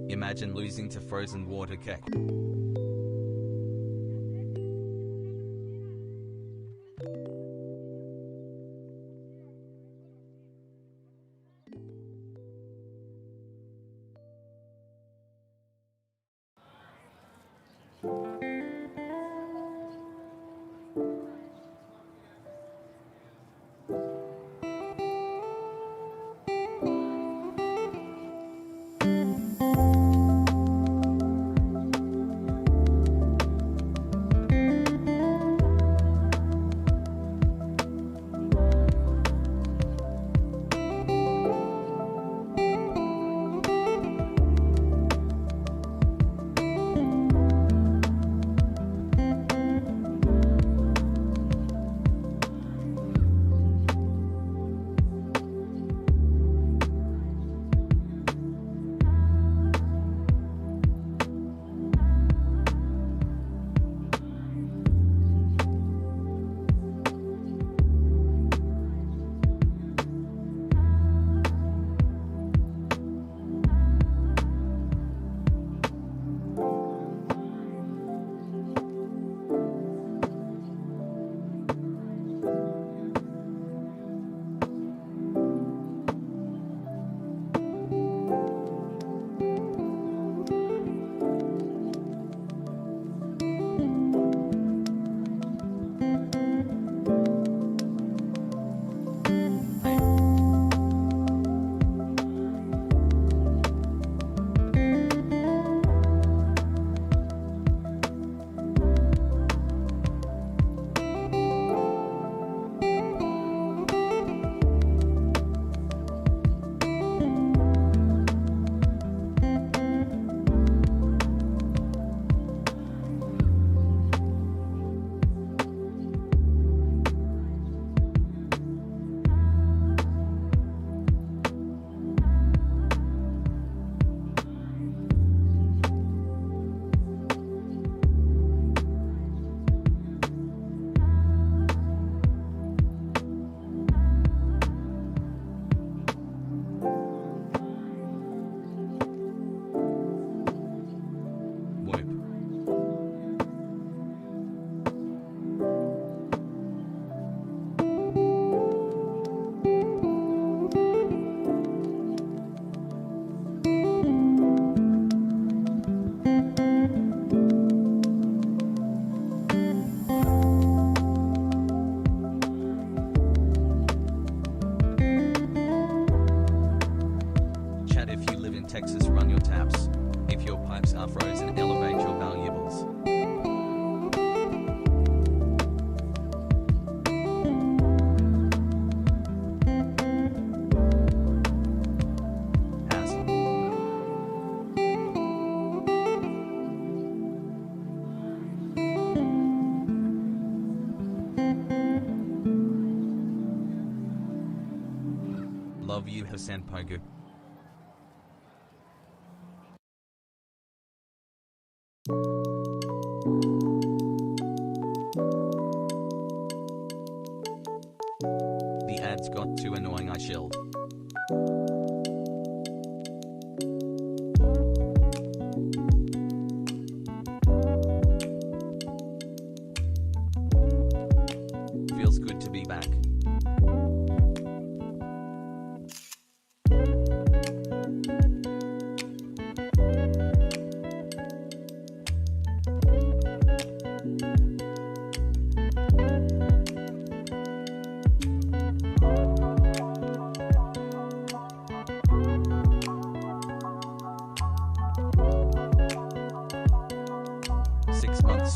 Imagine losing to frozen water cake. Texas, run your taps. If your pipes are frozen, elevate your valuables. Hasan. Love you, Hasan Perdue. The ad's gone. not too annoying, I shilled. Feels good to be back.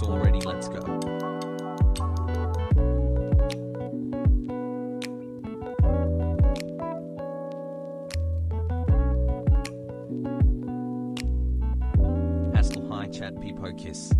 Already, let's go. Hassle, hi chat, peepo kiss.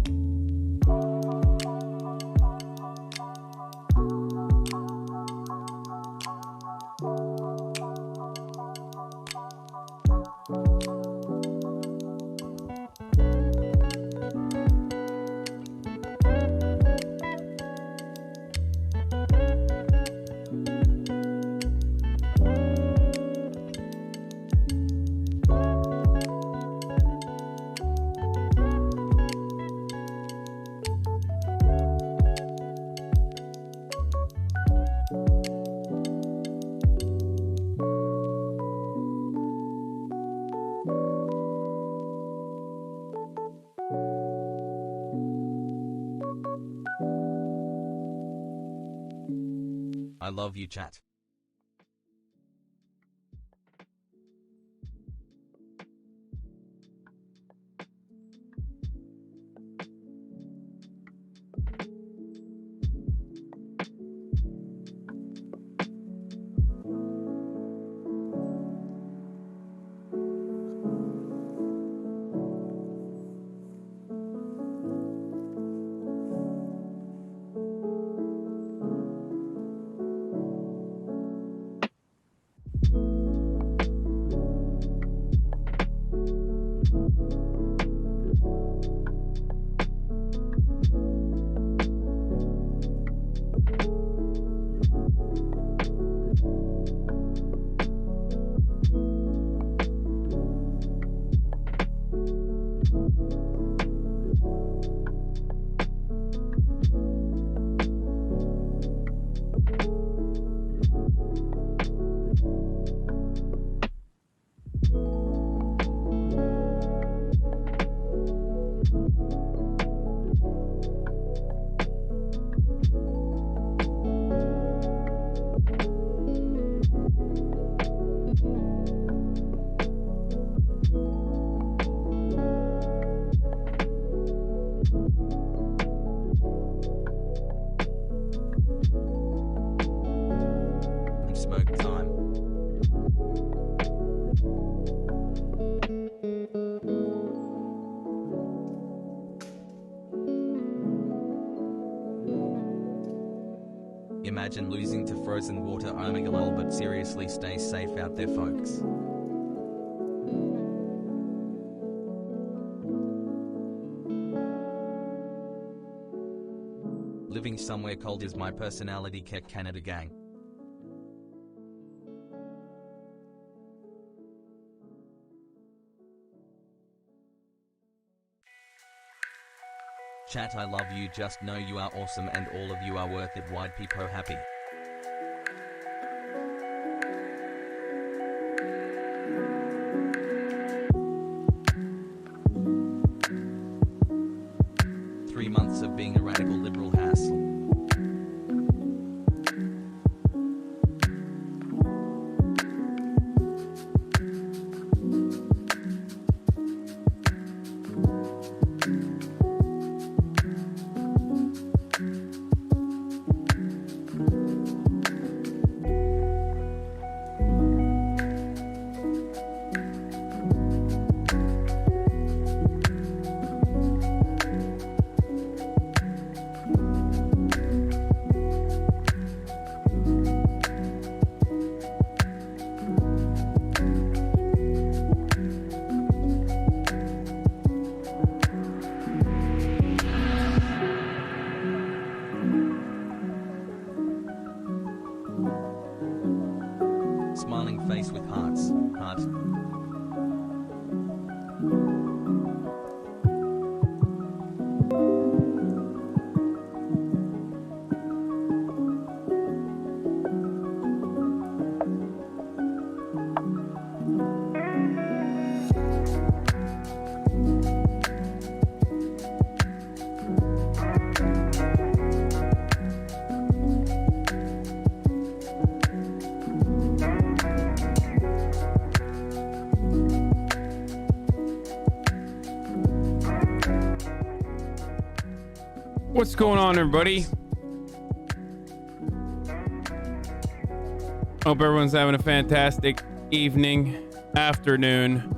I love you, chat. Smoke time. Imagine losing to frozen water, OMEGALUL, but seriously, stay safe out there, folks. Living somewhere cold is my personality, KKona gang. Chat, I love you, just know you are awesome and all of you are worth it. Wide peepo happy. Months of being a radical liberal hassle. smiling face with hearts. Heart. What's going on, everybody? Hope everyone's having a fantastic evening, afternoon,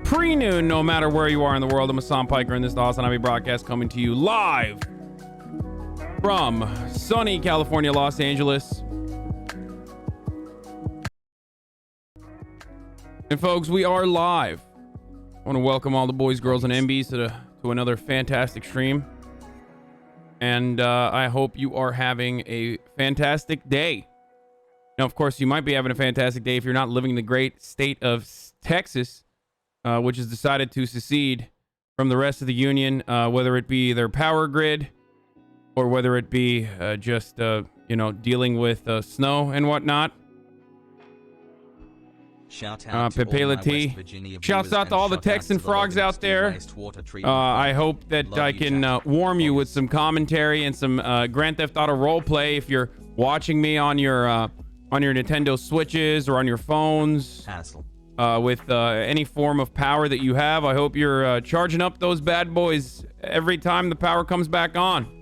pre-noon, no matter where you are in the world. I'm Hasan Piker, and this is the HasanAbi broadcast coming to you live from sunny California, Los Angeles. And folks, we are live. I want to welcome all the boys, girls, and MBs to another fantastic stream. And I hope you are having a fantastic day. Now, of course, you might be having a fantastic day if you're not living in the great state of Texas, which has decided to secede from the rest of the union, whether it be their power grid or whether it be just, dealing with snow and whatnot. Shout out to Pepe all my Lati. West Virginia Shouts viewers out to all the and shout out Texan to the frogs Ludwig out there. wastewater treatment I plant. hope that Love I you, can chat. warm you with Boys. some commentary and some Grand Theft Auto roleplay if you're watching me on your Nintendo Switches or on your phones Hassle. with any form of power that you have. I hope you're charging up those bad boys every time the power comes back on.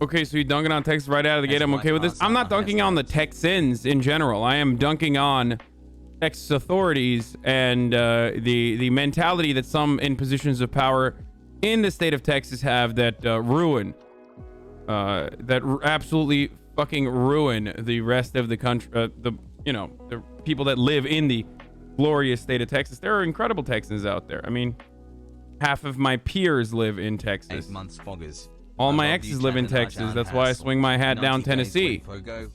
Okay, so you're dunking on Texas right out of the gate. I'm okay with this. I'm not dunking on the Texans in general. I am dunking on Texas authorities and the mentality that some in positions of power in the state of Texas have that absolutely fucking ruin the rest of the country. The people that live in the glorious state of Texas. There are incredible Texans out there. I mean, half of my peers live in Texas. 8 months foggers. All my I love exes you, live in chat, and Texas. Azan That's why I hassle. swing my hat down 90 days Tennessee. when Fogo.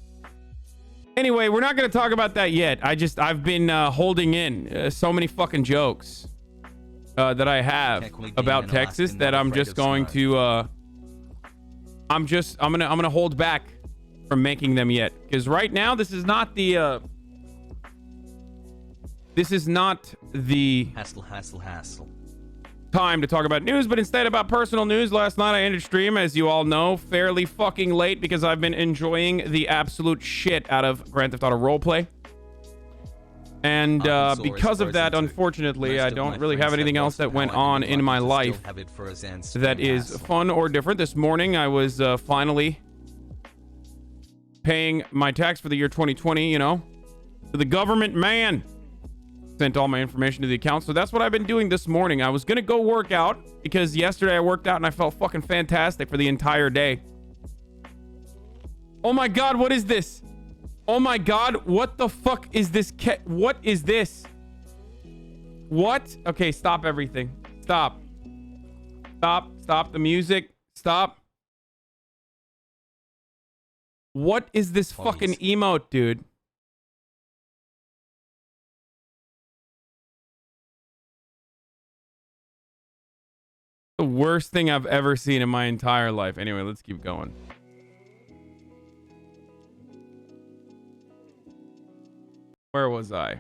Anyway, we're not going to talk about that yet. I've been holding in so many fucking jokes that I have about Texas that I'm just going to I'm gonna hold back from making them yet, because right now this is not the Hassle. time to talk about news, but instead about personal news. Last night I ended stream, as you all know, fairly fucking late because I've been enjoying the absolute shit out of Grand Theft Auto roleplay. And because of that, unfortunately, I don't really have anything else that went on in my life that is fun or different. This morning I was finally paying my tax for the year 2020, to the government man. Sent all my information to the account. So that's what I've been doing this morning. I was gonna go work out because yesterday I worked out and I felt fucking fantastic for the entire day. Oh my god, what is this? Oh my god, what the fuck is this? What is this? What? Okay, stop everything. Stop the music. Stop. What is this fucking emote, dude? The worst thing I've ever seen in my entire life. Anyway, let's keep going. Where was I?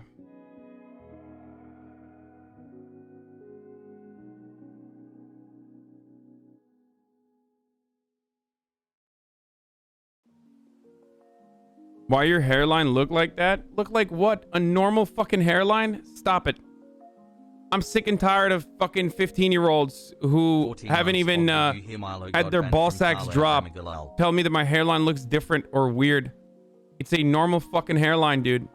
Why your hairline look like that? Look like what? A normal fucking hairline? Stop it. I'm sick and tired of fucking 15-year-olds who haven't even had their ball sacks drop. Tell me that my hairline looks different or weird. It's a normal fucking hairline, dude.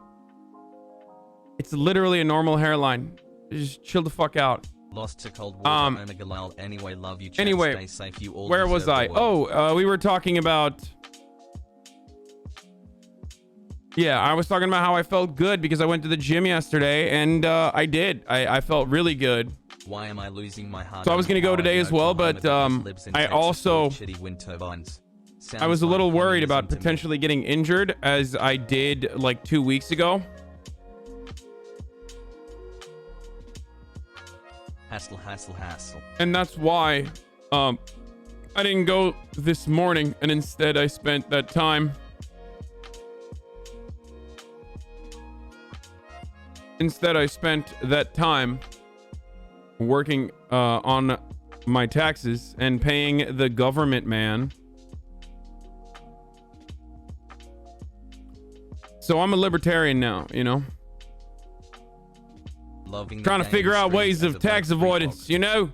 It's literally a normal hairline. Just chill the fuck out. Lost to cold water, OMEGALUL. Anyway, love you, chat. Anyway, Stay safe. You all where was I? Oh, we were talking about... Yeah, I was talking about how I felt good because I went to the gym yesterday, and I did. I felt really good. Why am I losing my heart? So I was going to go today as well, but I also... Shitty wind turbines. I was a little worried about potentially getting injured, as I did like 2 weeks ago. Hassle, hassle, hassle. And that's why I didn't go this morning, and instead I spent that time working on my taxes and paying the government, man. So I'm a libertarian now, you know. Trying to figure out ways of tax avoidance, you know.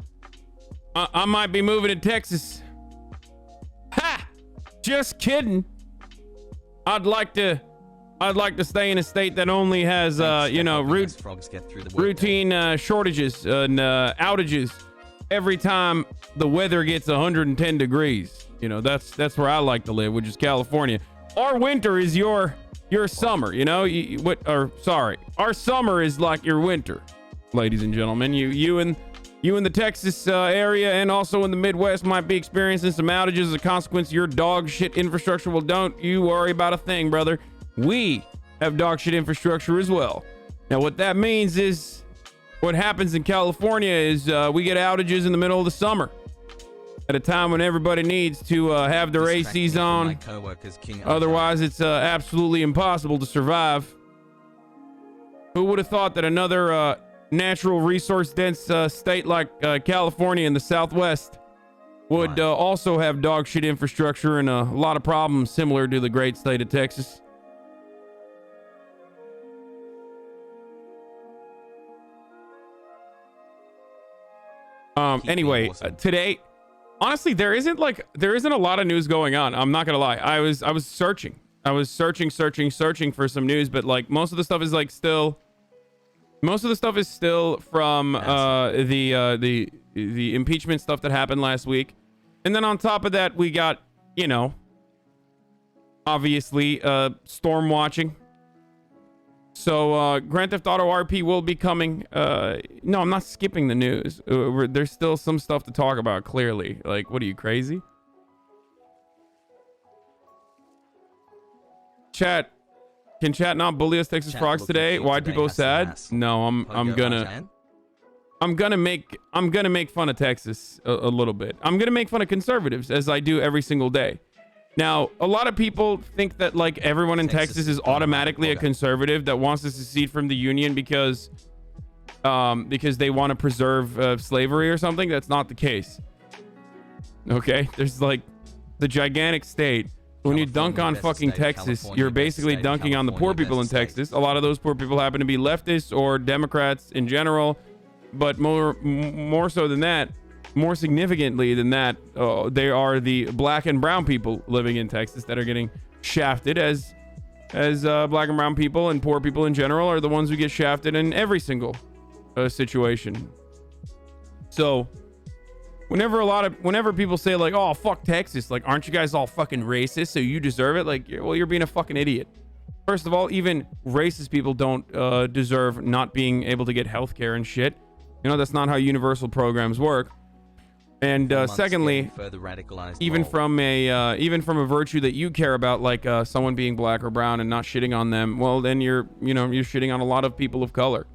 I might be moving to Texas. Ha! Just kidding. I'd like to stay in a state that only has you know, routine shortages and outages every time the weather gets 110 degrees. You know, that's where I like to live, which is California. Our winter is your summer, you know. Our summer is like your winter, ladies and gentlemen. You in the Texas area and also in the Midwest might be experiencing some outages as a consequence of your dog shit infrastructure. Well, don't you worry about a thing, brother. We have dog shit infrastructure as well. Now, what that means is, what happens in California is we get outages in the middle of the summer, at a time when everybody needs to have their ACs on. Otherwise, it's absolutely impossible to survive. Who would have thought that another natural resource dense state like California in the Southwest would also have dog shit infrastructure and a lot of problems similar to the great state of Texas? Anyway, today, honestly, there isn't a lot of news going on. I'm not gonna lie. I was searching for some news, but like most of the stuff is still from the impeachment stuff that happened last week. And then on top of that, we got, you know, obviously storm watching. So Grand Theft Auto RP will be coming. No, I'm not skipping the news. There's still some stuff to talk about, clearly. Like, what are you, crazy? Chat. Can chat not bully us Texas frogs today? Why'd people sad? No, I'm gonna make fun of Texas a little bit. I'm gonna make fun of conservatives, as I do every single day. Now, a lot of people think that like everyone in Texas is automatically a conservative that wants to secede from the Union because they want to preserve slavery or something. That's not the case. Okay, there's like the gigantic state. When you dunk on fucking Texas, you're basically dunking on the poor people in Texas. A lot of those poor people happen to be leftists or Democrats in general, but more so than that, more significantly than that, they are the black and brown people living in Texas that are getting shafted, as black and brown people and poor people in general are the ones who get shafted in every single situation. So whenever people say like, oh, fuck Texas, like, aren't you guys all fucking racist, so you deserve it? Like, well, you're being a fucking idiot. First of all, even racist people don't deserve not being able to get healthcare and shit. You know, that's not how universal programs work. And secondly, even from a virtue that you care about, like someone being black or brown and not shitting on them, well, then you're shitting on a lot of people of color.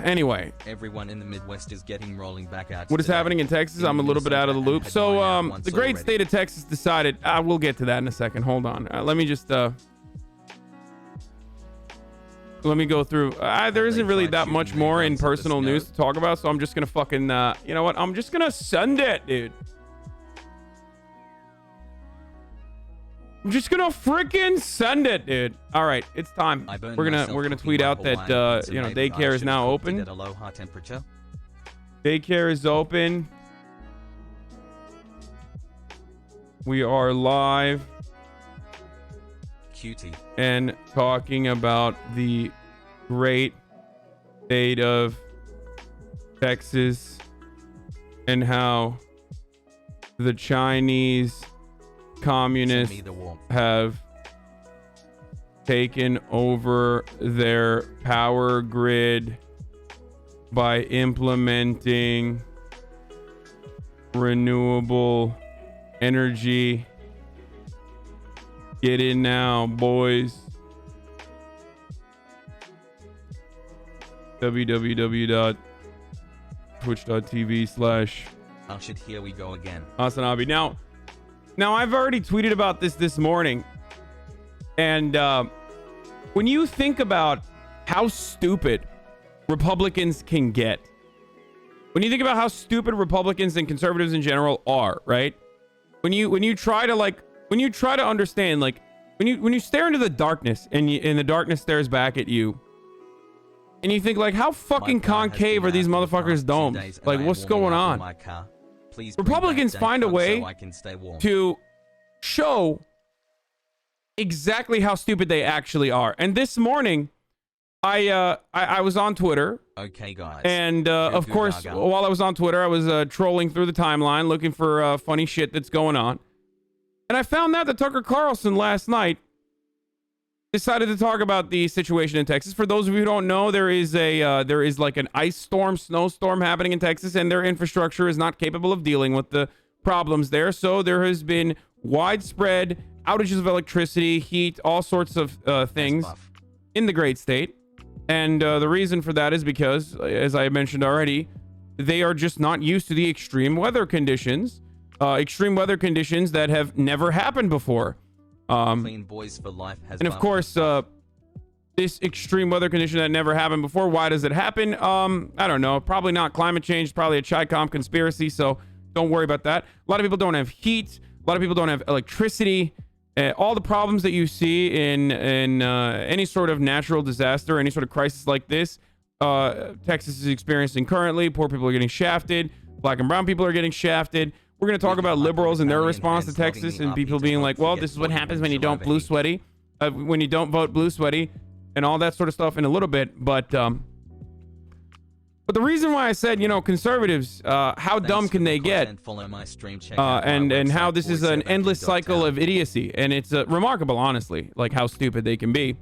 Anyway, everyone in the Midwest is getting rolling blackouts. What is happening in Texas? I'm a little bit out of the loop. So the great state of Texas decided. We'll get to that in a second. Hold on. Let me just let me go through. There isn't really that much more in personal news to talk about, so I'm just gonna fucking you know what? I'm just gonna send it, dude. I'm just gonna freaking send it, dude. All right, it's time. We're gonna tweet out that daycare is now open. At a low hot temperature. Daycare is open. We are live. Cutie. And talking about the great state of Texas and how the Chinese communists have taken over their power grid by implementing renewable energy. Get in now, boys. www.twitch.tv/ Oh shit, here we go again. HasanAbi. Now I've already tweeted about this morning. And when you think about how stupid Republicans can get, when you think about how stupid Republicans and conservatives in general are, right? When you try to understand, like when you stare into the darkness and the darkness stares back at you, and you think like, how fucking concave are these motherfuckers' domes? Like, what's going on? Republicans find a way to show exactly how stupid they actually are. And this morning, I was on Twitter. Okay, guys. And of course, while I was on Twitter, I was trolling through the timeline looking for funny shit that's going on. And I found out that Tucker Carlson last night decided to talk about the situation in Texas. For those of you who don't know, there is like an ice storm, snowstorm happening in Texas, and their infrastructure is not capable of dealing with the problems there. So there has been widespread outages of electricity, heat, all sorts of things in the great state. And the reason for that is because, as I mentioned already, they are just not used to the extreme weather conditions that have never happened before. Clean Boys for Life has, and of course, this extreme weather condition that never happened before, why does it happen? I don't know. Probably not climate change, probably a Chi-Com conspiracy, so don't worry about that. A lot of people don't have heat. A lot of people don't have electricity. All the problems that you see in any sort of natural disaster, any sort of crisis like this, Texas is experiencing currently. Poor people are getting shafted. Black and brown people are getting shafted. We're going to talk about liberals and their response to Texas and people being like, well, this is what happens when you don't blue sweaty, when you don't vote blue sweaty and all that sort of stuff in a little bit. But the reason why I said, conservatives, how dumb can they get? And how this is an endless cycle of idiocy. And it's remarkable, honestly, like how stupid they can be,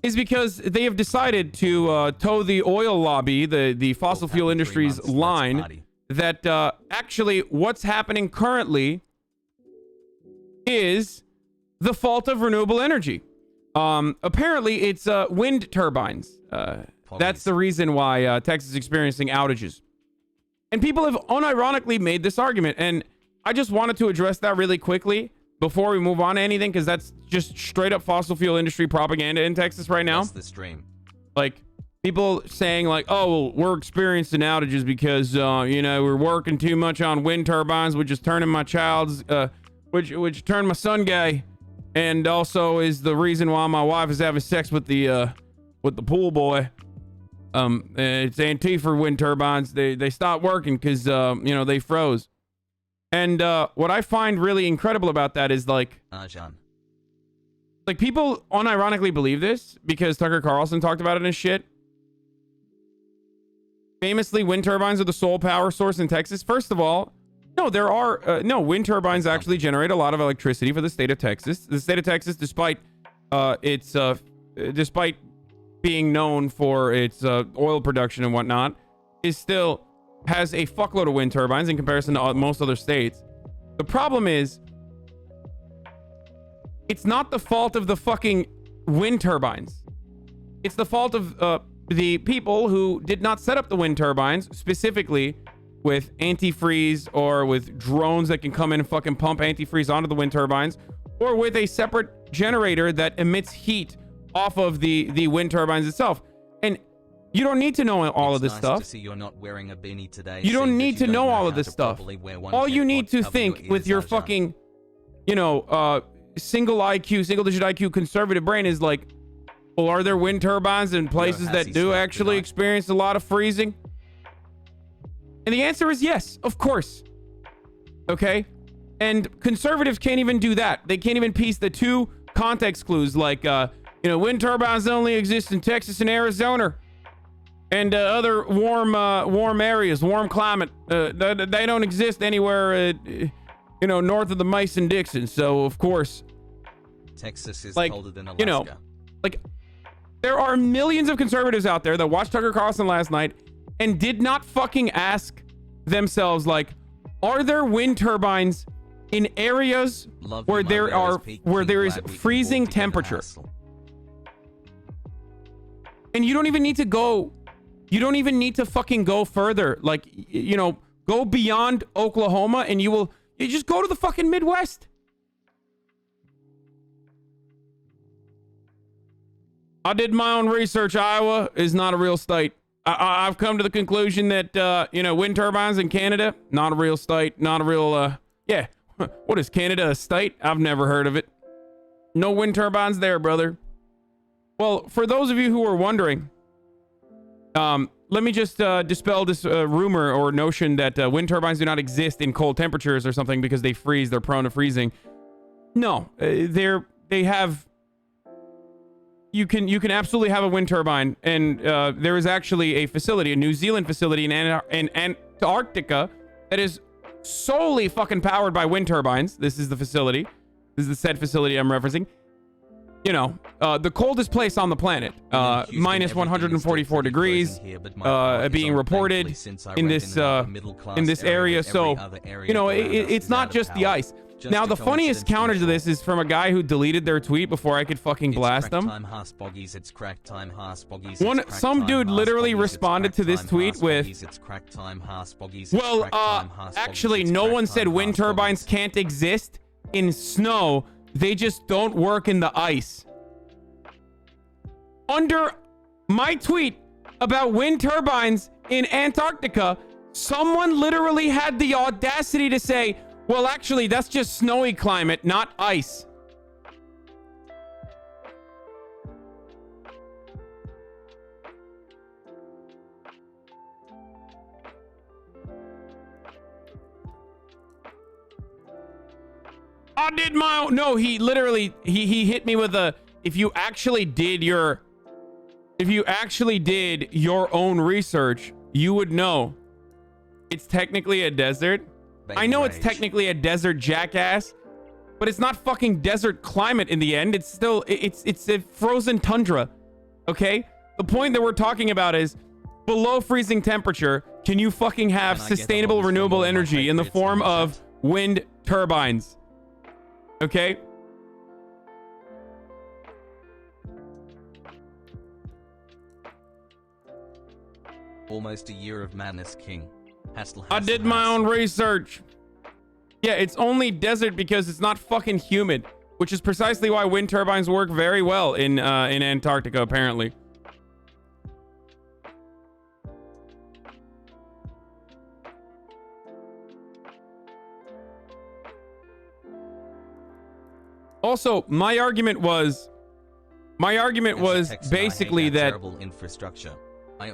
is because they have decided to toe the oil lobby, the fossil fuel industry's line, that actually what's happening currently is the fault of renewable energy. Apparently, it's wind turbines. That's the reason why Texas is experiencing outages. And people have unironically made this argument. And I just wanted to address that really quickly before we move on to anything, because that's just straight up fossil fuel industry propaganda in Texas right now. That's the stream. Like, people saying like, oh, well, we're experiencing outages because, we're working too much on wind turbines, which is turning my which turned my son gay. And also is the reason why my wife is having sex with the pool boy. It's Antifa wind turbines. They stopped working because, they froze. And what I find really incredible about that is like, Azan. Like people unironically believe this because Tucker Carlson talked about it and shit. Famously, wind turbines are the sole power source in Texas. First of all, no, there are wind turbines actually generate a lot of electricity for the state of Texas. The state of Texas, despite being known for its oil production and whatnot, still has a fuckload of wind turbines in comparison to most other states. The problem is, it's not the fault of the fucking wind turbines. It's the fault of the people who did not set up the wind turbines, specifically with antifreeze or with drones that can come in and fucking pump antifreeze onto the wind turbines, or with a separate generator that emits heat off of the wind turbines itself. And you don't need to know all of this stuff. To see you're not wearing a beanie today. You don't need to know all of this stuff. All you need to think with your fucking, single digit IQ conservative brain is like, well, are there wind turbines in places that do actually experience a lot of freezing? And the answer is yes, of course. Okay? And conservatives can't even do that. They can't even piece the two context clues like, wind turbines only exist in Texas and Arizona and other warm areas, warm climate. They don't exist anywhere, north of the Mason-Dixon. So, of course, Texas is colder than Alaska. There are millions of conservatives out there that watched Tucker Carlson last night and did not fucking ask themselves, like, are there wind turbines in areas where there is freezing temperature. And you don't even need to go, you don't even need to fucking go further. Like, you know, go beyond Oklahoma and you just go to the fucking Midwest. I did my own research. Iowa is not a real state. I've come to the conclusion that, you know, wind turbines in Canada, not a real state, not a real, yeah. What is Canada, a state? I've never heard of it. No wind turbines there, brother. Well, for those of you who are wondering, let me just dispel this rumor or notion that wind turbines do not exist in cold temperatures or something because they freeze. They're prone to freezing. No, they have. You can absolutely have a wind turbine, and there is actually a facility, a New Zealand facility in Antarctica that is solely fucking powered by wind turbines. This is the facility. This is the said facility I'm referencing. You know, the coldest place on the planet, minus 144 degrees, being reported in this area. So, you know, it's not just the ice. Now, the funniest counter to this is from a guy who deleted their tweet before I could fucking blast them. Some dude literally responded to this tweet with, well, actually, no one said wind turbines can't exist in snow. They just don't work in the ice. Under my tweet about wind turbines in Antarctica, someone literally had the audacity to say, well, actually, that's just snowy climate, not ice. I did my own. No, he literally, he hit me with a, if you actually did your own research, you would know it's technically a desert. I know it's technically a desert, jackass, but it's not fucking desert climate in the end. It's still, it's a frozen tundra, okay? The point that we're talking about is below freezing temperature, can you fucking have sustainable renewable energy in the form of wind turbines? Okay? Almost a year of madness, King. I did my own research. Yeah, it's only desert because it's not fucking humid, which is precisely why wind turbines work very well in Antarctica, apparently. Also, my argument was basically that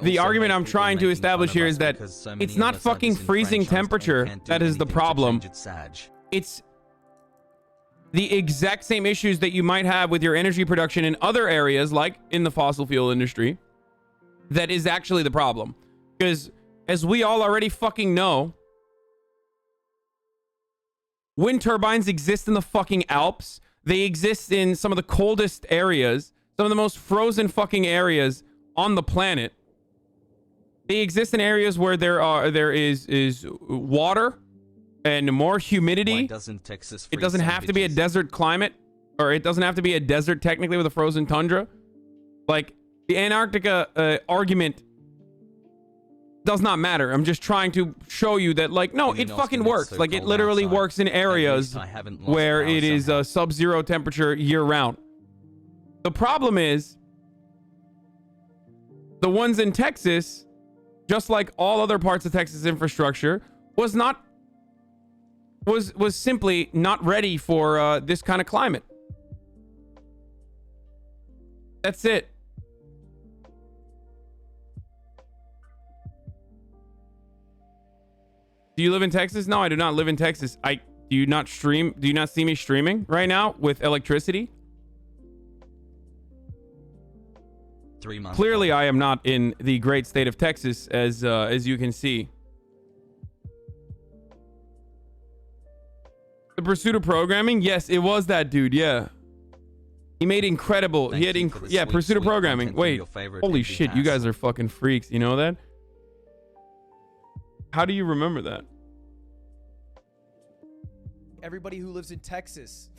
the argument I'm trying to establish here is that it's not fucking freezing temperature that is the problem. It's the exact same issues that you might have with your energy production in other areas, like in the fossil fuel industry, that is actually the problem. Because as we all already fucking know, wind turbines exist in the fucking Alps. They exist in some of the coldest areas, some of the most frozen fucking areas on the planet. They exist in areas where there is water and more humidity. Why doesn't Texas freeze? It doesn't have to be a desert climate, or it doesn't have to be a desert technically with a frozen tundra. Like, the Antarctica argument does not matter. I'm just trying to show you that, like, no, it fucking works. Like, it literally works in areas where it is a sub-zero temperature year-round. The problem is, the ones in Texas, just like all other parts of Texas infrastructure, was simply not ready for this kind of climate. That's it. Do you live in Texas? No, I do not live in Texas. Do you not stream? Do you not see me streaming right now with electricity? 3 months. Clearly, I am not in the great state of Texas, as you can see. The Pursuit of Programming? Yes, it was that dude. Yeah, he made incredible. He had Pursuit of Programming. Wait, holy shit! You guys are fucking freaks. You know that? How do you remember that? everybody who lives in Texas.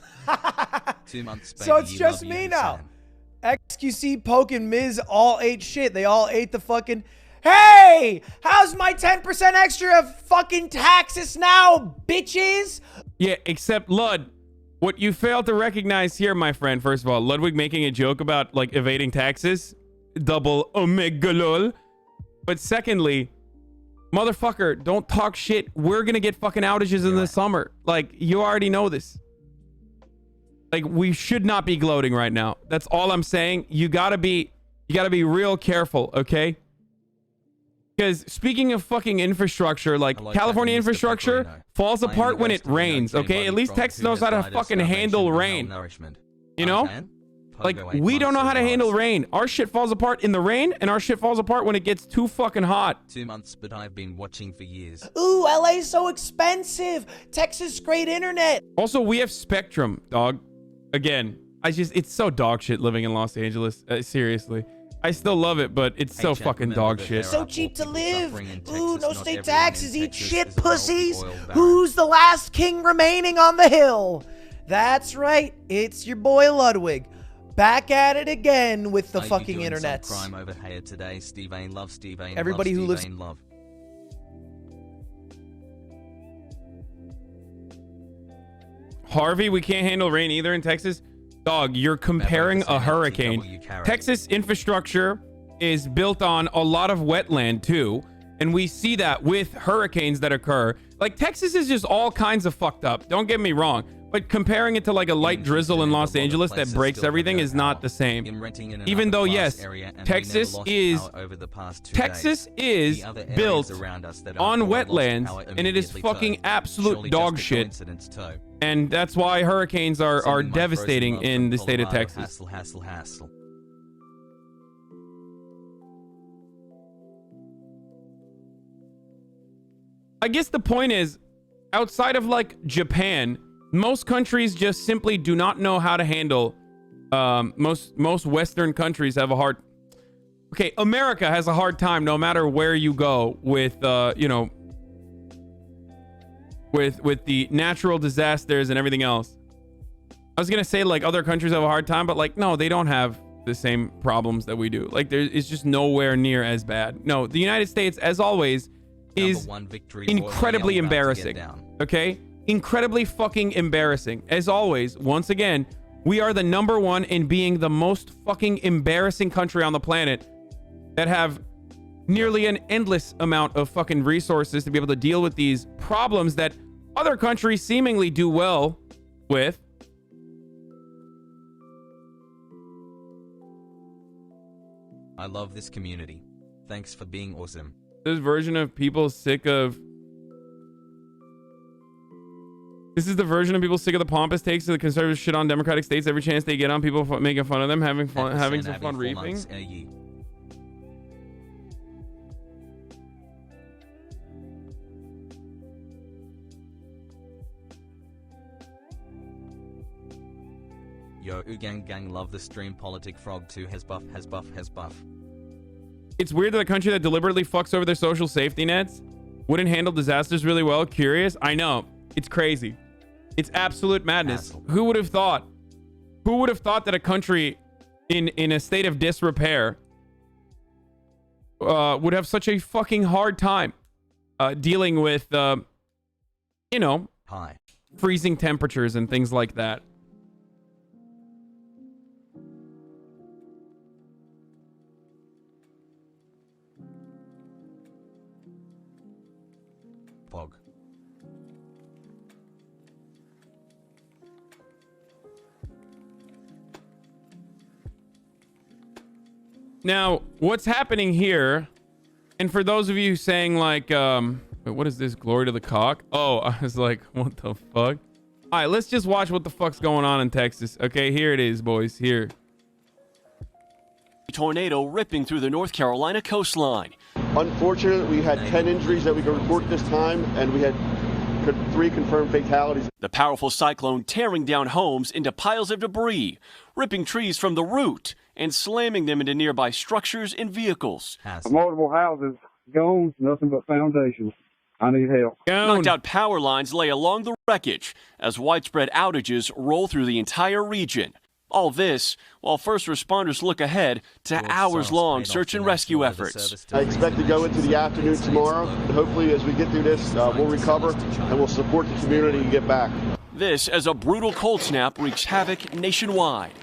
2 months, baby. So it's You just love me you, now. Hasan. XQC, Poke, and Miz all ate shit. They all ate the fucking... Hey! How's my 10% extra fucking taxes now, bitches? Yeah, except Lud, what you fail to recognize here, my friend, first of all, Ludwig making a joke about, like, evading taxes. Double OMEGALUL. But secondly, motherfucker, don't talk shit. We're gonna get fucking outages in the summer. Like, you already know this. Like, we should not be gloating right now. That's all I'm saying. You gotta be real careful, okay? Because speaking of fucking infrastructure, like California infrastructure falls apart when it rains, okay? At least Texas knows how to fucking handle rain. You know? Like, we don't know how to handle rain. Our shit falls apart in the rain, and our shit falls apart when it gets too fucking hot. 2 months, but I've been watching for years. Ooh, LA's so expensive. Texas, great internet. Also, we have Spectrum, dog. Again, it's so dog shit living in Los Angeles. Seriously. I still love it, but it's so fucking dog shit. So cheap to live. Ooh, no state taxes. Eat shit, pussies. Who's the last king remaining on the hill? That's right. It's your boy Ludwig. Back at it again with the fucking internets. Crime over here today. Steve Ain love, Steve Ain everybody love, who lives. Steve Ain love. Harvey, we can't handle rain either in Texas. Dog, you're comparing a hurricane. Texas infrastructure is built on a lot of wetland too, and we see that with hurricanes that occur. Like, Texas is just all kinds of fucked up. Don't get me wrong. But comparing it to like a light drizzle in Los Angeles that breaks everything is not the same. Even though, yes, Texas is built on wetlands, and it is fucking absolute dog shit. And that's why hurricanes are devastating in the state of Texas. I guess the point is, outside of like Japan, most countries just simply do not know how to handle. Most Western countries have a hard. Okay, America has a hard time no matter where you go with you know, with the natural disasters and everything else. I was gonna say like other countries have a hard time, but like no, they don't have the same problems that we do. Like it's just nowhere near as bad. No, the United States, as always, is incredibly embarrassing. Okay. Incredibly fucking embarrassing. As always, once again, we are the #1 in being the most fucking embarrassing country on the planet that have nearly an endless amount of fucking resources to be able to deal with these problems that other countries seemingly do well with. I love this community. Thanks for being awesome. This version of people sick of... This is the version of people sick of the pompous takes of the conservative shit on Democratic states every chance they get on, people making fun of them, having some fun reaping. Yo, gang love the stream. Politic Frog 2 has buff. It's weird that a country that deliberately fucks over their social safety nets wouldn't handle disasters really well. Curious? I know. It's crazy. It's absolute madness. Who would have thought? Who would have thought that a country in a state of disrepair would have such a fucking hard time dealing with, you know, freezing temperatures and things like that? Pog. Now, what's happening here, and for those of you saying like, wait, what is this? Glory to the cock? Oh, I was like, what the fuck? All right, let's just watch what the fuck's going on in Texas. Okay, here it is, boys. Here. Tornado ripping through the North Carolina coastline. Unfortunately, we had 10 injuries that we could report this time, and we had 3 confirmed fatalities. The powerful cyclone tearing down homes into piles of debris, ripping trees from the root, and slamming them into nearby structures and vehicles. Multiple houses gone, nothing but foundations. I need help. Knocked out power lines lay along the wreckage as widespread outages roll through the entire region. All this while first responders look ahead to hours-long search and rescue efforts. I expect to go into the afternoon tomorrow. Hopefully, as we get through this, we'll recover and we'll support the community and get back. This as a brutal cold snap wreaks havoc nationwide.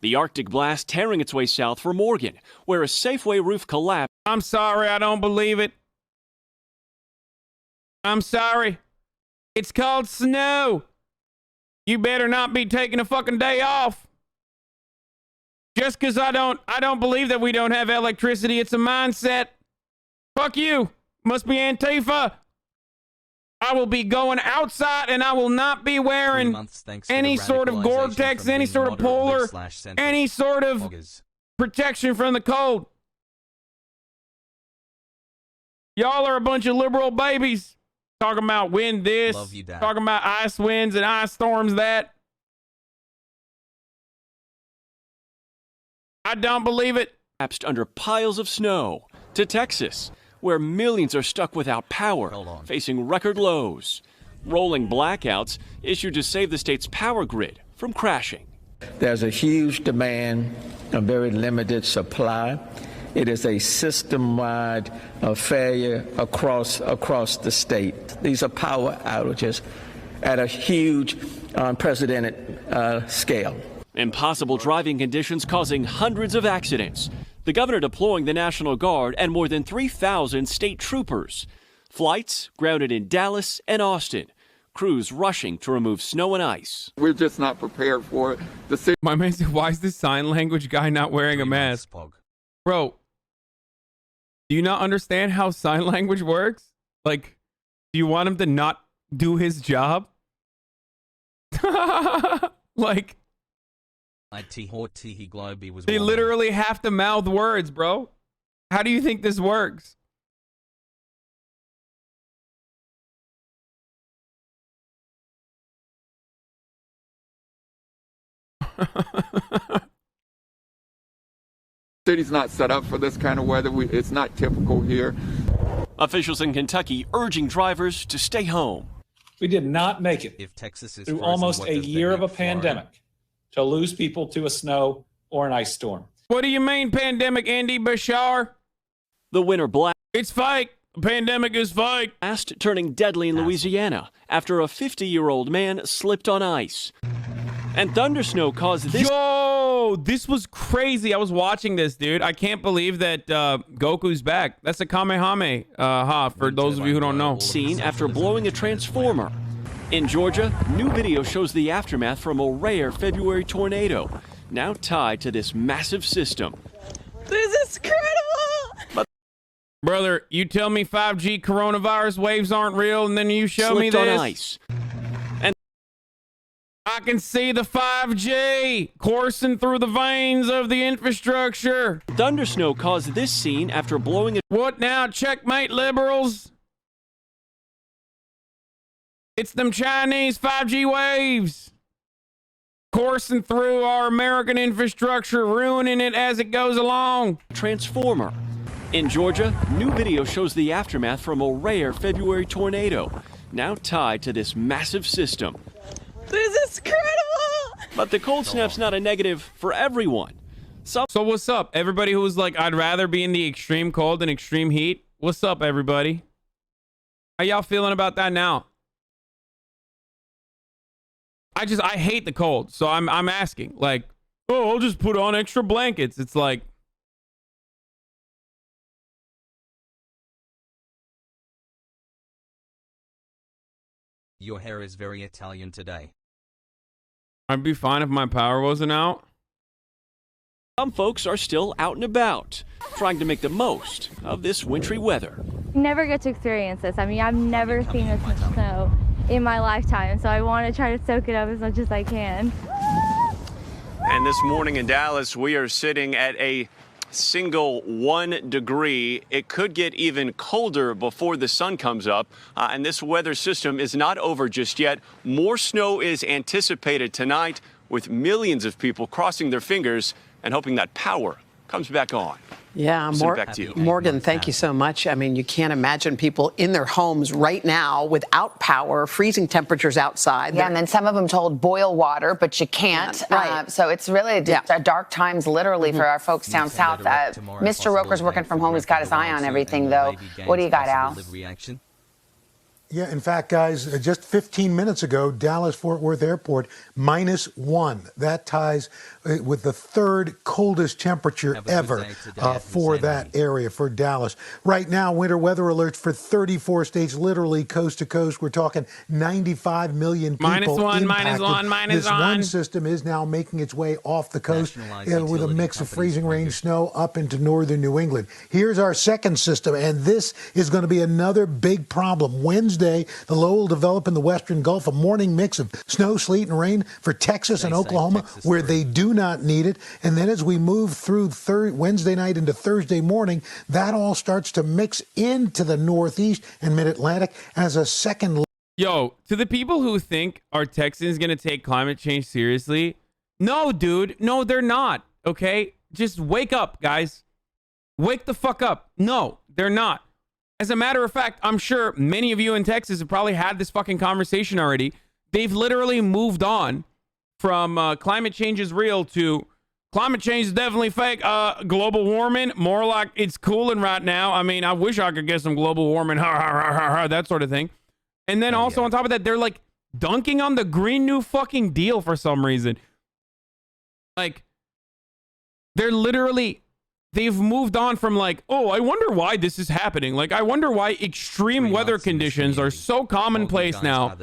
The Arctic blast tearing its way south for Morgan, where a Safeway roof collapsed. I'm sorry, I don't believe it. I'm sorry. It's called snow. You better not be taking a fucking day off. Just because I don't believe that we don't have electricity. It's a mindset. Fuck you. Must be Antifa. I will be going outside and I will not be wearing any sort of Gore-Tex, any sort of polar, any sort of protection from the cold. Y'all are a bunch of liberal babies. Talking about wind this, talking about ice winds and ice storms that. I don't believe it. Collapsed under piles of snow to Texas, where millions are stuck without power, facing record lows. Rolling blackouts issued to save the state's power grid from crashing. There's a huge demand, a very limited supply. It is a system-wide failure across the state. These are power outages at a huge, unprecedented scale. Impossible driving conditions causing hundreds of accidents. The governor deploying the National Guard and more than 3,000 state troopers. Flights grounded in Dallas and Austin. Cruz rushing to remove snow and ice. We're just not prepared for it. My man said, why is this sign language guy not wearing a mask? Bro, do you not understand how sign language works? Like, do you want him to not do his job? Like, they literally have to mouth words, bro. How do you think this works? City's not set up for this kind of weather. It's not typical here. Officials in Kentucky urging drivers to stay home. We did not make it through almost a year of a pandemic to lose people to a snow or an ice storm. What do you mean, pandemic, Andy Bashar? The winter blast. It's fake. The pandemic is fake. Blast turning deadly in Louisiana after a 50-year-old man slipped on ice. And thundersnow caused this. Yo, this was crazy. I was watching this, dude. I can't believe that Goku's back. That's a Kamehameha, for those of you who don't know. Scene after blowing a transformer. In Georgia, new video shows the aftermath from a rare February tornado, now tied to this massive system. This is incredible! But brother, you tell me 5G coronavirus waves aren't real, and then you show me this. On ice. I can see the 5G coursing through the veins of the infrastructure. Thundersnow caused this scene after blowing a... What now, checkmate liberals? It's them Chinese 5G waves coursing through our American infrastructure, ruining it as it goes along. Transformer. In Georgia, new video shows the aftermath from a rare February tornado, now tied to this massive system. This is incredible! But the cold snap's not a negative for everyone. So what's up? Everybody who's like, I'd rather be in the extreme cold than extreme heat. What's up, everybody? How y'all feeling about that now? I hate the cold. So I'm asking, like, oh, I'll just put on extra blankets. It's like, your hair is very Italian today. I'd be fine if my power wasn't out. Some folks are still out and about, trying to make the most of this wintry weather. Never get to experience this. I mean, I've never seen this much snow in my lifetime, so I want to try to soak it up as much as I can. And this morning in Dallas, we are sitting at a single 1 degree. It could get even colder before the sun comes up, and this weather system is not over just yet. More snow is anticipated tonight, with millions of people crossing their fingers and hoping that power comes back on. Yeah, Back to you. Morgan, thank you so much. I mean, you can't imagine people in their homes right now without power, freezing temperatures outside. Yeah, and then some of them told boil water, but you can't. Right. So it's really a dark times, literally, for our folks down south. Mr. Roker's working from home. He's got his eye on everything, though. What do you got, Al? Yeah, in fact, guys, just 15 minutes ago, Dallas-Fort Worth Airport, -1. That ties with the third coldest temperature ever for that area, for Dallas. Right now, winter weather alerts for 34 states, literally coast to coast. We're talking 95 million people impacted. This one system is now making its way off the coast with a mix of freezing rain, snow up into northern New England. Here's our second system, and this is going to be another big problem. Wednesday, the low will develop in the western Gulf, a morning mix of snow, sleet, and rain for Texas and Oklahoma, where they do not need it. And then as we move through Wednesday night into Thursday morning, that all starts to mix into the Northeast and Mid-Atlantic as a second. Yo, to the people who think are Texans going to take climate change seriously, no, dude. No, they're not. Okay? Just wake up, guys. Wake the fuck up. No, they're not. As a matter of fact, I'm sure many of you in Texas have probably had this fucking conversation already. They've literally moved on from climate change is real to climate change is definitely fake. Global warming, more like it's cooling right now. I mean, I wish I could get some global warming, that sort of thing. And then on top of that, they're like dunking on the Green New fucking Deal for some reason. Like, they're literally... They've moved on from like, oh, I wonder why this is happening. Like, I wonder why extreme weather conditions are so commonplace now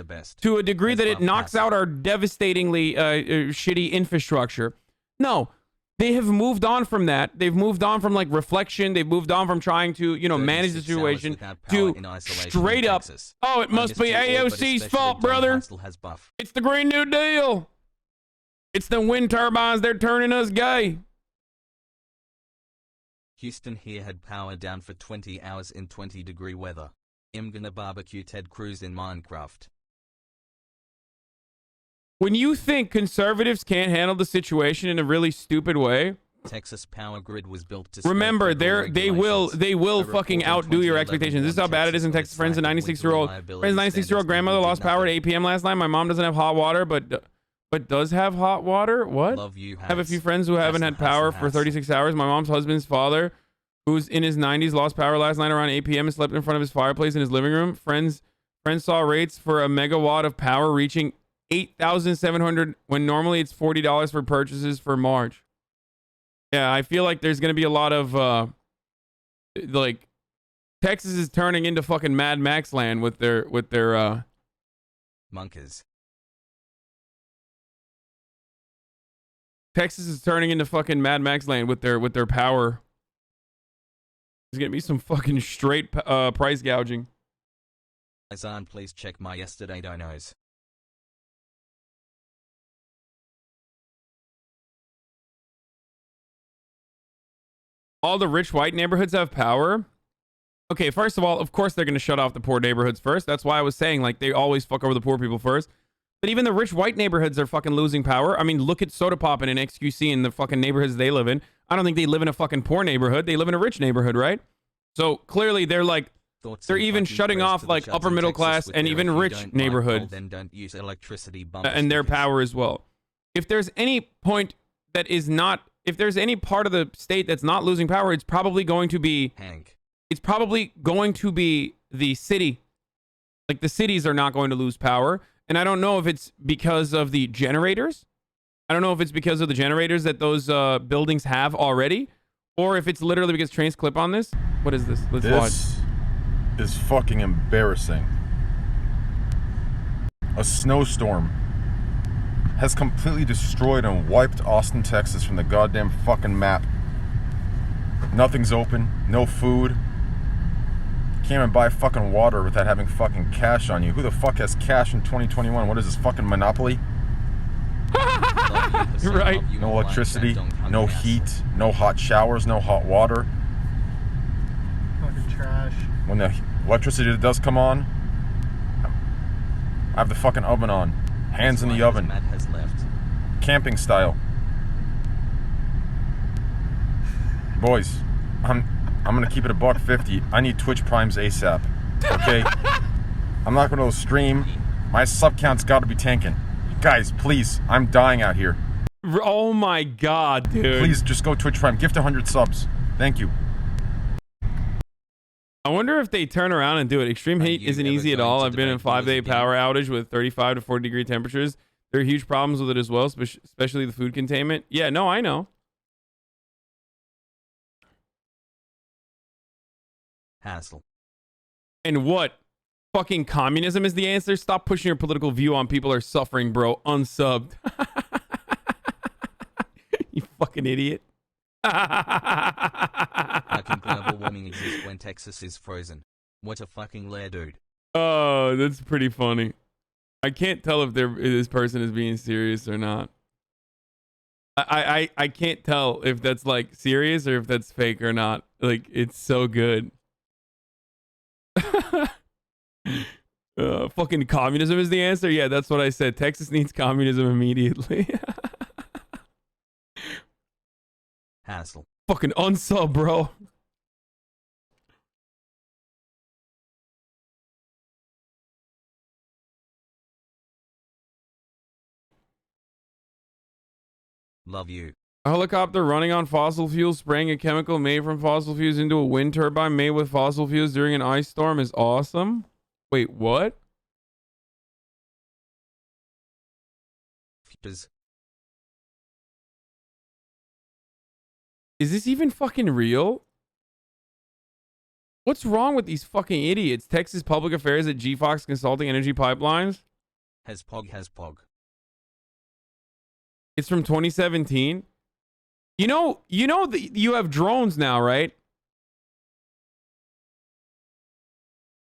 to a degree that it knocks out our devastatingly shitty infrastructure. No, they have moved on from that. They've moved on from like reflection. They've moved on from trying to, manage the situation to straight up, oh, it must be AOC's fault, brother. It's the Green New Deal. It's the wind turbines. They're turning us gay. Houston here had power down for 20 hours in 20-degree weather. I'm gonna barbecue Ted Cruz in Minecraft. When you think conservatives can't handle the situation in a really stupid way, Texas power grid was built to remember they will fucking outdo your expectations. This is how bad it is in Texas. Friends, a 96-year-old grandmother lost power at 8 p.m. last night. My mom doesn't have hot water, but does have hot water? What? Have a few friends who haven't had power for 36 hours. My mom's husband's father, who's in his 90s, lost power last night around 8 p.m. and slept in front of his fireplace in his living room. Friends saw rates for a megawatt of power reaching $8,700 when normally it's $40 for purchases for March. Yeah, I feel like there's gonna be a lot of like Texas is turning into fucking Mad Max land with their monkers. Texas is turning into fucking Mad Max land with their power. There's gonna be some fucking straight price gouging. Azan, please check my yesterday donos. All the rich white neighborhoods have power. Okay, first of all, of course they're gonna shut off the poor neighborhoods first. That's why I was saying like they always fuck over the poor people first. But even the rich white neighborhoods are fucking losing power. I mean, look at Soda Pop and XQC and the fucking neighborhoods they live in. I don't think they live in a fucking poor neighborhood. They live in a rich neighborhood, right? So clearly they're like, they're even shutting off like upper middle class and even rich neighborhoods. Then don't use electricity and their power as well. If there's any point that is not, if there's any part of the state that's not losing power, it's probably going to be Hank. It's probably going to be the city. Like the cities are not going to lose power. And I don't know if it's because of the generators. I don't know if it's because of the generators that those buildings have already, or if it's literally because trains clip on this. What is this? Let's watch. This is fucking embarrassing. A snowstorm has completely destroyed and wiped Austin, Texas from the goddamn fucking map. Nothing's open, no food. Can't even buy fucking water without having fucking cash on you. Who the fuck has cash in 2021? What is this, fucking Monopoly? Right. No electricity, no heat, no hot showers, no hot water. Fucking trash. When the electricity does come on, I have the fucking oven on. Hands in the oven. Camping style. Boys, I'm gonna keep it a $1.50. I need Twitch Primes ASAP. Okay? I'm not gonna stream. My sub count's gotta be tanking. Guys, please, I'm dying out here. Oh my god, dude. Please, just go Twitch Prime. Gift 100 subs. Thank you. I wonder if they turn around and do it. Extreme heat isn't easy at all. I've been in a 5-day power outage with 35 to 40 degree temperatures. There are huge problems with it as well, especially the food containment. Yeah, no, I know. Hassle. And what? Fucking communism is the answer? Stop pushing your political view on people who are suffering, bro. Unsubbed. You fucking idiot. How can global warming exist when Texas is frozen? What a fucking lair, dude. Oh, that's pretty funny. I can't tell if this person is being serious or not. I can't tell if that's like serious or if that's fake or not. Like, it's so good. Fucking communism is the answer? Yeah, that's what I said. Texas needs communism immediately. Hassle. Fucking unsub, bro. Love you. A helicopter running on fossil fuels spraying a chemical made from fossil fuels into a wind turbine made with fossil fuels during an ice storm is awesome. Wait, what? Is this even fucking real? What's wrong with these fucking idiots? Texas Public Affairs at GFox Consulting Energy Pipelines? Has pog. It's from 2017. You know you have drones now, right?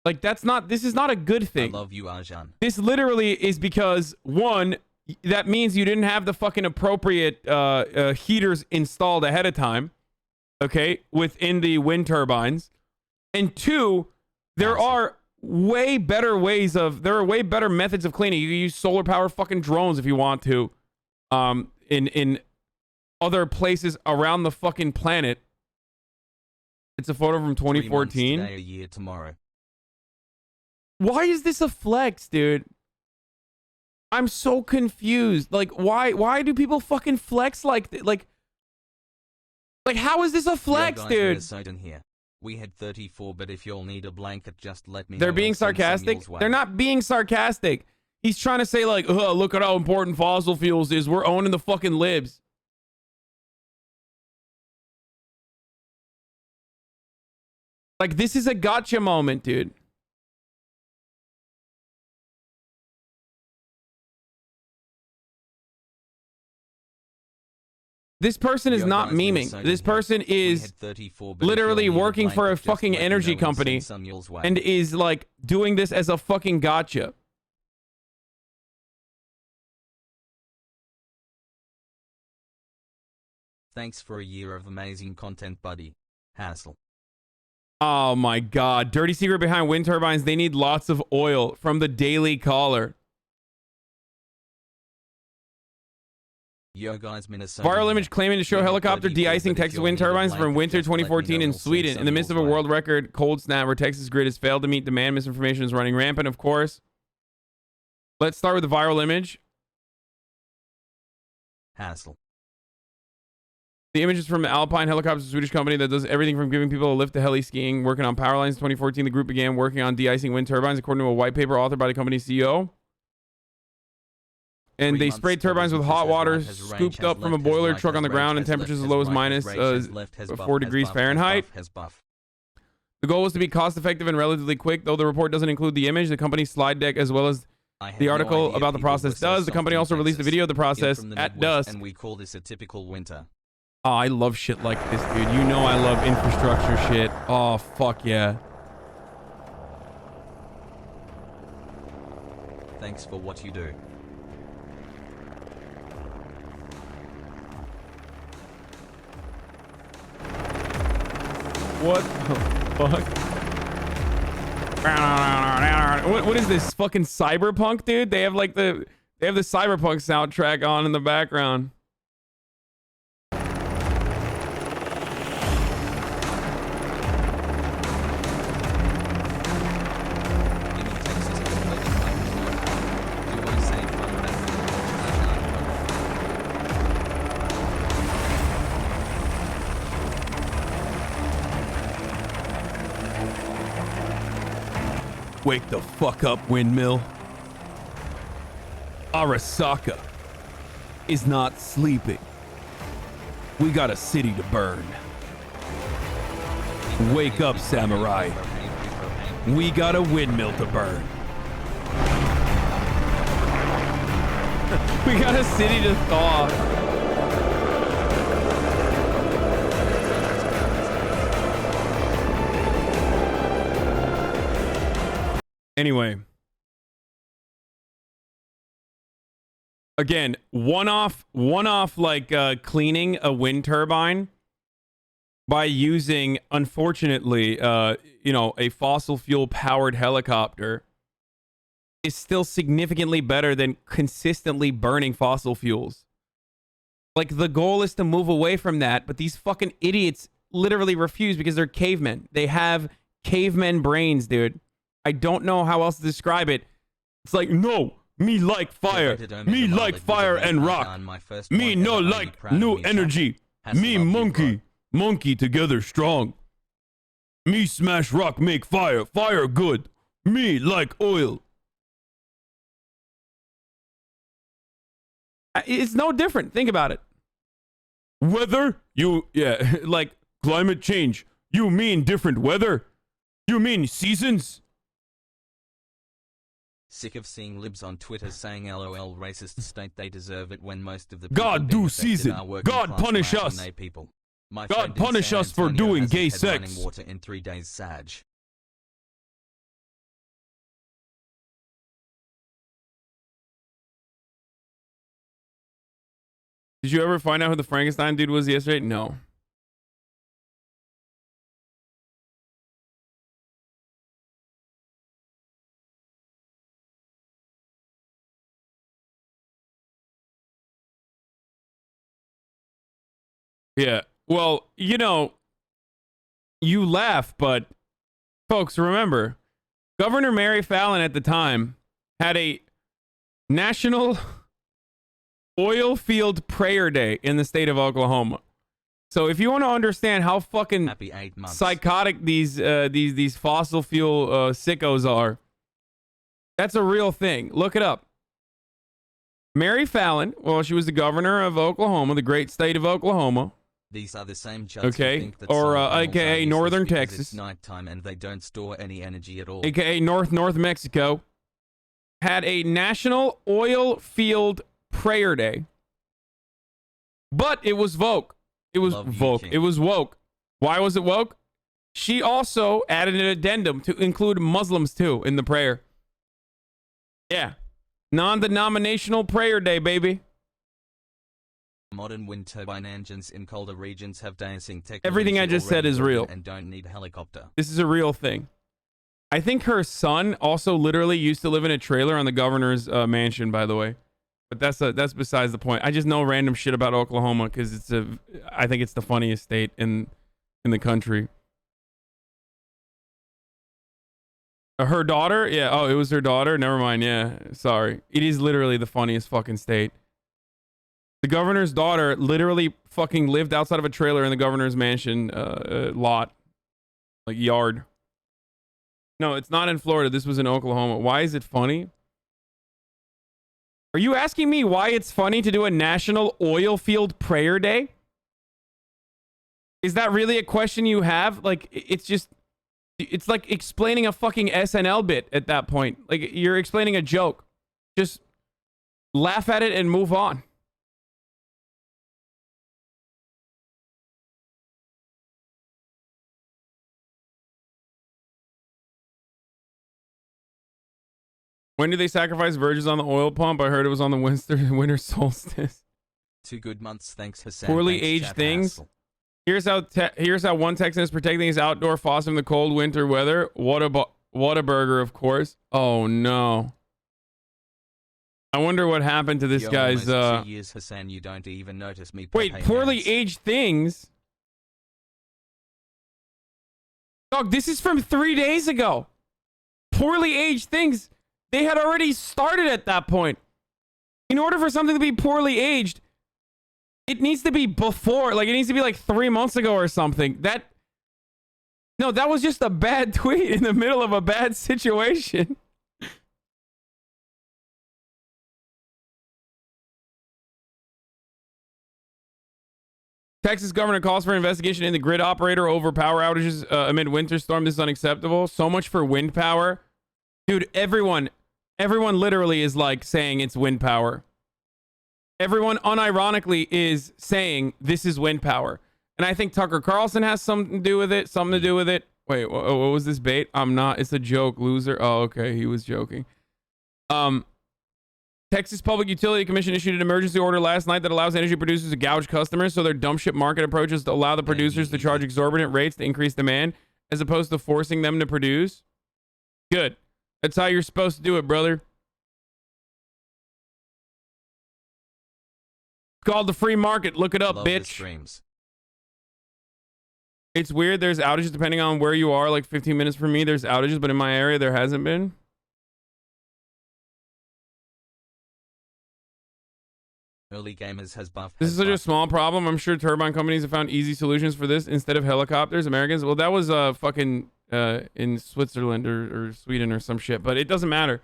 Like, this is not a good thing. I love you, Azan. This literally is because, one, that means you didn't have the fucking appropriate heaters installed ahead of time, okay, within the wind turbines. And two, there are way better methods of cleaning. You can use solar power fucking drones if you want to, in other places around the fucking planet. It's a photo from 2014. 3 months today, a year tomorrow. Why is this a flex, dude? I'm so confused. Like, why do people fucking flex like how is this a flex, dude? Here. We had 34, but if you'll need a blanket, just let me know. They're being sarcastic. They're not being sarcastic. He's trying to say like, look at how important fossil fuels is. We're owning the fucking libs. Like, this is a gotcha moment, dude. This person is not memeing. This person is literally working for a fucking energy company and is like doing this as a fucking gotcha. Thanks for a year of amazing content, buddy. Hassle. Oh my god. Dirty secret behind wind turbines. They need lots of oil. From the Daily Caller. Yo guys, Minnesota. Viral image claiming to show helicopter de-icing Texas wind turbines from winter 2014 in Sweden. In the midst of a world record cold snap where Texas grid has failed to meet demand, misinformation is running rampant, of course. Let's start with the viral image. Hassle. The image is from Alpine Helicopters, a Swedish company that does everything from giving people a lift to heli skiing. Working on power lines in 2014, the group began working on de-icing wind turbines, according to a white paper authored by the company's CEO. And they sprayed turbines with hot water scooped up from a boiler truck on the ground in temperatures as low as minus 4 degrees Fahrenheit. The goal was to be cost effective and relatively quick, though the report doesn't include the image. The company's slide deck, as well as the article about the process does. The company also released a video of the process at dusk. And we call this a typical winter. Oh, I love shit like this, dude. You know I love infrastructure shit. Oh, fuck yeah. Thanks for what you do. What the fuck? What is this? Fucking cyberpunk, dude? They have like the cyberpunk soundtrack on in the background. Wake the fuck up, windmill. Arasaka is not sleeping. We got a city to burn. Wake up, samurai. We got a windmill to burn. We got a city to thaw. Anyway. Again, one-off like cleaning a wind turbine by using, unfortunately, a fossil fuel powered helicopter is still significantly better than consistently burning fossil fuels. Like, the goal is to move away from that, but these fucking idiots literally refuse because they're cavemen. They have cavemen brains, dude. I don't know how else to describe it. It's like, no, me like fire. Me like fire and rock. Me no like new energy. Me monkey together strong. Me smash rock make fire. Fire good. Me like oil. It's no different. Think about it. Weather? Like climate change. You mean different weather? You mean seasons? Sick of seeing libs on Twitter saying LOL racist state they deserve it when most of the people God do season. God punish us. People. God punish us for doing gay sex. Water in 3 days, Sag. Did you ever find out who the Frankenstein dude was yesterday? No. Yeah. Well, you laugh, but folks, remember, Governor Mary Fallin at the time had a national oil field prayer day in the state of Oklahoma. So if you want to understand how fucking psychotic these fossil fuel sickos are, that's a real thing. Look it up. Mary Fallin, well, she was the governor of Oklahoma, the great state of Oklahoma. These are the same judges who think that aka Northern Texas. It's nighttime and they don't store any energy at all. Aka North Mexico. Had a national oil field prayer day. But it was woke. It was woke. It was woke. Why was it woke? She also added an addendum to include Muslims too in the prayer. Yeah. Non-denominational prayer day, baby. Modern wind turbine engines in colder regions have de-icing technology. Everything I just said is real. And don't need helicopter. This is a real thing. I think her son also literally used to live in a trailer on the governor's mansion, by the way. But that's besides the point. I just know random shit about Oklahoma because I think it's the funniest state in the country. Her daughter? Yeah. Oh, it was her daughter? Never mind. Yeah. Sorry. It is literally the funniest fucking state. The governor's daughter literally fucking lived outside of a trailer in the governor's mansion lot. Like yard. No, it's not in Florida. This was in Oklahoma. Why is it funny? Are you asking me why it's funny to do a national oil field prayer day? Is that really a question you have? Like, it's like explaining a fucking SNL bit at that point. Like, you're explaining a joke. Just laugh at it and move on. When do they sacrifice virgins on the oil pump? I heard it was on the winter solstice. 2 good months, thanks Hasan. Poorly aged things. Here's how one Texan is protecting his outdoor faucet from the cold winter weather. Whataburger, of course. Oh no. I wonder what happened to this guy's 2 years, Hasan, you don't even notice me. Wait, poorly aged things? Dog, this is from 3 days ago. Poorly aged things. They had already started at that point. In order for something to be poorly aged, it needs to be before, like it needs to be like 3 months ago or something. No, that was just a bad tweet in the middle of a bad situation. Texas governor calls for investigation in the grid operator over power outages amid winter storm. This is unacceptable. So much for wind power. Dude, everyone literally is like saying it's wind power. Everyone unironically is saying this is wind power. And I think Tucker Carlson has something to do with it. Wait, what was this bait? I'm not. It's a joke, loser. Oh, okay. He was joking. Texas Public Utility Commission issued an emergency order last night that allows energy producers to gouge customers, so their dump ship market approaches to allow the producers to charge exorbitant rates to increase demand, as opposed to forcing them to produce. Good. That's how you're supposed to do it, brother. It's called the free market. Look it up, bitch. It's weird. There's outages depending on where you are. Like 15 minutes from me, there's outages, but in my area, there hasn't been. Early gamers has buffed. This is such a small problem. I'm sure turbine companies have found easy solutions for this instead of helicopters. Americans, well, that was fucking in Switzerland or Sweden or some shit, but it doesn't matter.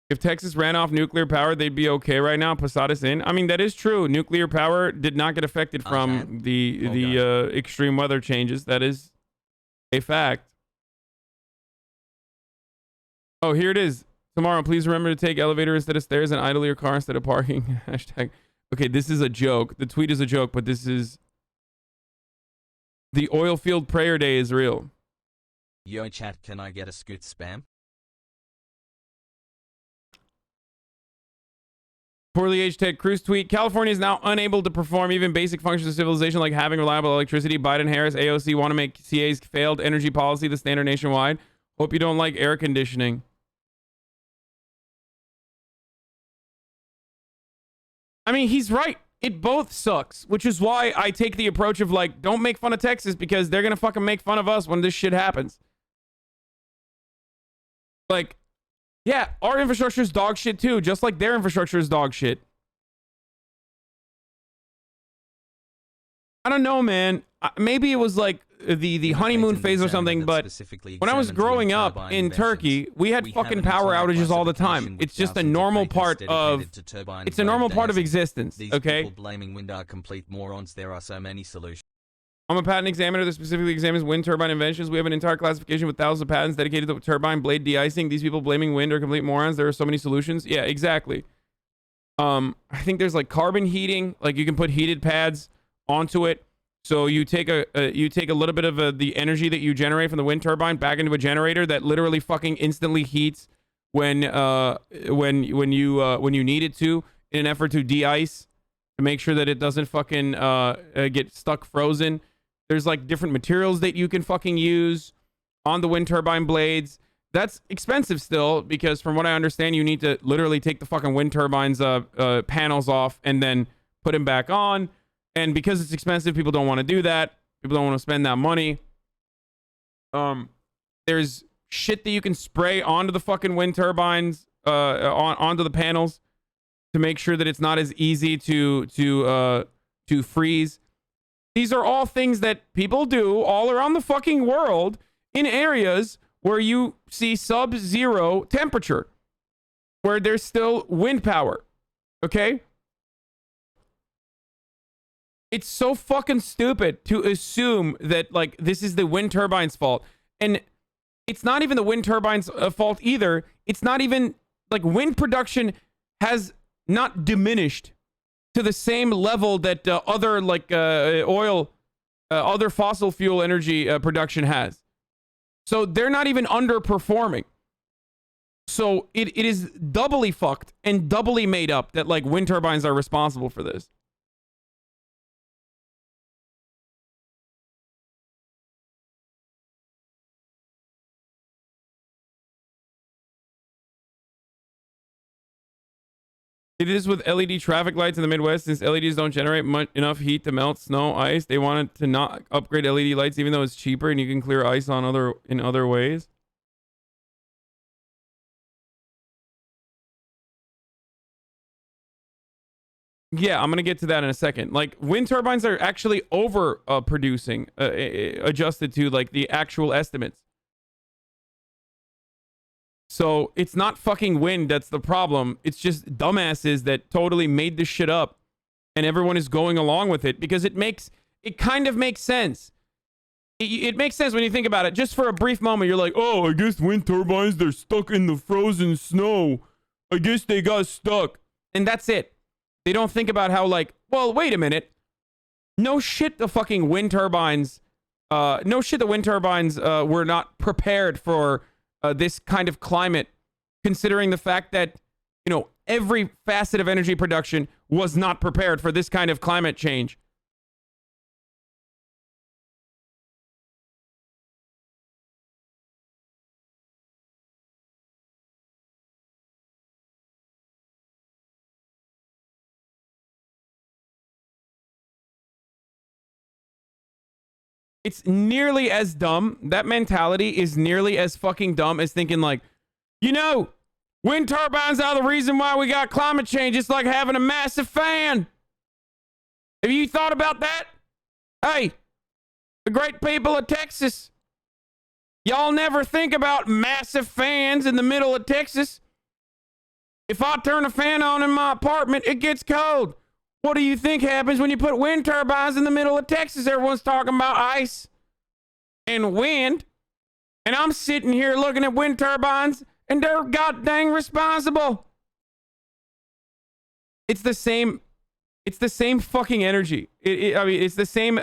If Texas ran off nuclear power, they'd be okay right now. Posadas in. I mean, that is true. Nuclear power did not get affected from the extreme weather changes. That is a fact. Oh, here it is. Tomorrow, please remember to take elevator instead of stairs and idle your car instead of parking. Hashtag. Okay, this is a joke. The tweet is a joke, but this is... The oil field prayer day is real. Yo, chat, can I get a scoot spam? Poorly aged Ted Cruz tweet. California is now unable to perform even basic functions of civilization like having reliable electricity. Biden-Harris AOC want to make CA's failed energy policy the standard nationwide. Hope you don't like air conditioning. I mean, he's right. It both sucks, which is why I take the approach of like, don't make fun of Texas because they're going to fucking make fun of us when this shit happens. Like, yeah, our infrastructure is dog shit too, just like their infrastructure is dog shit. I don't know, man. Maybe it was like the honeymoon phase or something, but when I was growing up in Turkey, we had fucking power outages all the time. It's just a normal part of existence, okay? Blaming wind are complete morons. There are so many solutions. I'm a patent examiner that specifically examines wind turbine inventions. We have an entire classification with thousands of patents dedicated to turbine blade de-icing. These people blaming wind are complete morons. There are so many solutions. Yeah, exactly. I think there's like carbon heating. Like you can put heated pads onto it. So you take a little bit of the energy that you generate from the wind turbine back into a generator that literally fucking instantly heats when you need it to, in an effort to de-ice, to make sure that it doesn't fucking get stuck frozen. There's like different materials that you can fucking use on the wind turbine blades. That's expensive still, because from what I understand, you need to literally take the fucking wind turbines panels off and then put them back on. And because it's expensive, people don't want to do that. People don't want to spend that money. There's shit that you can spray onto the fucking wind turbines, onto the panels, to make sure that it's not as easy to freeze. These are all things that people do all around the fucking world in areas where you see sub-zero temperature, where there's still wind power. Okay? It's so fucking stupid to assume that, like, this is the wind turbine's fault. And it's not even the wind turbine's fault either. It's not even, like, wind production has not diminished to the same level that other, like, other fossil fuel energy production has. So they're not even underperforming. So it is doubly fucked and doubly made up that, like, wind turbines are responsible for this. It is with LED traffic lights in the Midwest. Since LEDs don't generate enough heat to melt snow, ice, they wanted to not upgrade LED lights, even though it's cheaper and you can clear ice on in other ways. Yeah, I'm going to get to that in a second. Like, wind turbines are actually over producing, adjusted to like the actual estimates. So it's not fucking wind that's the problem. It's just dumbasses that totally made this shit up, and everyone is going along with it because it kind of makes sense. It makes sense when you think about it. Just for a brief moment, you're like, oh, I guess wind turbines, they're stuck in the frozen snow. I guess they got stuck. And that's it. They don't think about how, like, well, wait a minute. No shit the fucking wind turbines, were not prepared for this kind of climate, considering the fact that, you know, every facet of energy production was not prepared for this kind of climate change. It's nearly as dumb. That mentality is nearly as fucking dumb as thinking like, you know, wind turbines are the reason why we got climate change. It's like having a massive fan. Have you thought about that? Hey, the great people of Texas, y'all never think about massive fans in the middle of Texas. If I turn a fan on in my apartment, it gets cold. What do you think happens when you put wind turbines in the middle of Texas? Everyone's talking about ice and wind. And I'm sitting here looking at wind turbines and they're god dang responsible. It's the same fucking energy. I mean, it's the same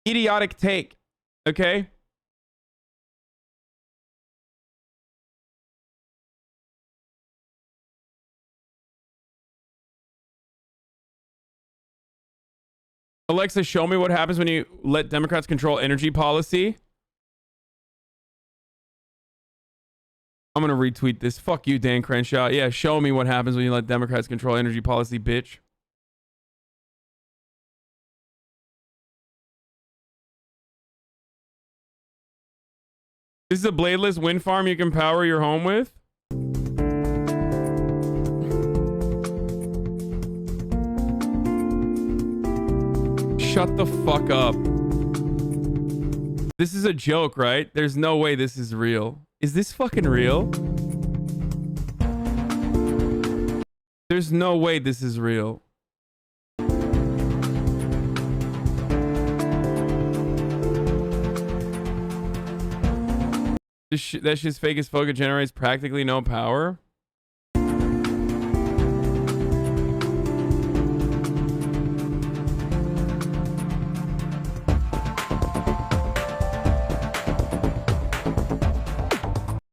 idiotic take. Okay? Alexa, show me what happens when you let Democrats control energy policy. I'm going to retweet this. Fuck you, Dan Crenshaw. Yeah, show me what happens when you let Democrats control energy policy, bitch. This is a bladeless wind farm you can power your home with? Shut the fuck up. This is a joke, right? There's no way this is real. Is this fucking real? There's no way this is real. That shit's fake as fuck. It generates practically no power.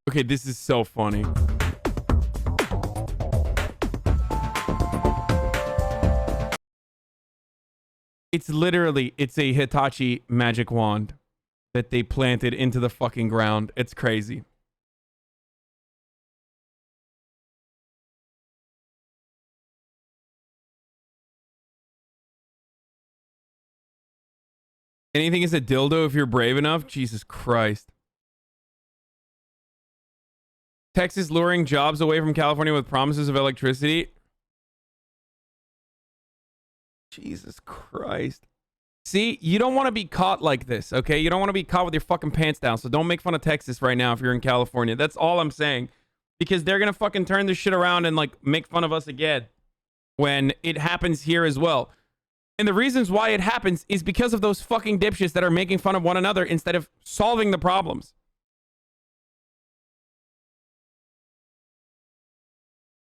Okay, this is so funny. It's literally, it's a Hitachi magic wand that they planted into the fucking ground. It's crazy. Anything is a dildo if you're brave enough? Jesus Christ. Texas luring jobs away from California with promises of electricity. Jesus Christ. See, you don't want to be caught like this, okay? You don't want to be caught with your fucking pants down, so don't make fun of Texas right now if you're in California. That's all I'm saying. Because they're going to fucking turn this shit around and, like, make fun of us again when it happens here as well. And the reasons why it happens is because of those fucking dipshits that are making fun of one another instead of solving the problems.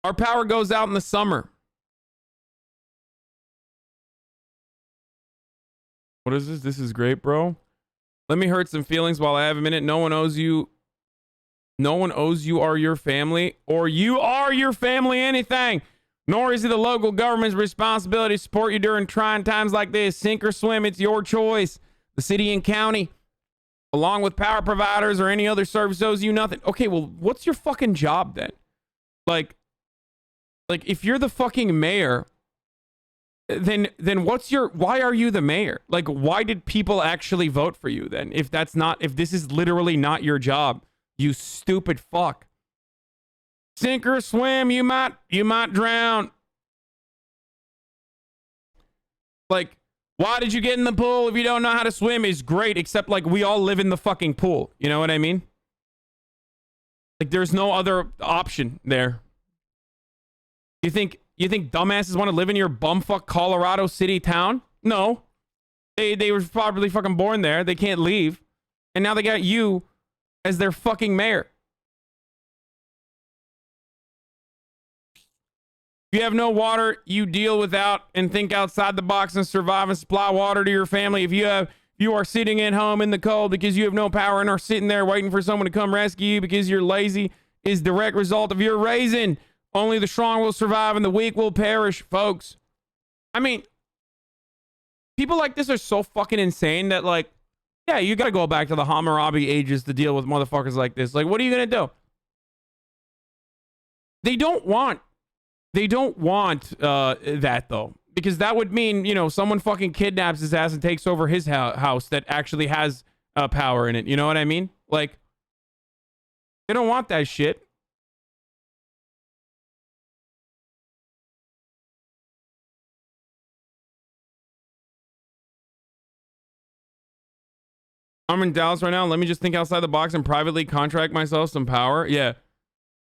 Our power goes out in the summer. What is this? This is great, bro. Let me hurt some feelings while I have a minute. No one owes you. No one owes you or your family, or you are your family anything. Nor is it the local government's responsibility to support you during trying times like this. Sink or swim, it's your choice. The city and county, along with power providers or any other service, owes you nothing. Okay, well, what's your fucking job then? Like if you're the fucking mayor, then why are you the mayor? Like, why did people actually vote for you then? If this is literally not your job, you stupid fuck. Sink or swim, you might drown. Like, why did you get in the pool if you don't know how to swim is great, except like we all live in the fucking pool. You know what I mean? Like, there's no other option there. You think dumbasses want to live in your bumfuck Colorado City town? No. They were probably fucking born there. They can't leave. And now they got you as their fucking mayor. If you have no water, you deal without and think outside the box and survive and supply water to your family. If you are sitting at home in the cold because you have no power and are sitting there waiting for someone to come rescue you because you're lazy, is direct result of your raising. Only the strong will survive and the weak will perish, folks. I mean, people like this are so fucking insane that, like, yeah, you gotta go back to the Hammurabi ages to deal with motherfuckers like this. Like, what are you gonna do? They don't want that, though, because that would mean, you know, someone fucking kidnaps his ass and takes over his house that actually has power in it. You know what I mean? Like, they don't want that shit. I'm in Dallas right now. Let me just think outside the box and privately contract myself some power. Yeah.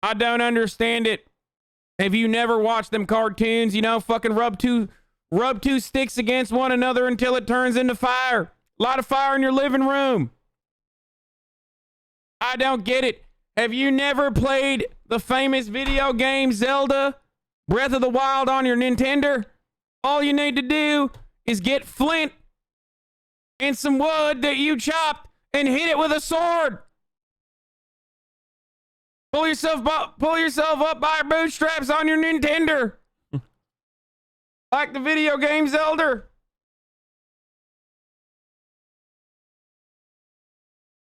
I don't understand it. Have you never watched them cartoons? You know, fucking rub two sticks against one another until it turns into fire. Light a fire in your living room. I don't get it. Have you never played the famous video game Zelda Breath of the Wild on your Nintendo? All you need to do is get flint and some wood that you chopped and hit it with a sword. Pull yourself up by your bootstraps on your Nintendo. Like the video game Zelda.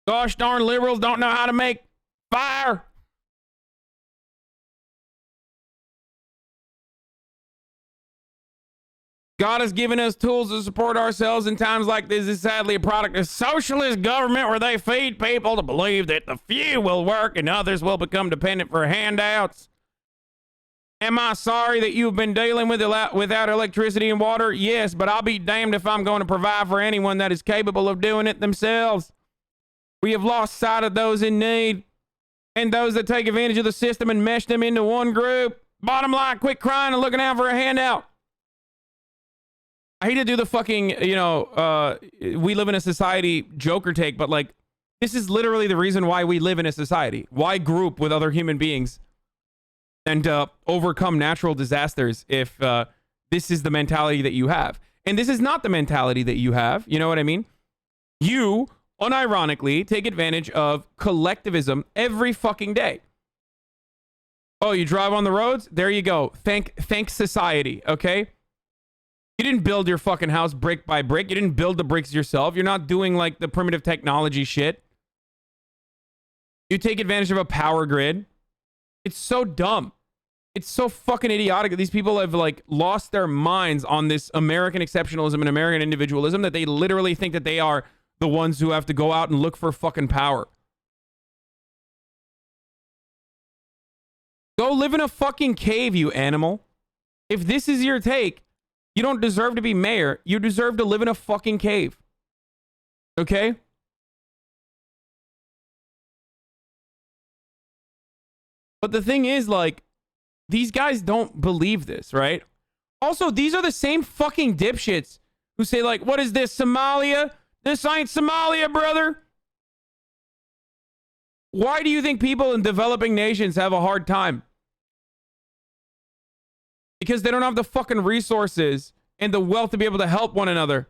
Gosh darn liberals don't know how to make fire. God has given us tools to support ourselves in times like this. Is sadly a product of socialist government where they feed people to believe that the few will work and others will become dependent for handouts. Am I sorry that you've been dealing with without electricity and water? Yes, but I'll be damned if I'm going to provide for anyone that is capable of doing it themselves. We have lost sight of those in need and those that take advantage of the system and mesh them into one group. Bottom line, quit crying and looking out for a handout. I hate to do the fucking, you know, we live in a society Joker take, but like, this is literally the reason why we live in a society. Why group with other human beings and overcome natural disasters if this is the mentality that you have? And this is not the mentality that you have. You know what I mean? You, unironically, take advantage of collectivism every fucking day. Oh, you drive on the roads? There you go. Thank society, okay? You didn't build your fucking house brick by brick. You didn't build the bricks yourself. You're not doing like the primitive technology shit. You take advantage of a power grid. It's so dumb. It's so fucking idiotic. These people have like lost their minds on this American exceptionalism and American individualism that they literally think that they are the ones who have to go out and look for fucking power. Go live in a fucking cave, you animal. If this is your take, you don't deserve to be mayor. You deserve to live in a fucking cave. Okay? But the thing is, like, these guys don't believe this, right? Also, these are the same fucking dipshits who say, like, what is this, Somalia? This ain't Somalia, brother. Why do you think people in developing nations have a hard time? Because they don't have the fucking resources and the wealth to be able to help one another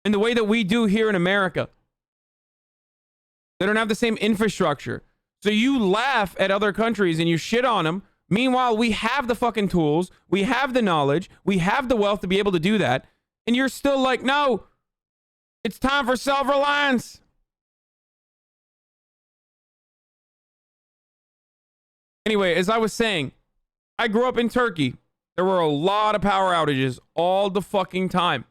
in the way that we do here in America. They don't have the same infrastructure. So you laugh at other countries and you shit on them. Meanwhile, we have the fucking tools. We have the knowledge. We have the wealth to be able to do that. And you're still like, no, it's time for self-reliance. Anyway, as I was saying, I grew up in Turkey. There were a lot of power outages all the fucking time.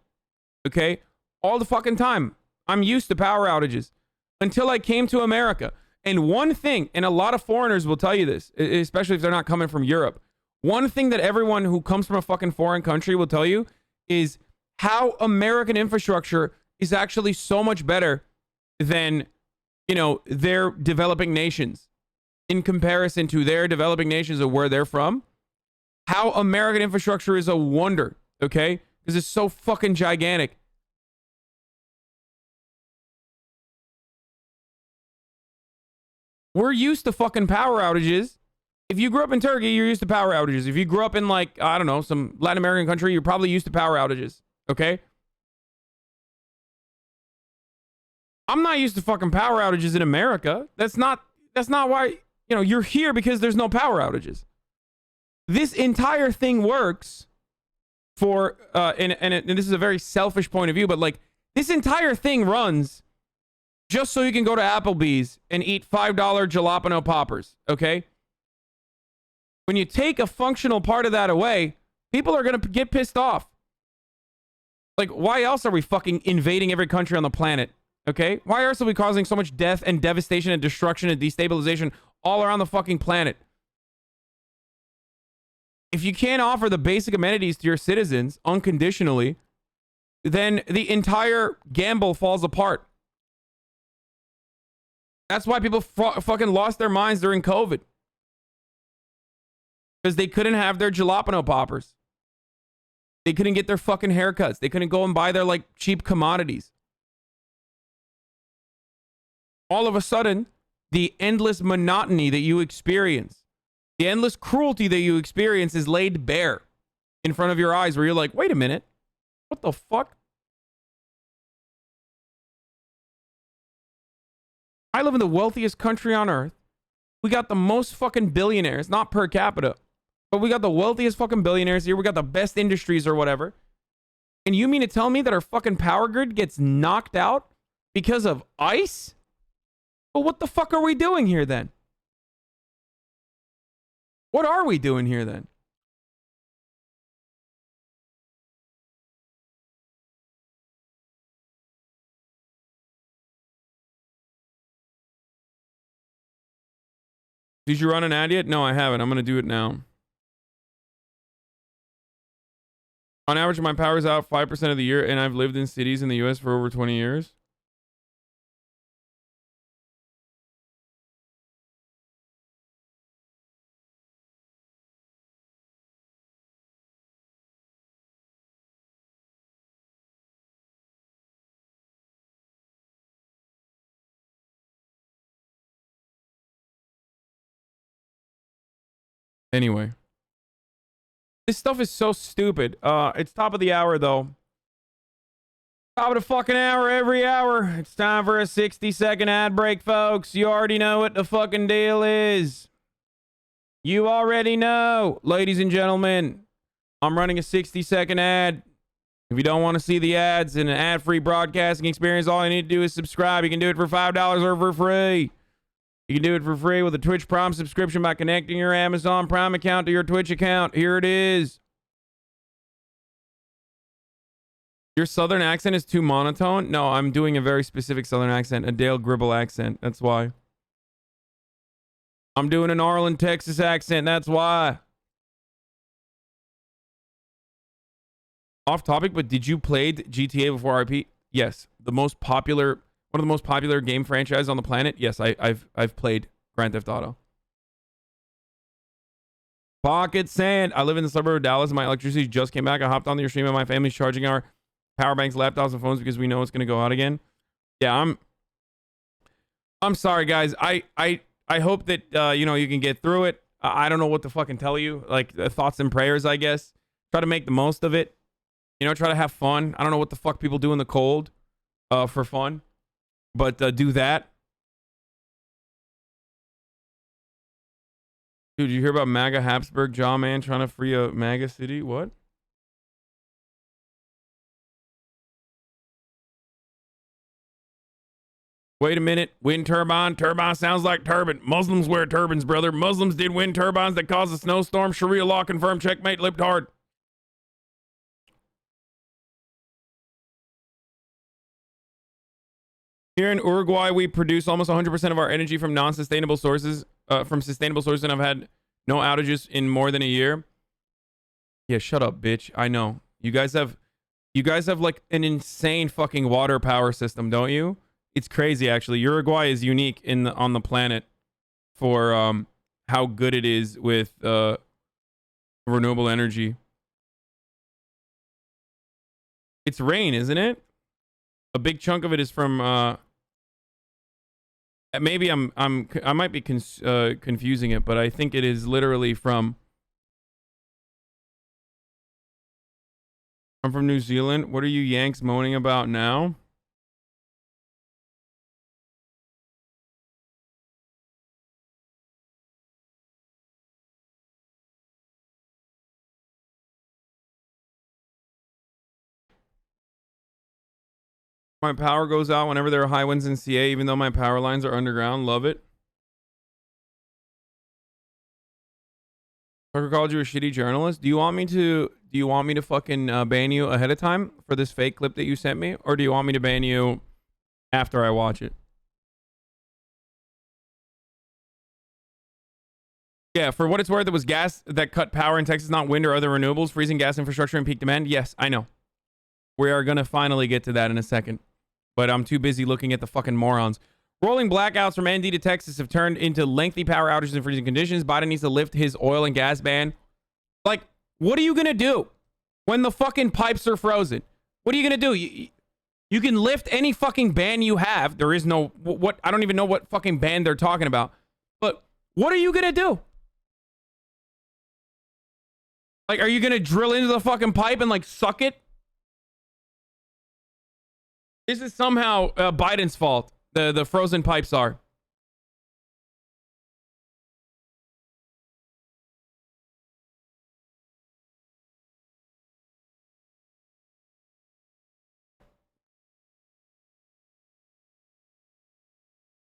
Okay? All the fucking time. I'm used to power outages until I came to America. And one thing, and a lot of foreigners will tell you this, especially if they're not coming from Europe. One thing that everyone who comes from a fucking foreign country will tell you is how American infrastructure is actually so much better than, you know, their developing nations in comparison to their developing nations of where they're from. How American infrastructure is a wonder, okay? Because it's so fucking gigantic. We're used to fucking power outages. If you grew up in Turkey, you're used to power outages. If you grew up in, like, I don't know, some Latin American country, you're probably used to power outages, okay? I'm not used to fucking power outages in America. That's not why, you know, you're here because there's no power outages. This entire thing works for, and this is a very selfish point of view, but like, this entire thing runs just so you can go to Applebee's and eat $5 jalapeno poppers, okay? When you take a functional part of that away, people are going to get pissed off. Like, why else are we fucking invading every country on the planet? Okay? Why else are we causing so much death and devastation and destruction and destabilization all around the fucking planet? If you can't offer the basic amenities to your citizens unconditionally, then the entire gamble falls apart. That's why people fucking lost their minds during COVID. Because they couldn't have their jalapeno poppers. They couldn't get their fucking haircuts. They couldn't go and buy their, like, cheap commodities. All of a sudden, the endless monotony that you experience, the endless cruelty that you experience is laid bare in front of your eyes, where you're like, wait a minute, what the fuck? I live in the wealthiest country on earth. We got the most fucking billionaires, not per capita, but we got the wealthiest fucking billionaires here. We got the best industries or whatever. And you mean to tell me that our fucking power grid gets knocked out because of ice? Well, what the fuck are we doing here then? What are we doing here then? Did you run an ad yet? No, I haven't. I'm going to do it now. On average, my power's out 5% of the year, and I've lived in cities in the U.S. for over 20 years. Anyway. This stuff is so stupid. It's top of the hour, though. Top of the fucking hour every hour. It's time for a 60-second ad break, folks. You already know what the fucking deal is. You already know. Ladies and gentlemen, I'm running a 60-second ad. If you don't want to see the ads in an ad-free broadcasting experience, all you need to do is subscribe. You can do it for $5 or for free. You can do it for free with a Twitch Prime subscription by connecting your Amazon Prime account to your Twitch account. Here it is. Your Southern accent is too monotone? No, I'm doing a very specific Southern accent, a Dale Gribble accent. That's why. I'm doing an Arlen, Texas accent. That's why. Off topic, but did you play GTA before RP? Yes. One of the most popular game franchises on the planet. Yes, I've played Grand Theft Auto. Pocket Sand. I live in the suburb of Dallas. My electricity just came back. I hopped on your stream and my family's charging our power banks, laptops, and phones because we know it's going to go out again. Yeah, I'm sorry, guys. I hope that you can get through it. I don't know what to fucking tell you. Like, thoughts and prayers, I guess. Try to make the most of it. Try to have fun. I don't know what the fuck people do in the cold for fun. But do that. Dude, you hear about MAGA Habsburg Jaw Man trying to free a MAGA city? What? Wait a minute. Wind turbine. Turbine sounds like turban. Muslims wear turbans, brother. Muslims did wind turbines that caused a snowstorm. Sharia law confirmed. Checkmate. Lipped hard. Here in Uruguay, we produce almost 100% of our energy from non-sustainable sources, and I've had no outages in more than a year. Yeah, shut up, bitch. I know. You guys have You guys have like an insane fucking water power system, don't you? It's crazy, actually. Uruguay is unique on the planet for how good it is with renewable energy. It's rain, isn't it? A big chunk of it is from. Maybe I might be confusing it, but I think it is literally from. I'm from New Zealand. What are you Yanks moaning about now? My power goes out whenever there are high winds in CA, even though my power lines are underground. Love it. Tucker called you a shitty journalist. Do you want me to fucking ban you ahead of time for this fake clip that you sent me, or do you want me to ban you after I watch it? Yeah, for what it's worth, it was gas that cut power in Texas, not wind or other renewables, freezing gas infrastructure and peak demand. Yes, I know. We are gonna finally get to that in a second, but I'm too busy looking at the fucking morons. Rolling blackouts from ND to Texas have turned into lengthy power outages and freezing conditions. Biden needs to lift his oil and gas ban. Like, what are you going to do when the fucking pipes are frozen? What are you going to do? You can lift any fucking ban you have. There is no, what, I don't even know what fucking ban they're talking about. But what are you going to do? Like, are you going to drill into the fucking pipe and like suck it? This is somehow Biden's fault. The frozen pipes are.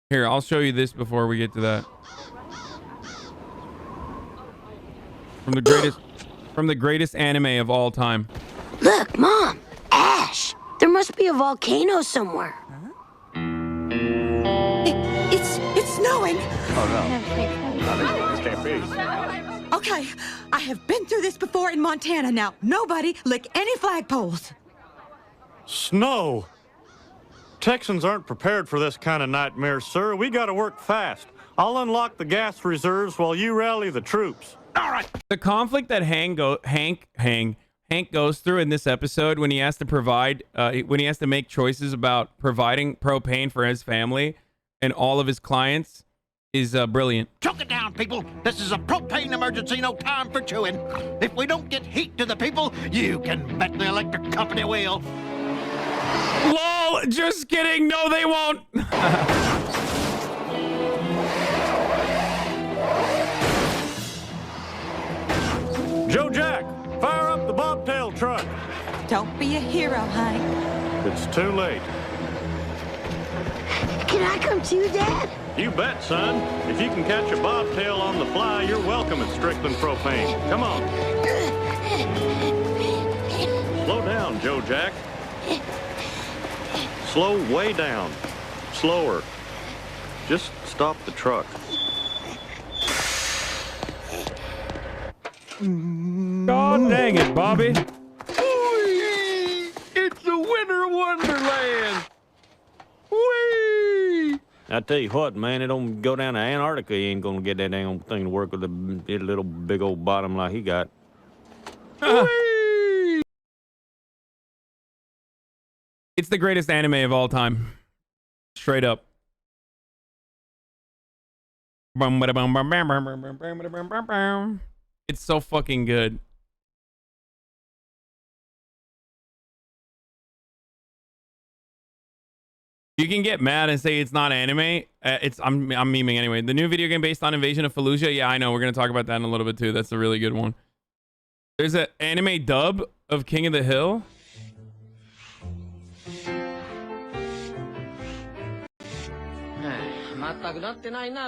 Here, I'll show you this before we get to that. From the greatest anime of all time. Look, Mom, ash. There must be a volcano somewhere. It's snowing. Oh, no. This can't be. Okay, I have been through this before in Montana. Now, nobody lick any flagpoles. Snow. Texans aren't prepared for this kind of nightmare, sir. We got to work fast. I'll unlock the gas reserves while you rally the troops. All right. The conflict that Hank goes through in this episode when he has to provide, when he has to make choices about providing propane for his family and all of his clients is brilliant. Choke it down, people. This is a propane emergency, no time for chewing. If we don't get heat to the people, you can bet the electric company will. LOL, just kidding. No, they won't. Joe Jack, fire up the bobtail truck. Don't be a hero, Hank. It's too late. Can I come too, Dad? You bet, son. If you can catch a bobtail on the fly, you're welcome at Strickland Propane. Come on. Slow down, Joe Jack. Slow way down. Slower. Just stop the truck. God dang it, Bobby. It's a winter wonderland. Whee! I tell you what, man, it don't go down to Antarctica. You ain't gonna get that dang thing to work with a little big old bottom like he got. It's the greatest anime of all time. Straight up. It's so fucking good. You can get mad and say it's not anime. I'm memeing anyway. The new video game based on Invasion of Fallujah. Yeah, I know. We're gonna talk about that in a little bit too. That's a really good one. There's an anime dub of King of the Hill.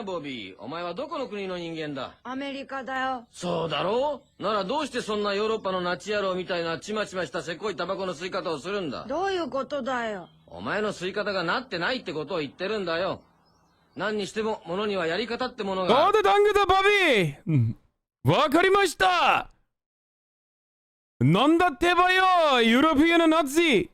Bobby. お前はどこの国の人間だ? アメリカだよ。そうだろう? ならどうしてそんなヨーロッパのナチ野郎みたいなちまちましたせこいタバコの吸い方をするんだ? どういうことだよ? お前の吸い方がなってないってことを言ってるんだよ。何にしても物にはやり方ってものが。ゴードダングだ、バビー。わかりました。Nanda tebayo, European Nazi.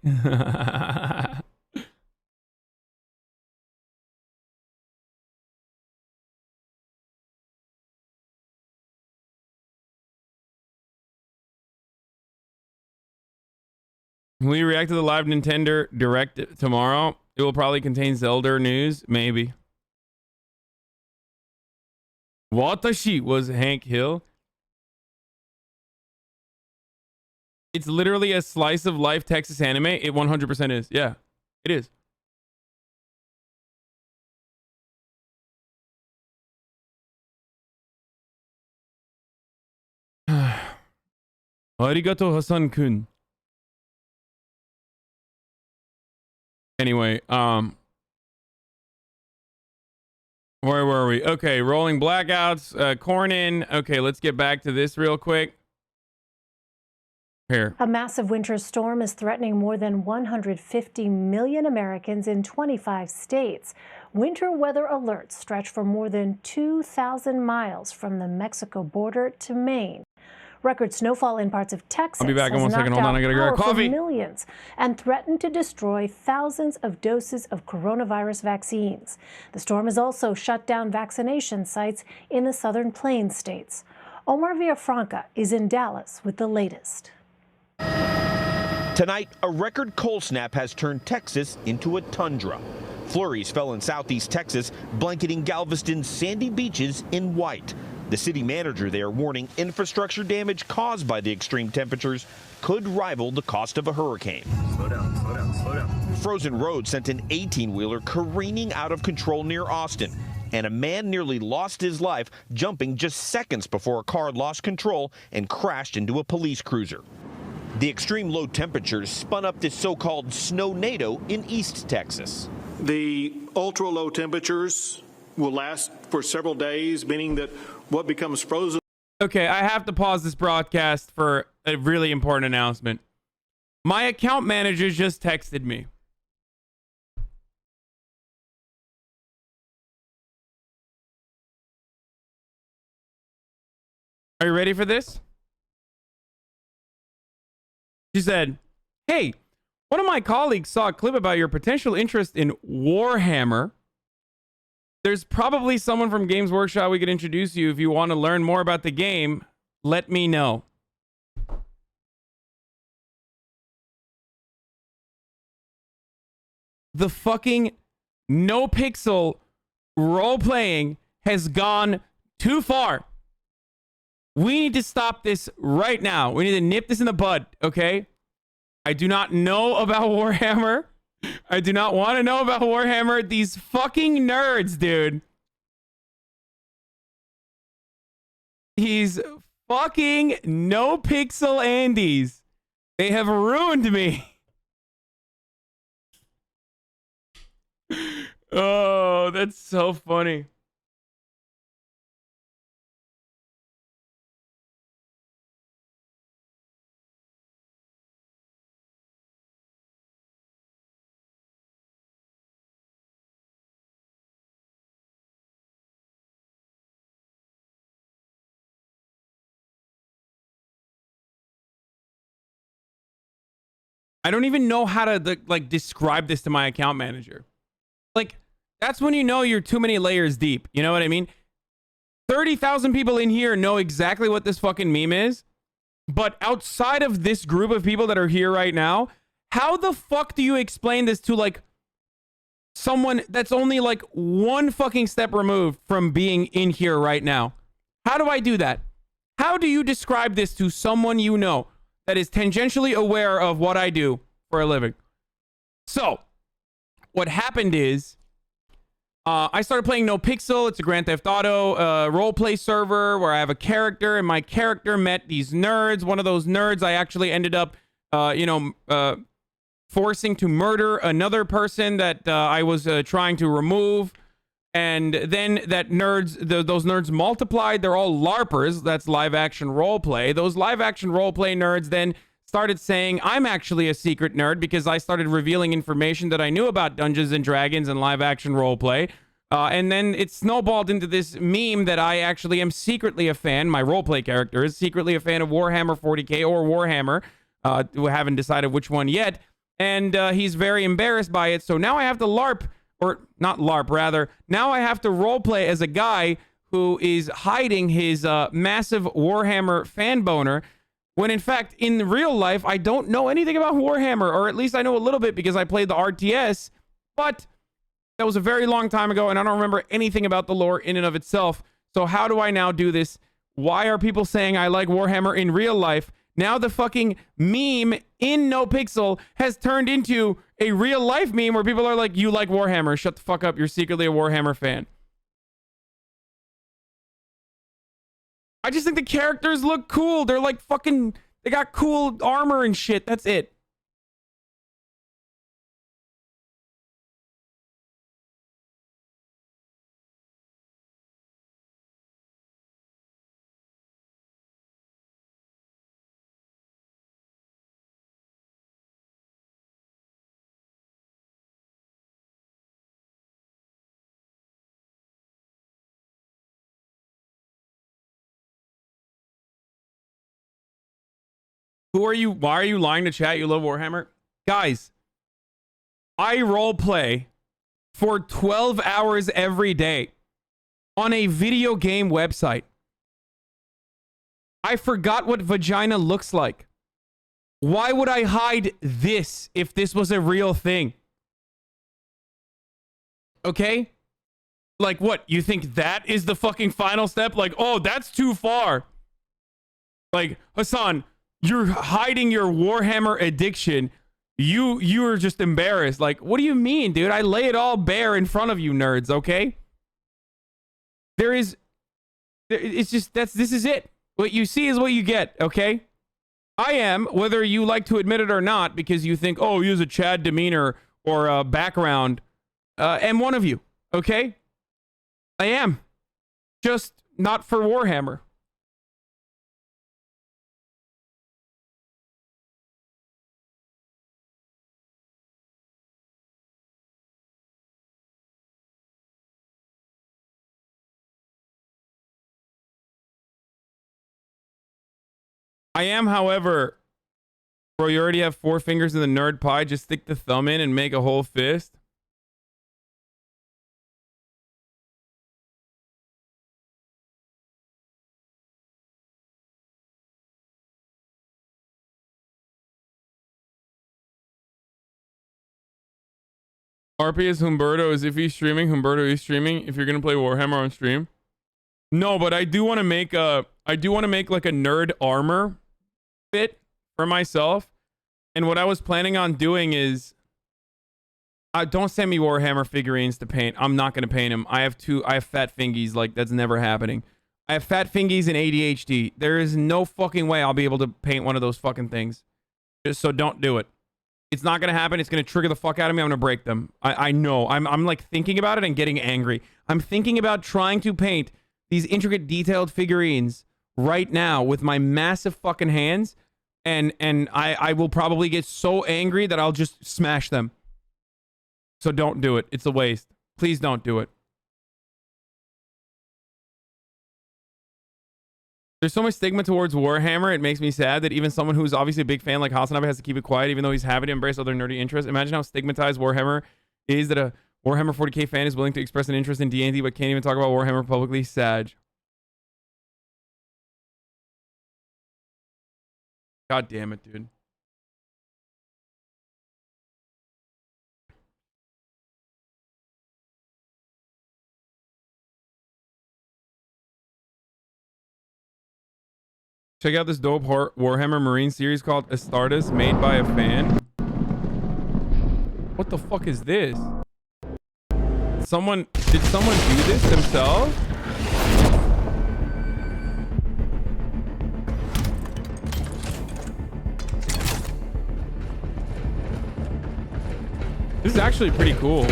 Will you react to the live Nintendo Direct tomorrow? It will probably contain Zelda news, maybe. Watashi was Hank Hill. It's literally a slice of life Texas anime. It 100% is. Yeah, it is. Arigato Hasan-kun. Anyway, where were we? Okay, rolling blackouts, corn in. Okay, let's get back to this real quick. Here. A massive winter storm is threatening more than 150 million Americans in 25 states. Winter weather alerts stretch for more than 2,000 miles from the Mexico border to Maine. Record snowfall in parts of Texas I'll be back in 1 second. Hold on, I gotta grab coffee. Millions and threatened to destroy thousands of doses of coronavirus vaccines. The storm has also shut down vaccination sites in the southern plains states. Omar Villafranca is in Dallas with the latest. Tonight, a record cold snap has turned Texas into a tundra. Flurries fell in southeast Texas, blanketing Galveston's sandy beaches in white. The city manager there warning infrastructure damage caused by the extreme temperatures could rival the cost of a hurricane. Slow down, slow down, slow down. Frozen roads sent an 18-wheeler careening out of control near Austin, and a man nearly lost his life jumping just seconds before a car lost control and crashed into a police cruiser. The extreme low temperatures spun up this so-called snow-nado in East Texas. The ultra-low temperatures will last for several days, meaning that what becomes frozen. Okay, I have to pause this broadcast for a really important announcement. My account manager just texted me. Are you ready for this? She said, "Hey, one of my colleagues saw a clip about your potential interest in Warhammer. There's probably someone from Games Workshop we could introduce you if you want to learn more about the game. Let me know." The fucking no pixel role playing has gone too far. We need to stop this right now. We need to nip this in the bud, okay? I do not know about Warhammer. I do not want to know about Warhammer. These fucking nerds, dude. These fucking no pixel Andes. They have ruined me. Oh, that's so funny. I don't even know how to like describe this to my account manager. Like, that's when you know you're too many layers deep. You know what I mean? 30,000 people in here know exactly what this fucking meme is. But outside of this group of people that are here right now, how the fuck do you explain this to like someone that's only like one fucking step removed from being in here right now? How do I do that? How do you describe this to someone you know that is tangentially aware of what I do for a living? So, what happened is, I started playing No Pixel. It's a Grand Theft Auto roleplay server where I have a character, and my character met these nerds. One of those nerds I actually ended up, forcing to murder another person that I was trying to remove. And then that those nerds multiplied. They're all LARPers. That's live action roleplay. Those live action roleplay nerds then started saying I'm actually a secret nerd because I started revealing information that I knew about Dungeons and Dragons and live action roleplay. And then it snowballed into this meme that I actually am secretly a fan. My roleplay character is secretly a fan of Warhammer 40k or Warhammer. We haven't decided which one yet. And he's very embarrassed by it. So now I have to LARP, or not LARP, rather. Now I have to roleplay as a guy who is hiding his massive Warhammer fan boner. When in fact, in real life, I don't know anything about Warhammer. Or at least I know a little bit because I played the RTS. But that was a very long time ago, and I don't remember anything about the lore in and of itself. So how do I now do this? Why are people saying I like Warhammer in real life? Now the fucking meme in NoPixel has turned into a real life meme where people are like, you like Warhammer. Shut the fuck up. You're secretly a Warhammer fan. I just think the characters look cool. They're like fucking, they got cool armor and shit. That's it. Who are you? Why are you lying to chat? You love Warhammer? Guys, I role play for 12 hours every day on a video game website. I forgot what vagina looks like. Why would I hide this if this was a real thing? Okay? Like what? You think that is the fucking final step? Like, oh, that's too far. Like, Hasan, you're hiding your Warhammer addiction. You're just embarrassed. Like, what do you mean, dude? I lay it all bare in front of you nerds, okay? It's just, this is it. What you see is what you get, okay? I am, whether you like to admit it or not, because you think, oh, use a Chad demeanor or a background, am one of you, okay? I am. Just not for Warhammer. I am, however, bro, you already have 4 fingers in the nerd pie. Just stick the thumb in and make a whole fist. RP is Humberto. Is if he's streaming, Humberto is streaming. If you're gonna play Warhammer on stream. No, but I do want to make like a nerd armor fit for myself. And what I was planning on doing is, don't send me Warhammer figurines to paint. I'm not going to paint them. I have fat fingies. Like, that's never happening. I have fat fingies and ADHD. There is no fucking way I'll be able to paint one of those fucking things. Just so don't do it. It's not going to happen. It's going to trigger the fuck out of me. I'm going to break them. I know. I'm like thinking about it and getting angry. I'm thinking about trying to paint these intricate detailed figurines right now with my massive fucking hands. And I will probably get so angry that I'll just smash them. So don't do it. It's a waste. Please don't do it. There's so much stigma towards Warhammer. It makes me sad that even someone who's obviously a big fan like HasanAbi has to keep it quiet, even though he's happy to embrace other nerdy interests. Imagine how stigmatized Warhammer is that a Warhammer 40k fan is willing to express an interest in D&D but can't even talk about Warhammer publicly. Sad. God damn it, dude. Check out this dope Warhammer Marine series called Astartes, made by a fan. What the fuck is this? Did someone do this themselves? This is actually pretty cool.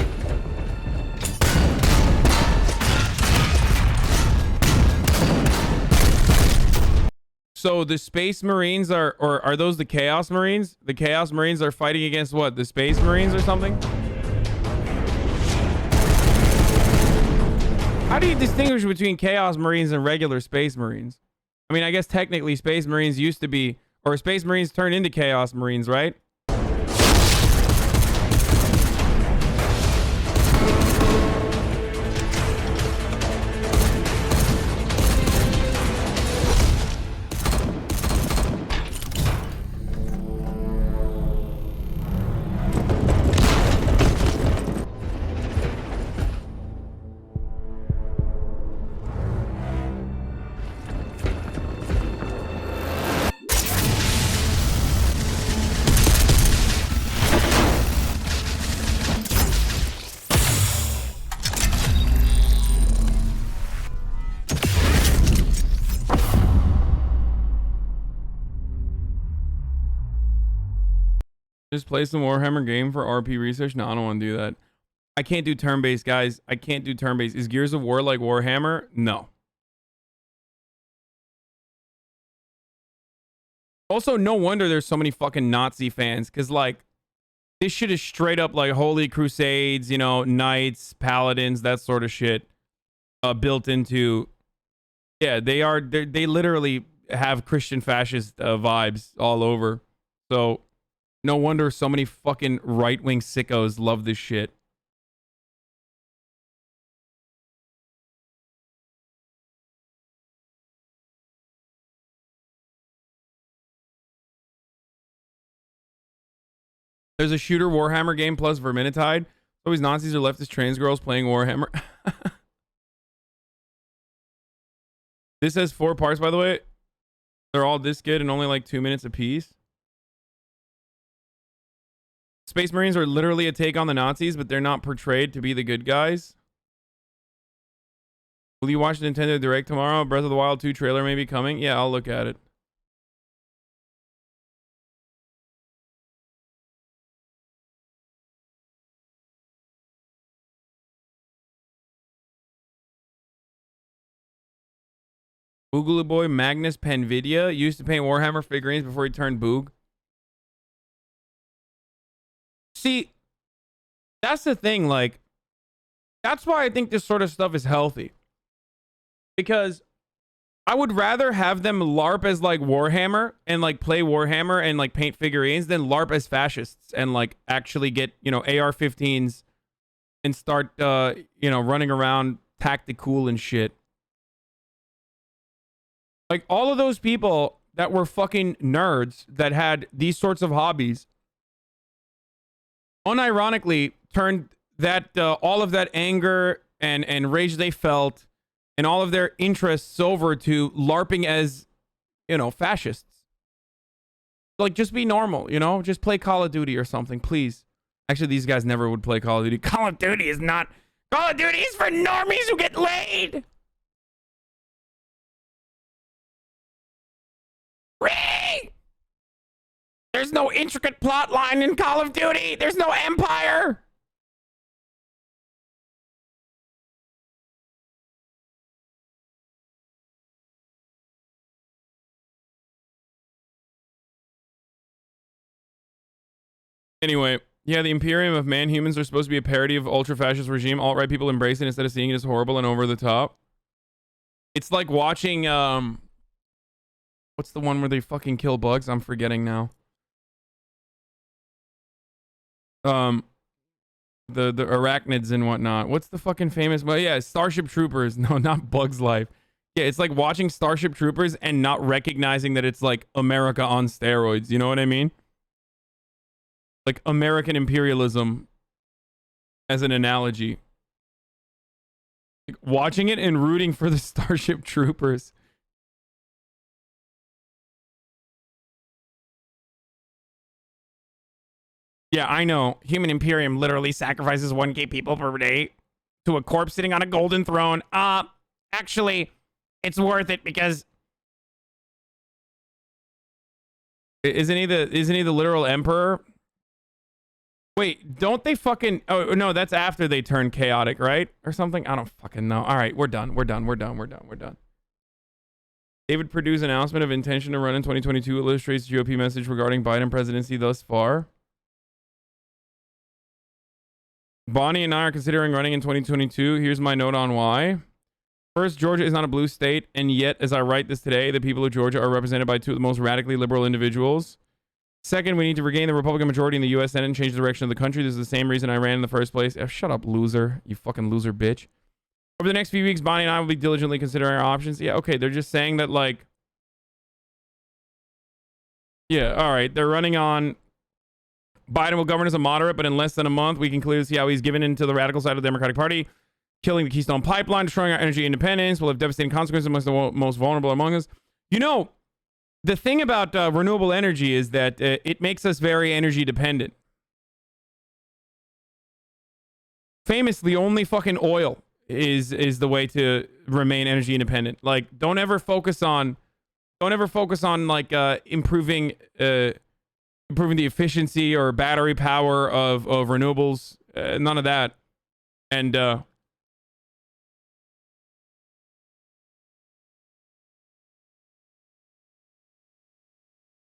So the Space Marines are those the Chaos Marines? The Chaos Marines are fighting against what? The Space Marines or something? How do you distinguish between Chaos Marines and regular Space Marines? I mean, I guess technically Space Marines used to be, or Space Marines turned into Chaos Marines, right? Just play some Warhammer game for RP research? No, I don't want to do that. I can't do turn-based, guys. I can't do turn-based. Is Gears of War like Warhammer? No. Also, no wonder there's so many fucking Nazi fans, because, like, this shit is straight up like Holy Crusades, you know, Knights, Paladins, that sort of shit, built into... Yeah, they literally have Christian fascist vibes all over. So... no wonder so many fucking right-wing sickos love this shit. There's a shooter Warhammer game plus Vermintide. Always Nazis or leftist trans girls playing Warhammer. This has 4 parts, by the way. They're all this good and only like 2 minutes apiece. Space Marines are literally a take on the Nazis, but they're not portrayed to be the good guys. Will you watch the Nintendo Direct tomorrow? Breath of the Wild 2 trailer may be coming. Yeah, I'll look at it. Boogaloo Boy Magnus Penvidia used to paint Warhammer figurines before he turned Boog. See, that's the thing, like, that's why I think this sort of stuff is healthy. Because I would rather have them LARP as, like, Warhammer and, like, play Warhammer and, like, paint figurines than LARP as fascists and, like, actually get, you know, AR-15s and start, you know, running around tactical and shit. Like, all of those people that were fucking nerds that had these sorts of hobbies unironically turned that all of that anger and rage they felt and all of their interests over to LARPing as, you know, fascists. Like, just be normal, you know? Just play Call of Duty or something, please. Actually, these guys never would play Call of Duty. Call of Duty is not... Call of Duty is for normies who get laid! There's no intricate plot line in Call of Duty. There's no empire. Anyway, yeah, the Imperium of Man-Humans are supposed to be a parody of ultra-fascist regime. Alt-right people embrace it instead of seeing it as horrible and over the top. It's like watching, what's the one where they fucking kill bugs? I'm forgetting now. The arachnids and whatnot. What's the fucking famous... Well, yeah, Starship Troopers. No, not Bug's Life. Yeah, it's like watching Starship Troopers and not recognizing that it's like America on steroids. You know what I mean? Like American imperialism as an analogy. Like watching it and rooting for the Starship Troopers. Yeah, I know. Human Imperium literally sacrifices 1K people per day to a corpse sitting on a golden throne. Actually, it's worth it because... Isn't he the literal emperor? Wait, don't they fucking... Oh, no, that's after they turn chaotic, right? Or something? I don't fucking know. All right, we're done. David Perdue's announcement of intention to run in 2022 illustrates GOP message regarding Biden presidency thus far. Bonnie and I are considering running in 2022. Here's my note on why. First, Georgia is not a blue state, and yet, as I write this today, the people of Georgia are represented by two of the most radically liberal individuals. Second, we need to regain the Republican majority in the U.S. Senate and change the direction of the country. This is the same reason I ran in the first place. Shut up, loser. You fucking loser bitch. Over the next few weeks, Bonnie and I will be diligently considering our options. Yeah, okay, they're just saying that, like... Yeah, all right, they're running on... Biden will govern as a moderate, but in less than a month, we can clearly see how he's given into the radical side of the Democratic Party, killing the Keystone Pipeline, destroying our energy independence, will have devastating consequences amongst the most vulnerable among us. You know, the thing about renewable energy is that it makes us very energy dependent. Famously, only fucking oil is the way to remain energy independent. Like, don't ever focus on like improving the efficiency or battery power of renewables. None of that. And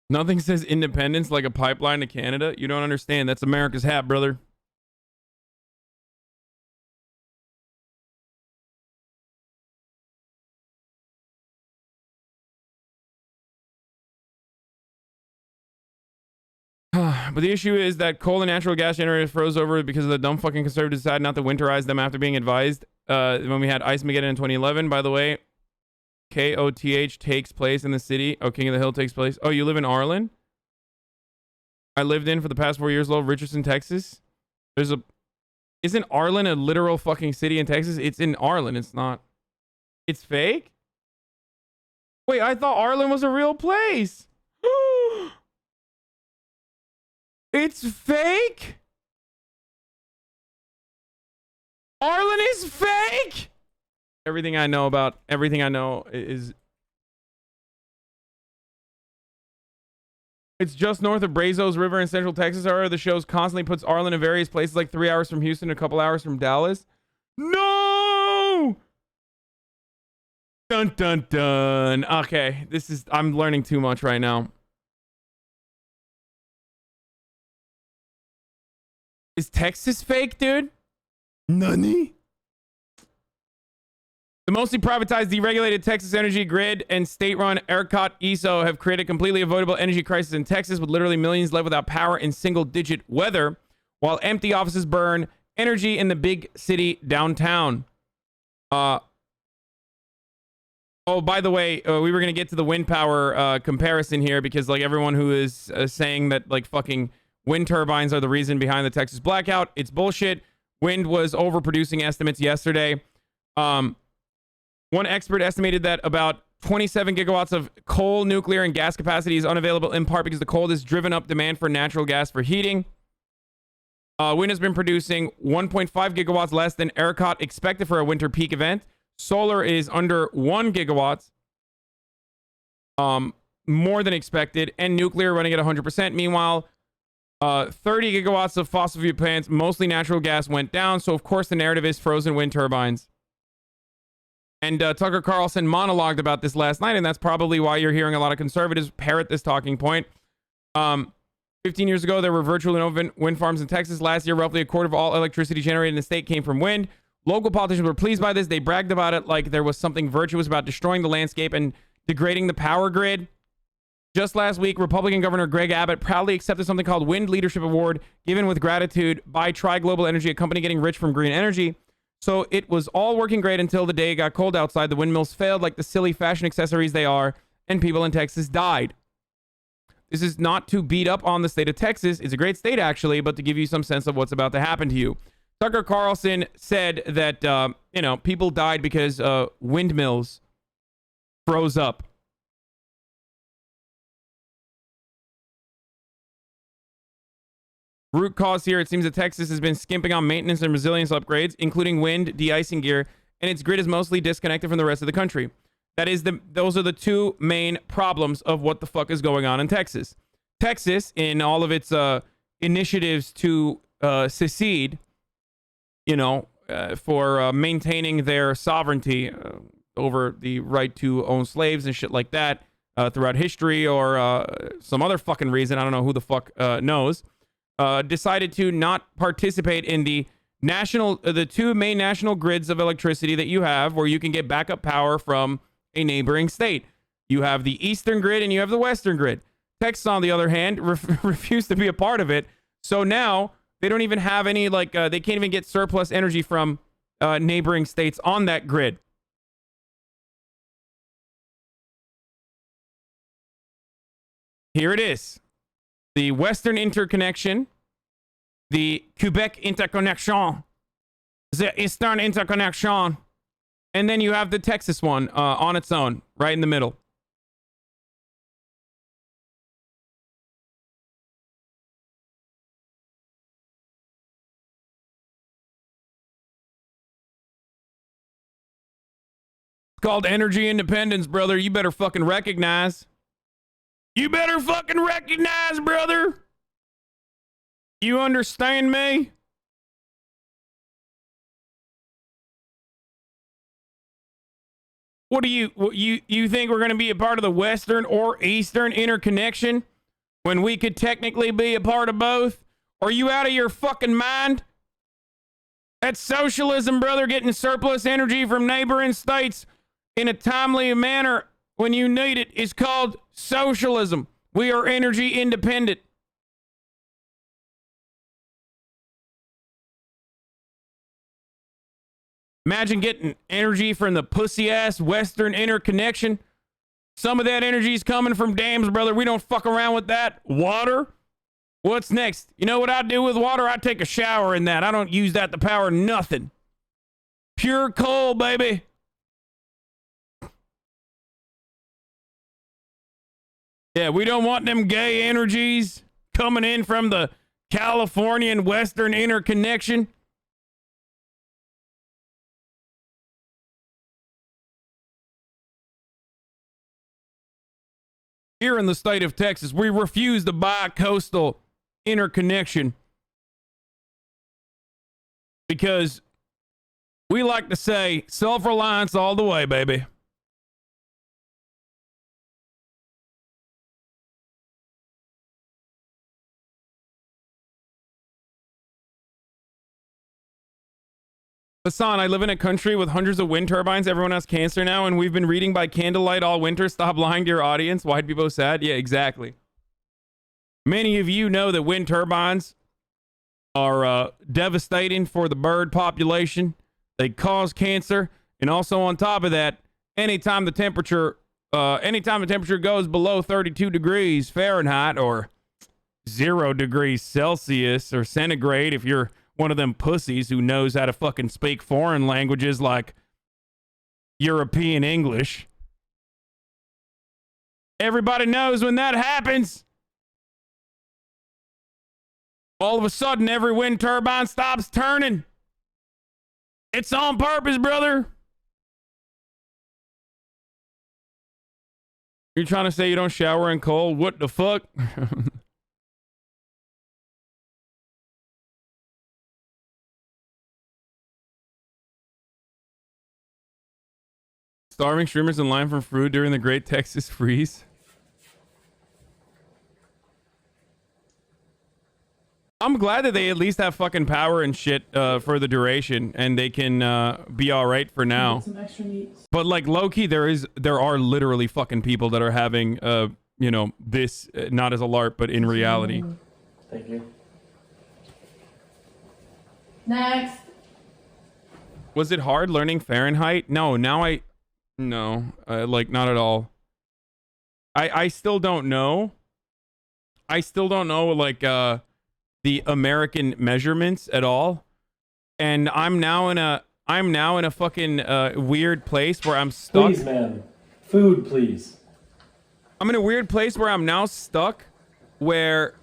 nothing says independence like a pipeline to Canada. You don't understand. That's America's hat, brother. But the issue is that coal and natural gas generators froze over because of the dumb fucking conservatives decided not to winterize them after being advised when we had Ice-Mageddon in 2011. By the way, KOTH takes place in the city. Oh, King of the Hill takes place. Oh, you live in Arlen? I lived in for the past 4 years, Richardson, Texas. Isn't Arlen a literal fucking city in Texas? It's in Arlen. It's not. It's fake? Wait, I thought Arlen was a real place. It's fake? Arlen is fake? Everything I know is... It's just north of Brazos River in Central Texas. However, the shows constantly puts Arlen in various places, like 3 hours from Houston, a couple hours from Dallas. No! Dun, dun, dun. Okay, I'm learning too much right now. Is Texas fake, dude? Nani? The mostly privatized, deregulated Texas energy grid and state-run ERCOT ESO have created a completely avoidable energy crisis in Texas, with literally millions left without power in single-digit weather, while empty offices burn energy in the big city downtown. Oh, by the way, we were going to get to the wind power comparison here because, like, everyone who is saying that, like, fucking wind turbines are the reason behind the Texas blackout, it's bullshit. Wind was overproducing estimates yesterday. One expert estimated that about 27 gigawatts of coal, nuclear, and gas capacity is unavailable in part because the cold has driven up demand for natural gas for heating. Wind has been producing 1.5 gigawatts less than ERCOT expected for a winter peak event. Solar is under 1 gigawatts, more than expected, and nuclear running at 100%. Meanwhile, 30 gigawatts of fossil fuel plants, mostly natural gas, went down. So, of course, the narrative is frozen wind turbines. And Tucker Carlson monologued about this last night, and that's probably why you're hearing a lot of conservatives parrot this talking point. 15 years ago, there were virtually no wind farms in Texas. Last year, roughly a quarter of all electricity generated in the state came from wind. Local politicians were pleased by this. They bragged about it like there was something virtuous about destroying the landscape and degrading the power grid. Just last week, Republican Governor Greg Abbott proudly accepted something called Wind Leadership Award, given with gratitude by Tri Global Energy, a company getting rich from green energy. So it was all working great until the day it got cold outside. The windmills failed like the silly fashion accessories they are, and people in Texas died. This is not to beat up on the state of Texas. It's a great state, actually, but to give you some sense of what's about to happen to you. Tucker Carlson said that, people died because windmills froze up. Root cause here, it seems that Texas has been skimping on maintenance and resilience upgrades, including wind, de-icing gear, and its grid is mostly disconnected from the rest of the country. Those are the two main problems of what the fuck is going on in Texas. Texas, in all of its initiatives to secede, for maintaining their sovereignty over the right to own slaves and shit like that throughout history or some other fucking reason, I don't know who the fuck knows, decided to not participate in the the two main national grids of electricity that you have, where you can get backup power from a neighboring state. You have the eastern grid and you have the western grid. Texas, on the other hand, refused to be a part of it. So now they don't even have any, they can't even get surplus energy from neighboring states on that grid. Here it is. The Western Interconnection, the Quebec Interconnection, the Eastern Interconnection, and then you have the Texas one on its own, right in the middle. It's called energy independence, brother. You better fucking recognize. You better fucking recognize, brother. You understand me? What do you think we're going to be a part of the Western or Eastern interconnection when we could technically be a part of both? Are you out of your fucking mind? That's socialism, brother, getting surplus energy from neighboring states in a timely manner when you need it is called socialism. We are energy independent. Imagine getting energy from the pussy-ass Western interconnection. Some of that energy is coming from dams, brother. We don't fuck around with that. Water? What's next? You know what I do with water? I take a shower in that. I don't use that to power nothing. Pure coal, baby. Yeah, we don't want them gay energies coming in from the Californian Western interconnection. Here in the state of Texas, we refuse the bi-coastal interconnection because we like to say self-reliance all the way, baby. Hasan, I live in a country with hundreds of wind turbines. Everyone has cancer now, and we've been reading by candlelight all winter. Stop lying to your audience. Why'd people sad? Yeah, exactly. Many of you know that wind turbines are devastating for the bird population. They cause cancer, and also on top of that, anytime the temperature goes below 32 degrees Fahrenheit or 0 degrees Celsius or centigrade, if you're one of them pussies who knows how to fucking speak foreign languages like European English. Everybody knows when that happens, all of a sudden every wind turbine stops turning. It's on purpose, brother. You're trying to say you don't shower in cold? What the fuck? Starving streamers in line for food during the Great Texas Freeze. I'm glad that they at least have fucking power and shit for the duration, and they can be all right for now. Some extra meat. But like low-key, there are literally fucking people that are having this not as a LARP, but in reality. Thank you. Next. Was it hard learning Fahrenheit? No, not at all. I still don't know. The American measurements at all. And I'm now in a fucking weird place where I'm stuck. Please, man. Food, please. I'm in a weird place where I'm now stuck where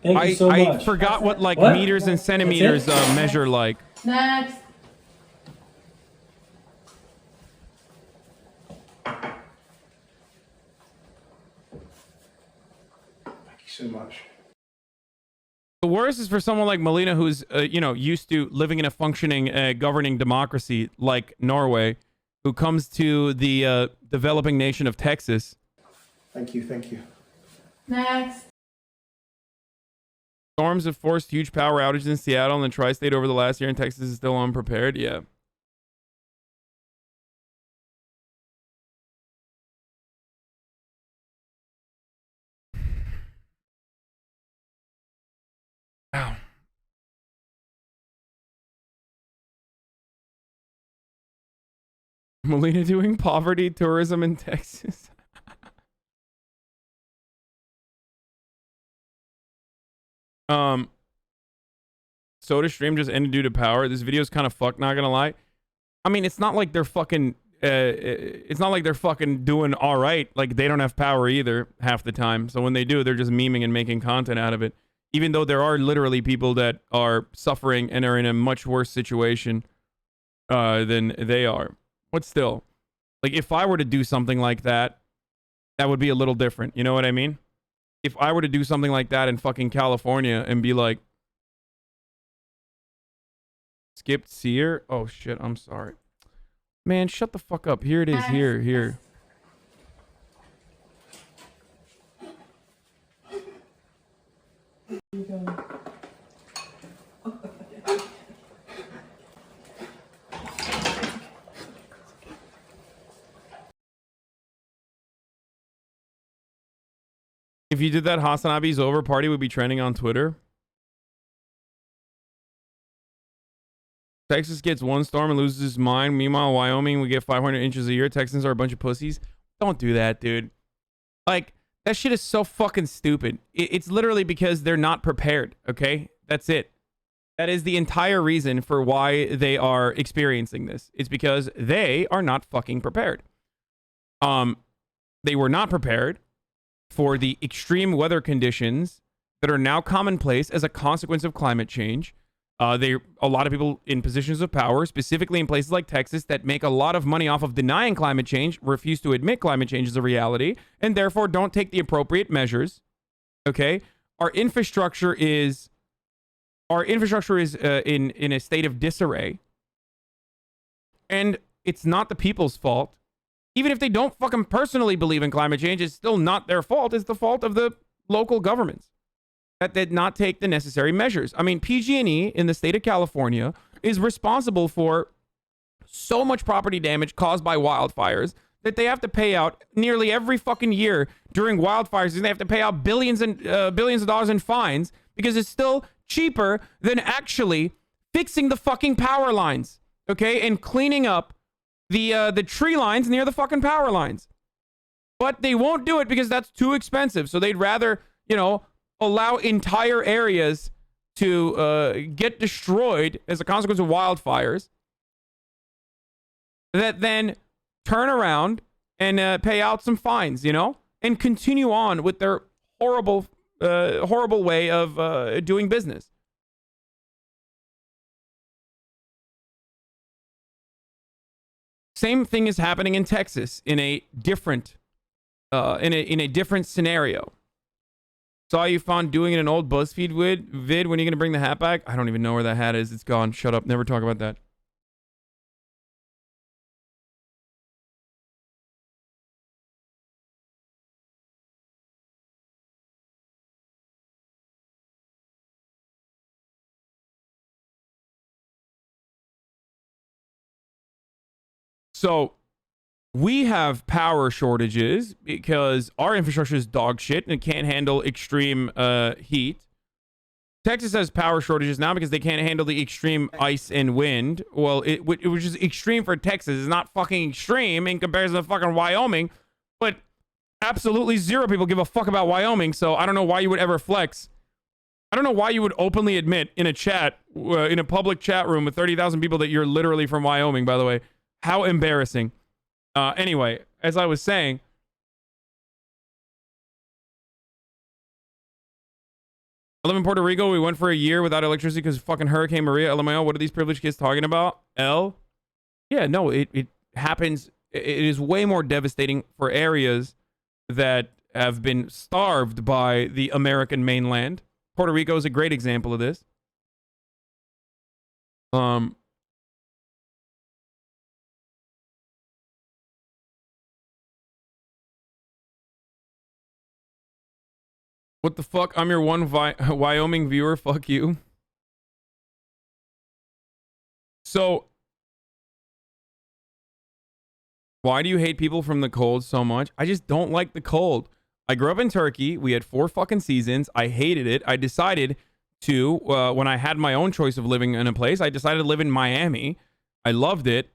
Thank you so much. I forgot what meters and centimeters measure like. Next. So much. The worst is for someone like Melina, who's used to living in a functioning governing democracy like Norway, who comes to the developing nation of Texas. Thank you. Next. Storms have forced huge power outages in Seattle and the tri-state over the last year, and Texas is still unprepared. Yeah. Ow. Melina doing poverty tourism in Texas. SodaStream just ended due to power. This video is kind of fucked, not gonna lie. I mean, it's not like they're fucking doing all right. Like, they don't have power either half the time. So when they do, they're just memeing and making content out of it. Even though there are literally people that are suffering and are in a much worse situation than they are. But still, like, if I were to do something like that, that would be a little different. You know what I mean? If I were to do something like that in fucking California and be like, skipped seer? Oh shit, I'm sorry. Man, shut the fuck up. Here it is. Here. If you did that, HasanAbi's over party would be trending on Twitter. Texas gets one storm and loses his mind. Meanwhile, Wyoming, we get 500 inches a year. Texans are a bunch of pussies. Don't do that, dude. Like, that shit is so fucking stupid. It's literally because they're not prepared, okay? That's it. That is the entire reason for why they are experiencing this. It's because they are not fucking prepared. They were not prepared for the extreme weather conditions that are now commonplace as a consequence of climate change. A lot of people in positions of power, specifically in places like Texas, that make a lot of money off of denying climate change, refuse to admit climate change is a reality, and therefore don't take the appropriate measures. Okay, our infrastructure is in a state of disarray, and it's not the people's fault. Even if they don't fucking personally believe in climate change, it's still not their fault. It's the fault of the local governments that did not take the necessary measures. I mean, PG&E in the state of California is responsible for so much property damage caused by wildfires that they have to pay out nearly every fucking year during wildfires. And they have to pay out billions of dollars in fines because it's still cheaper than actually fixing the fucking power lines, okay, and cleaning up the tree lines near the fucking power lines. But they won't do it because that's too expensive. So they'd rather, you know, allow entire areas to get destroyed as a consequence of wildfires that then turn around and pay out some fines, you know, and continue on with their horrible way of doing business. Same thing is happening in Texas in a different scenario. Saw you found doing it in an old BuzzFeed vid. When are you going to bring the hat back? I don't even know where that hat is. It's gone. Shut up. Never talk about that. So we have power shortages because our infrastructure is dog shit and it can't handle extreme heat. Texas has power shortages now because they can't handle the extreme ice and wind. Well, it was just extreme for Texas. It's not fucking extreme in comparison to fucking Wyoming, but absolutely zero people give a fuck about Wyoming. So I don't know why you would ever flex. I don't know why you would openly admit in a chat, in a public chat room with 30,000 people that you're literally from Wyoming, by the way. How embarrassing. Anyway, as I was saying, I live in Puerto Rico. We went for a year without electricity because fucking Hurricane Maria. LMAO, what are these privileged kids talking about? Yeah, no, it happens. It is way more devastating for areas that have been starved by the American mainland. Puerto Rico is a great example of this. What the fuck? I'm your one Wyoming viewer. Fuck you. So, why do you hate people from the cold so much? I just don't like the cold. I grew up in Turkey. We had 4 fucking seasons. I hated it. I decided to, when I had my own choice of living in a place, I decided to live in Miami. I loved it.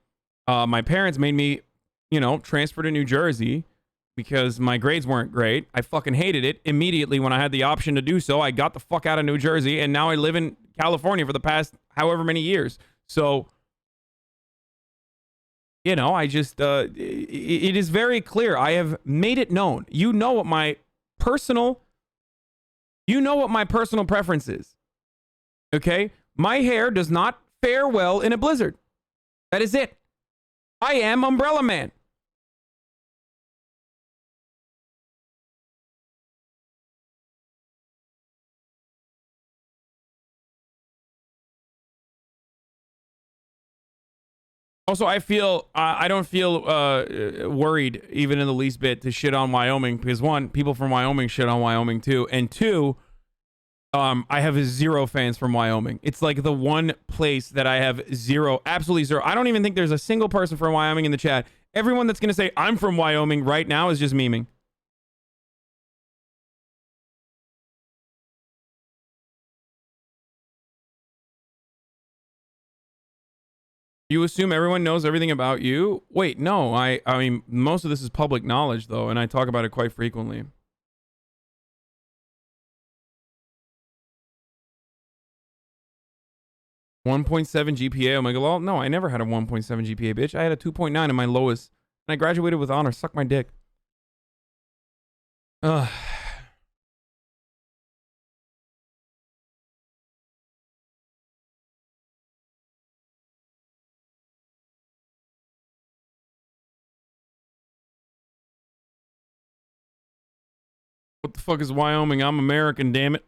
My parents made me, you know, transfer to New Jersey because my grades weren't great. I fucking hated it. Immediately when I had the option to do so, I got the fuck out of New Jersey, and now I live in California for the past however many years. So, you know, I just, it is very clear. I have made it known. You know what my personal preference is. Okay? My hair does not fare well in a blizzard. That is it. I am Umbrella Man. Also, I don't feel worried even in the least bit to shit on Wyoming because 1, people from Wyoming shit on Wyoming too, and 2, I have 0 fans from Wyoming. It's like the one place that I have absolutely zero. I don't even think there's a single person from Wyoming in the chat. Everyone that's gonna say I'm from Wyoming right now is just memeing. You assume everyone knows everything about you? Wait, no. I mean, most of this is public knowledge, though, and I talk about it quite frequently. .7 GPA, OMEGALUL? No, I never had a 1.7 GPA, bitch. I had a 2.9 in my lowest, and I graduated with honors. Suck my dick. Ugh. What the fuck is Wyoming? I'm American, damn it.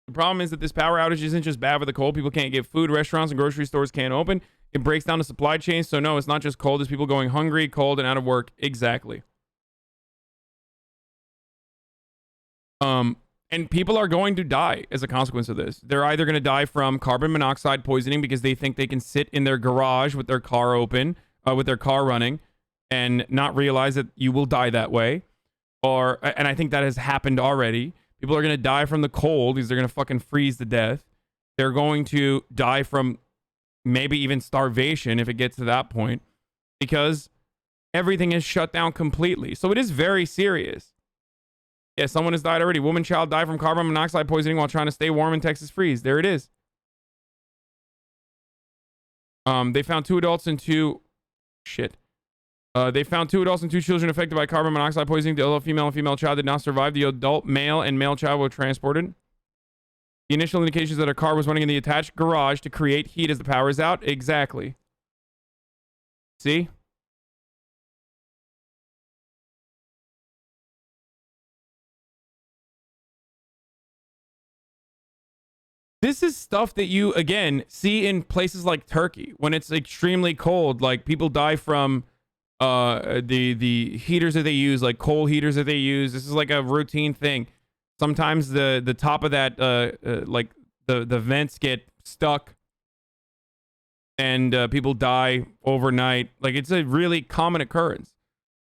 The problem is that this power outage isn't just bad for the cold. People can't get food. Restaurants and grocery stores can't open. It breaks down the supply chain. So no, it's not just cold. It's people going hungry, cold, and out of work. Exactly. And people are going to die as a consequence of this. They're either going to die from carbon monoxide poisoning because they think they can sit in their garage with their car open, with their car running, and not realize that you will die that way. And I think that has happened already. People are going to die from the cold because they're going to fucking freeze to death. They're going to die from maybe even starvation if it gets to that point because everything is shut down completely. So it is very serious. Yeah, someone has died already. Woman, child died from carbon monoxide poisoning while trying to stay warm in Texas freeze. There it is. They found 2 adults and 2... Shit. They found 2 adults and 2 children affected by carbon monoxide poisoning. The adult female and female child did not survive. The adult male and male child were transported. The initial indications that a car was running in the attached garage to create heat as the power is out. Exactly. See? This is stuff that you, again, see in places like Turkey when it's extremely cold. Like, people die from the heaters that they use, like coal heaters that they use. This is like a routine thing. Sometimes the top of that, like the vents get stuck and people die overnight. Like, it's a really common occurrence.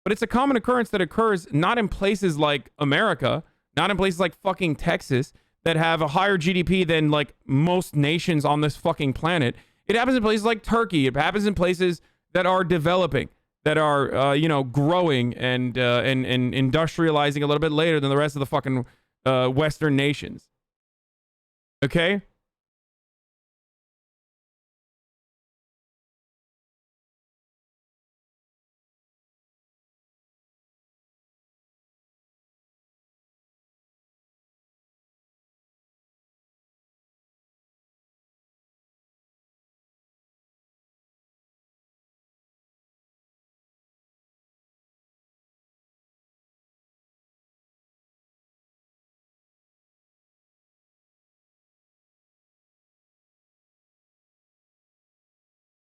But it's a common occurrence that occurs not in places like America, not in places like fucking Texas, that have a higher GDP than like most nations on this fucking planet. It happens in places like Turkey. It happens in places that are developing, that are you know, growing and industrializing a little bit later than the rest of the fucking Western nations. Okay?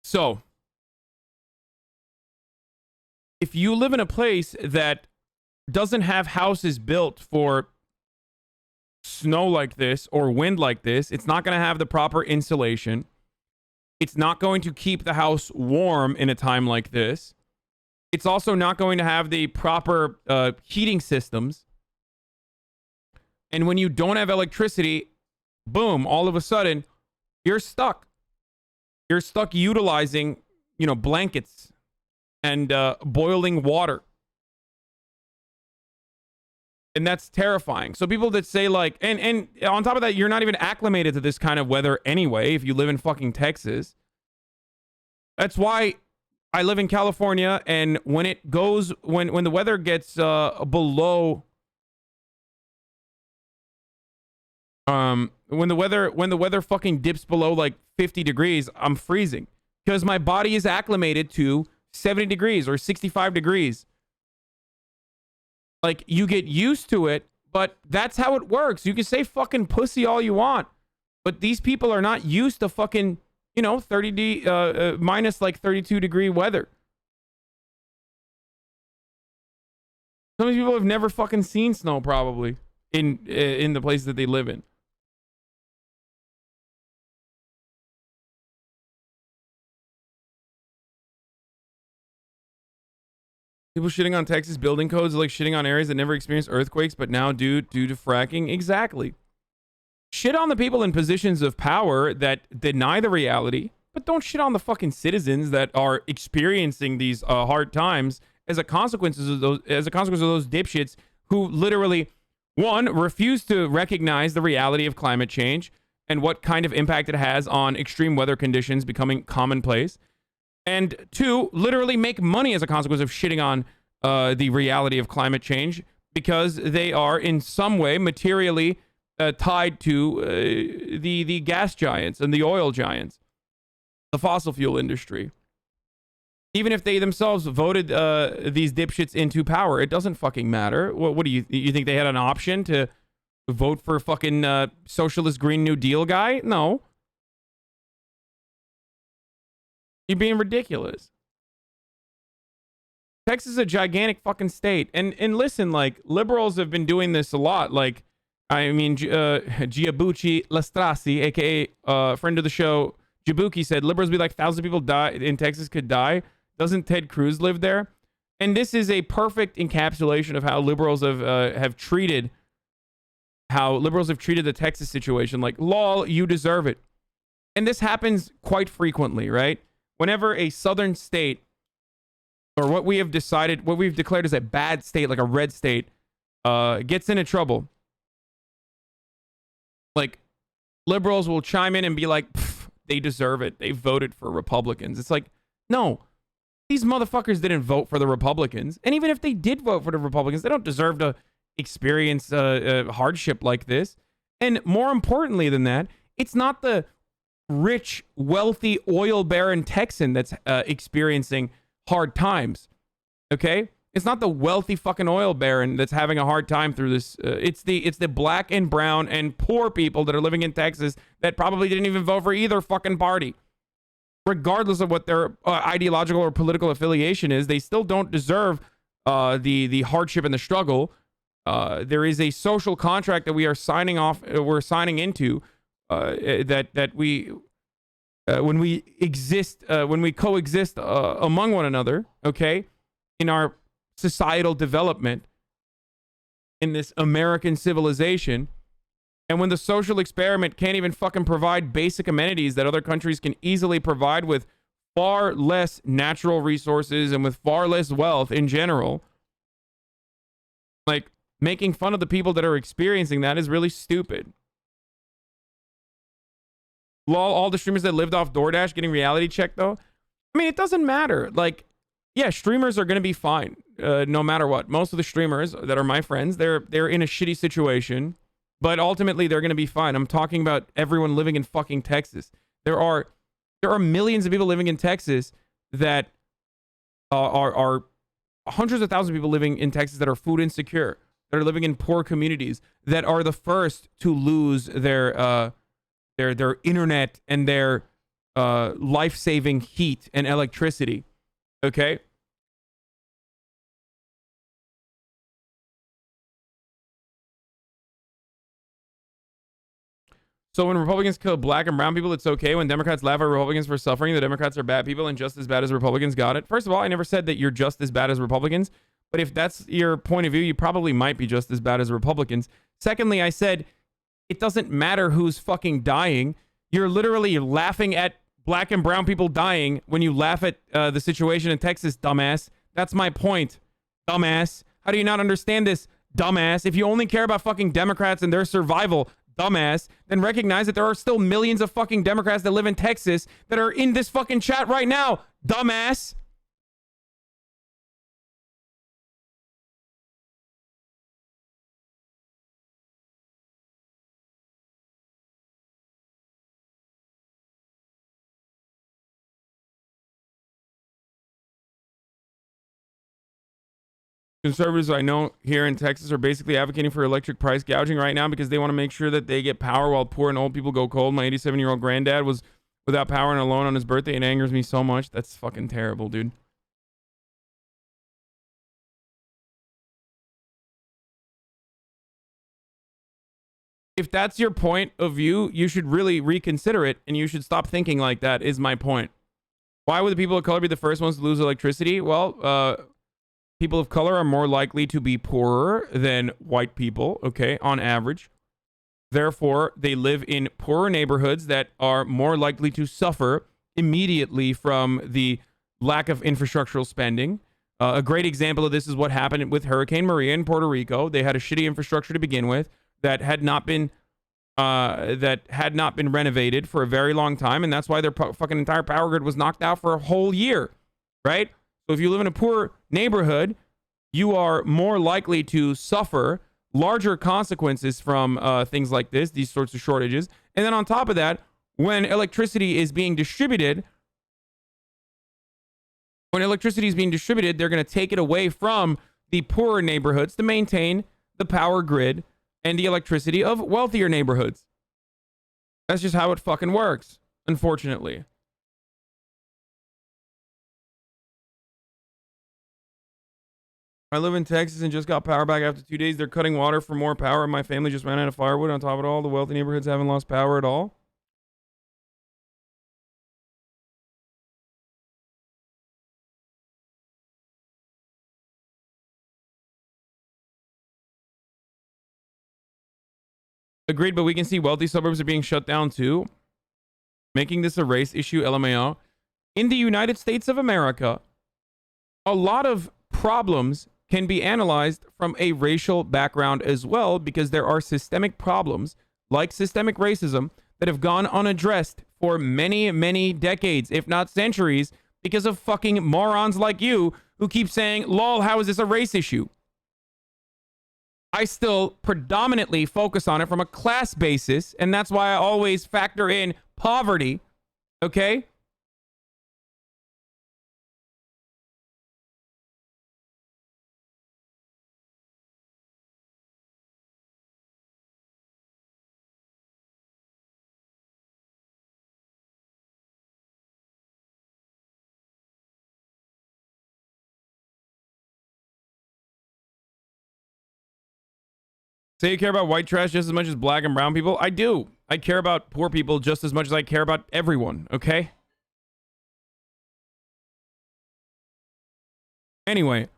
So, if you live in a place that doesn't have houses built for snow like this or wind like this, it's not going to have the proper insulation. It's not going to keep the house warm in a time like this. It's also not going to have the proper heating systems. And when you don't have electricity, boom, all of a sudden, you're stuck. You're stuck utilizing, blankets and boiling water. And that's terrifying. So people that say like, and on top of that, you're not even acclimated to this kind of weather anyway, if you live in fucking Texas. That's why I live in California, and when it goes, when the weather gets below, when the weather fucking dips below like 50 degrees, I'm freezing because my body is acclimated to 70 degrees or 65 degrees. Like, you get used to it, but that's how it works. You can say fucking pussy all you want, but these people are not used to fucking, minus like 32 degree weather. Some of these people have never fucking seen snow probably in the place that they live in. People shitting on Texas building codes are like shitting on areas that never experienced earthquakes, but now due to fracking. Exactly. Shit on the people in positions of power that deny the reality, but don't shit on the fucking citizens that are experiencing these hard times as a consequence of those dipshits who literally, one, refuse to recognize the reality of climate change and what kind of impact it has on extreme weather conditions becoming commonplace. And two, literally make money as a consequence of shitting on the reality of climate change because they are in some way materially tied to the gas giants and the oil giants, the fossil fuel industry. Even if they themselves voted these dipshits into power, it doesn't fucking matter. What do you think they had an option to vote for fucking socialist Green New Deal guy? No. You're being ridiculous. Texas is a gigantic fucking state. And listen, like, liberals have been doing this a lot. Like, I mean, Giabucci Lastrasi, a.k.a. Friend of the show, Jabuki, said liberals be like 1,000 people die in Texas could die. Doesn't Ted Cruz live there? And this is a perfect encapsulation of how liberals have treated the Texas situation. Like, lol, you deserve it. And this happens quite frequently, right? Whenever a southern state, or what we've declared as a bad state, like a red state, gets into trouble, like, liberals will chime in and be like, they deserve it. They voted for Republicans. It's like, no, these motherfuckers didn't vote for the Republicans. And even if they did vote for the Republicans, they don't deserve to experience hardship like this. And more importantly than that, it's not the rich, wealthy, oil baron Texan that's experiencing hard times. Okay? It's not the wealthy fucking oil baron that's having a hard time through this. It's the black and brown and poor people that are living in Texas that probably didn't even vote for either fucking party. Regardless of what their ideological or political affiliation is, they still don't deserve the hardship and the struggle. There is a social contract that we are signing into. When we coexist among one another, okay, in our societal development, in this American civilization, and when the social experiment can't even fucking provide basic amenities that other countries can easily provide with far less natural resources and with far less wealth in general, like, making fun of the people that are experiencing that is really stupid. All the streamers that lived off DoorDash getting reality check, though. I mean, it doesn't matter. Like, yeah, streamers are going to be fine no matter what. Most of the streamers that are my friends, they're in a shitty situation, but ultimately they're going to be fine. I'm talking about everyone living in fucking Texas. There are millions of people living in Texas that are hundreds of thousands of people living in Texas that are food insecure, that are living in poor communities, that are the first to lose their internet and their life-saving heat and electricity. Okay? So when Republicans kill black and brown people, it's okay. When Democrats laugh at Republicans for suffering, the Democrats are bad people and just as bad as Republicans. Got it. First of all, I never said that you're just as bad as Republicans. But if that's your point of view, you probably might be just as bad as Republicans. Secondly, I said it doesn't matter who's fucking dying. You're literally laughing at black and brown people dying when you laugh at the situation in Texas, dumbass. That's my point, dumbass. How do you not understand this, dumbass? If you only care about fucking Democrats and their survival, dumbass, then recognize that there are still millions of fucking Democrats that live in Texas that are in this fucking chat right now, dumbass. Conservatives I know here in Texas are basically advocating for electric price gouging right now because they want to make sure that they get power while poor and old people go cold. My 87-year-old granddad was without power and alone on his birthday. It angers me so much. That's fucking terrible, dude. If that's your point of view, you should really reconsider it and you should stop thinking like that, is my point. Why would the people of color be the first ones to lose electricity? Well, people of color are more likely to be poorer than white people, okay, on average. Therefore, they live in poorer neighborhoods that are more likely to suffer immediately from the lack of infrastructural spending. A great example of this is what happened with Hurricane Maria in Puerto Rico. They had a shitty infrastructure to begin with that had not been renovated for a very long time, and that's why their fucking entire power grid was knocked out for a whole year, right? So if you live in a poor neighborhood, you are more likely to suffer larger consequences from things like this, these sorts of shortages. And then on top of that, when electricity is being distributed, they're going to take it away from the poorer neighborhoods to maintain the power grid and the electricity of wealthier neighborhoods. That's just how it fucking works, unfortunately. I live in Texas and just got power back after 2 days. They're cutting water for more power, and my family just ran out of firewood. On top of it all, the wealthy neighborhoods haven't lost power at all. Agreed, but we can see wealthy suburbs are being shut down too. Making this a race issue, LMAO. In the United States of America, a lot of problems can be analyzed from a racial background as well, because there are systemic problems like systemic racism that have gone unaddressed for many, many decades, if not centuries, because of fucking morons like you who keep saying, lol, how is this a race issue? I still predominantly focus on it from a class basis, and that's why I always factor in poverty, okay? Say you care about white trash just as much as black and brown people? I do. I care about poor people just as much as I care about everyone, okay? Anyway.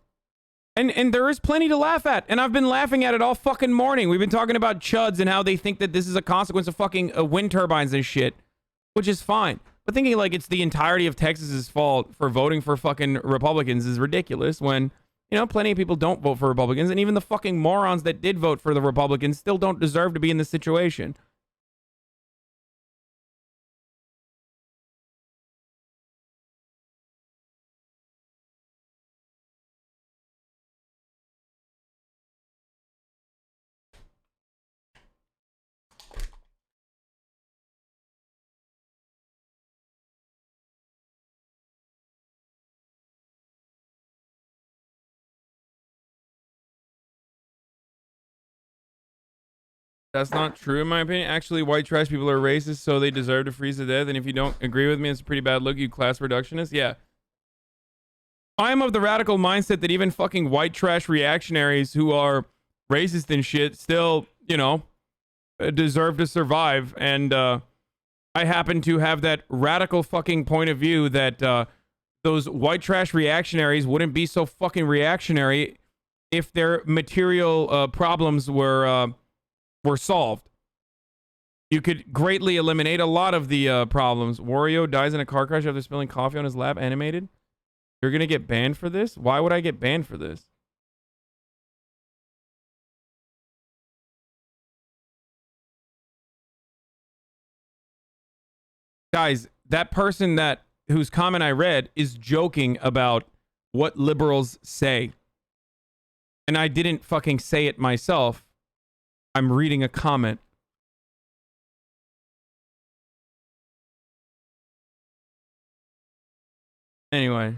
And there is plenty to laugh at. And I've been laughing at it all fucking morning. We've been talking about chuds and how they think that this is a consequence of fucking wind turbines and shit. Which is fine. But thinking like it's the entirety of Texas's fault for voting for fucking Republicans is ridiculous when... You know, plenty of people don't vote for Republicans, and even the fucking morons that did vote for the Republicans still don't deserve to be in this situation. That's not true, in my opinion. Actually, white trash people are racist, so they deserve to freeze to death. And if you don't agree with me, it's a pretty bad look, you class reductionist. Yeah. I am of the radical mindset that even fucking white trash reactionaries who are racist and shit still, you know, deserve to survive. And I happen to have that radical fucking point of view that those white trash reactionaries wouldn't be so fucking reactionary if their material problems were solved. You could greatly eliminate a lot of the problems. Wario dies in a car crash after spilling coffee on his lap. Animated. You're gonna get banned for this? Why would I get banned for this? Guys, that person whose comment I read is joking about what liberals say. And I didn't fucking say it myself. I'm reading a comment. Anyway.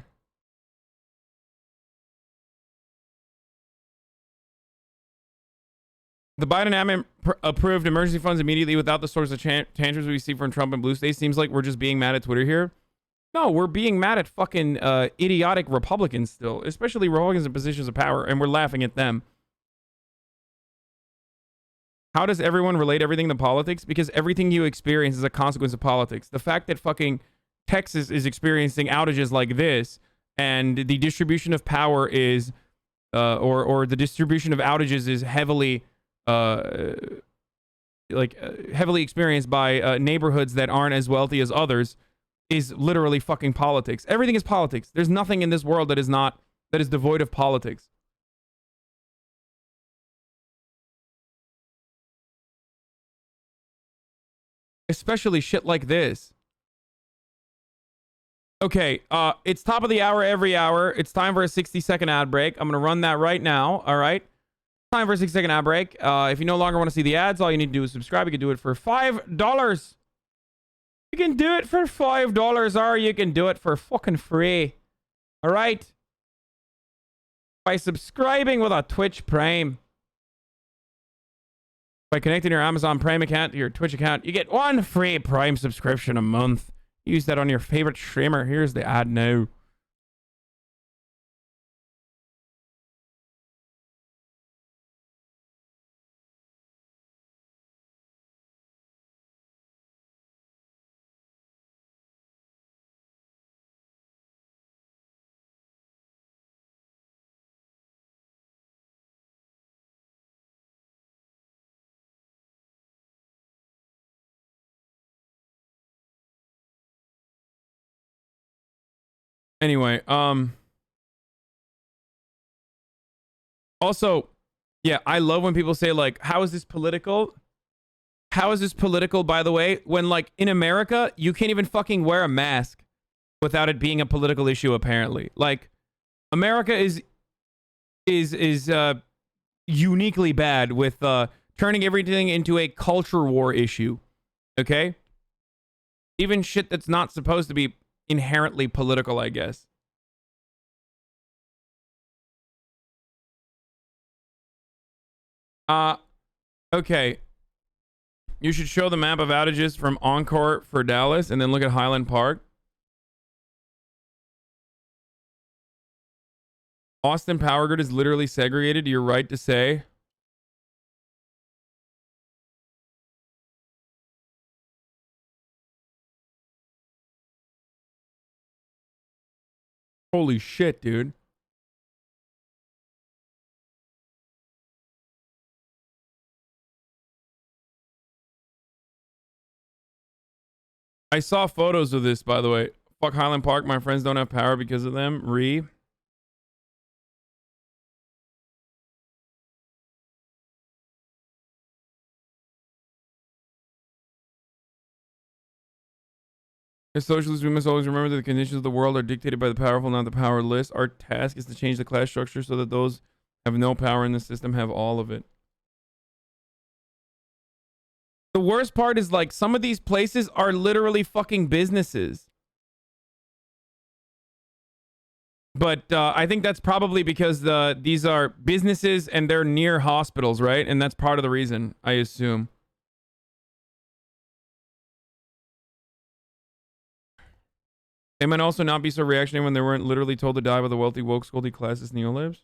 The Biden admin approved emergency funds immediately without the sorts of tantrums we see from Trump and blue states. Seems like we're just being mad at Twitter here. No, we're being mad at fucking idiotic Republicans still, especially Republicans in positions of power, and we're laughing at them. How does everyone relate everything to politics? Because everything you experience is a consequence of politics. The fact that fucking Texas is experiencing outages like this, and the distribution of power is, or the distribution of outages is heavily heavily experienced by neighborhoods that aren't as wealthy as others, is literally fucking politics. Everything is politics. There's nothing in this world that is devoid of politics. Especially shit like this. Okay, it's top of the hour every hour. It's time for a 60-second ad break. I'm gonna run that right now. All right. Time for a 60-second ad break. If you no longer want to see the ads, all you need to do is subscribe. You can do it for $5. You can do it for $5, or you can do it for fucking free. All right? By subscribing with a Twitch Prime. By connecting your Amazon Prime account to your Twitch account, you get one free Prime subscription a month. Use that on your favorite streamer. Here's the ad now. Anyway, also, yeah, I love when people say, like, how is this political? How is this political, by the way, when, like, in America, you can't even fucking wear a mask without it being a political issue, apparently. Like, America is uniquely bad with turning everything into a culture war issue. Okay? Even shit that's not supposed to be inherently political, I guess. Okay. You should show the map of outages from Encore for Dallas and then look at Highland Park. Austin power grid is literally segregated. You're right to say. Holy shit, dude. I saw photos of this, by the way. Fuck Highland Park. My friends don't have power because of them. As socialists, we must always remember that the conditions of the world are dictated by the powerful, not the powerless. Our task is to change the class structure so that those who have no power in the system have all of it. The worst part is, like, some of these places are literally fucking businesses. But I think that's probably because these are businesses and they're near hospitals, right? And that's part of the reason, I assume. They might also not be so reactionary when they weren't literally told to die by the wealthy, woke, scoldy classist neolibs.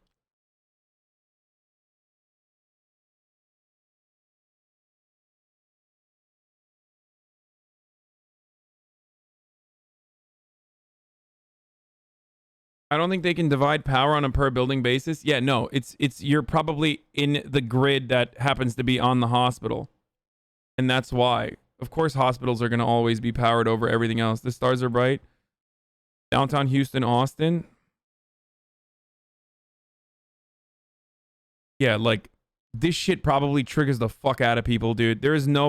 I don't think they can divide power on a per building basis. Yeah, no, it's you're probably in the grid that happens to be on the hospital. And that's why. Of course, hospitals are going to always be powered over everything else. The stars are bright. Downtown Houston, Austin. Yeah, like, this shit probably triggers the fuck out of people, dude. There's no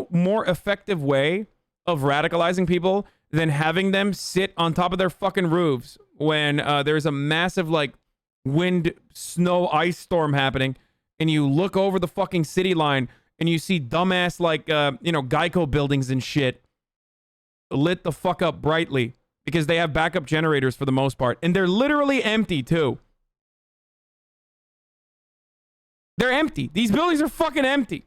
more effective way of radicalizing people than having them sit on top of their fucking roofs when there's a massive, like, wind, snow, ice storm happening, and you look over the fucking city line and you see dumbass, like, Geico buildings and shit lit the fuck up brightly because they have backup generators for the most part. And they're literally empty, too. They're empty. These buildings are fucking empty.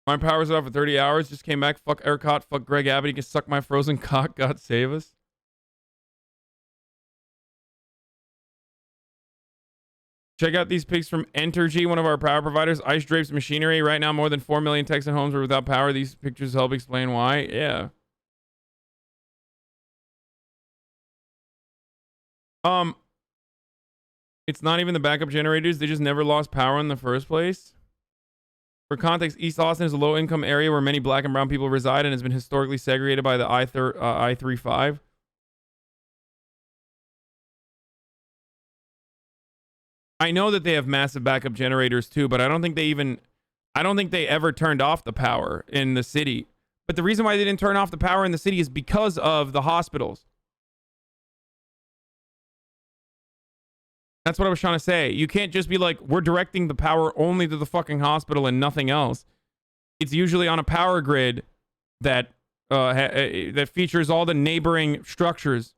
My power's off for 30 hours. Just came back. Fuck ERCOT. Fuck Greg Abbott. He can suck my frozen cock. God save us. Check out these pics from Entergy, one of our power providers. Ice drapes machinery. Right now, more than 4 million Texan homes are without power. These pictures help explain why. Yeah. It's not even the backup generators. They just never lost power in the first place. For context, East Austin is a low-income area where many black and brown people reside and has been historically segregated by the I-35. I know that they have massive backup generators too, but I don't think they ever turned off the power in the city. But the reason why they didn't turn off the power in the city is because of the hospitals. That's what I was trying to say. You can't just be like, we're directing the power only to the fucking hospital and nothing else. It's usually on a power grid that that features all the neighboring structures.